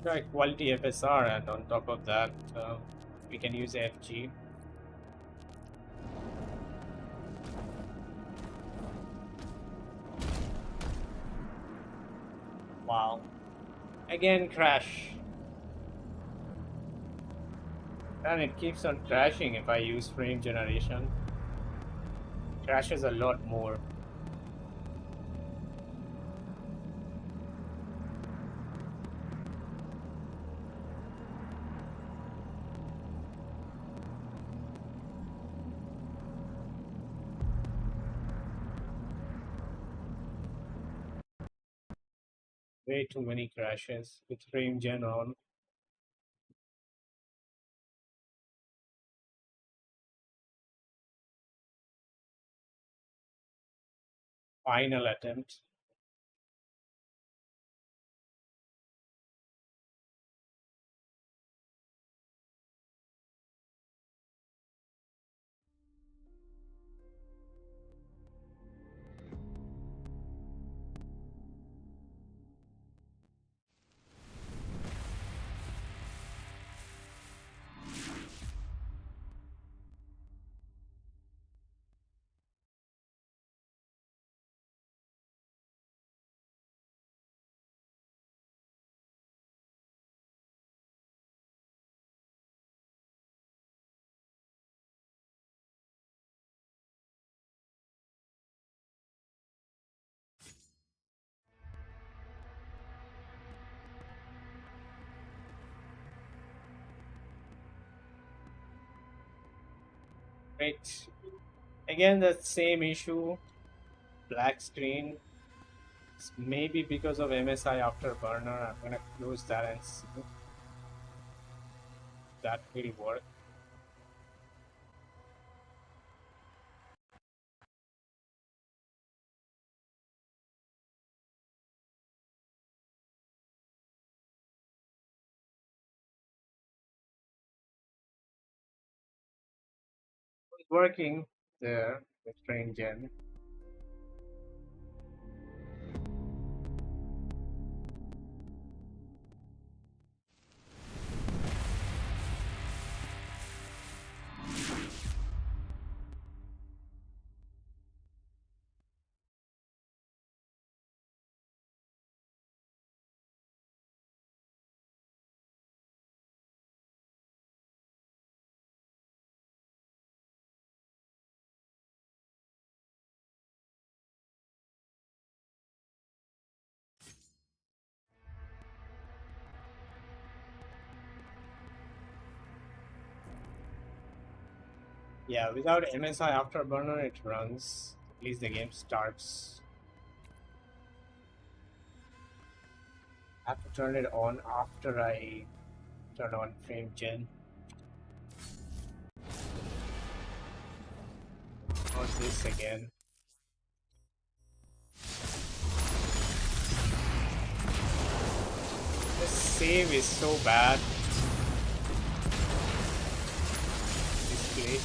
got quality FSR, and on top of that, we can use FG. Wow. Again, crash. And it keeps on crashing if I use frame generation. Crashes a lot more. Way too many crashes with frame gen on. Final attempt. Wait. Again, the same issue. Black screen. It's maybe because of MSI Afterburner. I'm gonna close that and see if that will work. It's working there with frame gen. Yeah, without MSI Afterburner, it runs. At least the game starts. I have to turn it on after I turn on frame gen. Not this again. The save is so bad. Display.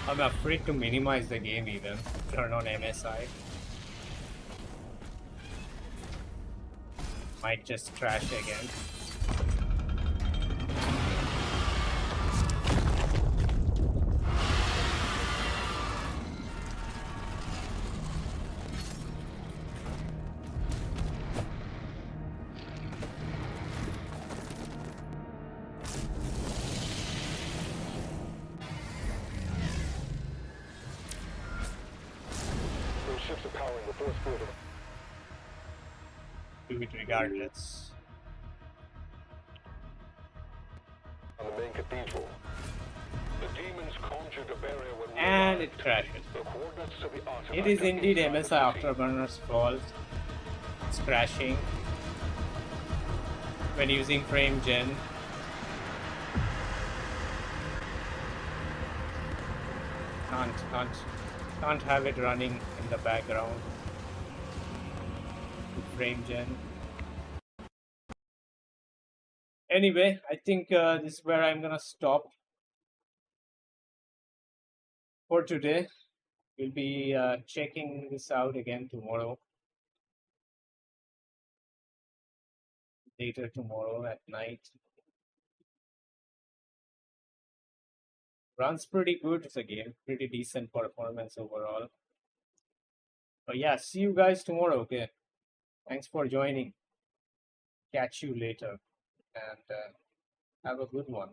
I'm afraid to minimize the game even. Turn on MSI. Might just crash again. Those ships are powering the first floor. it regardless. On the main cathedral. The demons conjured a barrier when we And arrived. it crashes. The coordinates to the artifact It is are indeed inside the MSI city. Afterburner's fault. It's crashing when using frame gen. Can't have it running in the background. Frame gen. Anyway, I think this is where I'm gonna stop for today. We'll be checking this out again tomorrow. Later tomorrow at night. Runs pretty good. It's a game. Pretty decent performance overall. But yeah, see you guys tomorrow. Okay. Thanks for joining. Catch you later. And have a good one.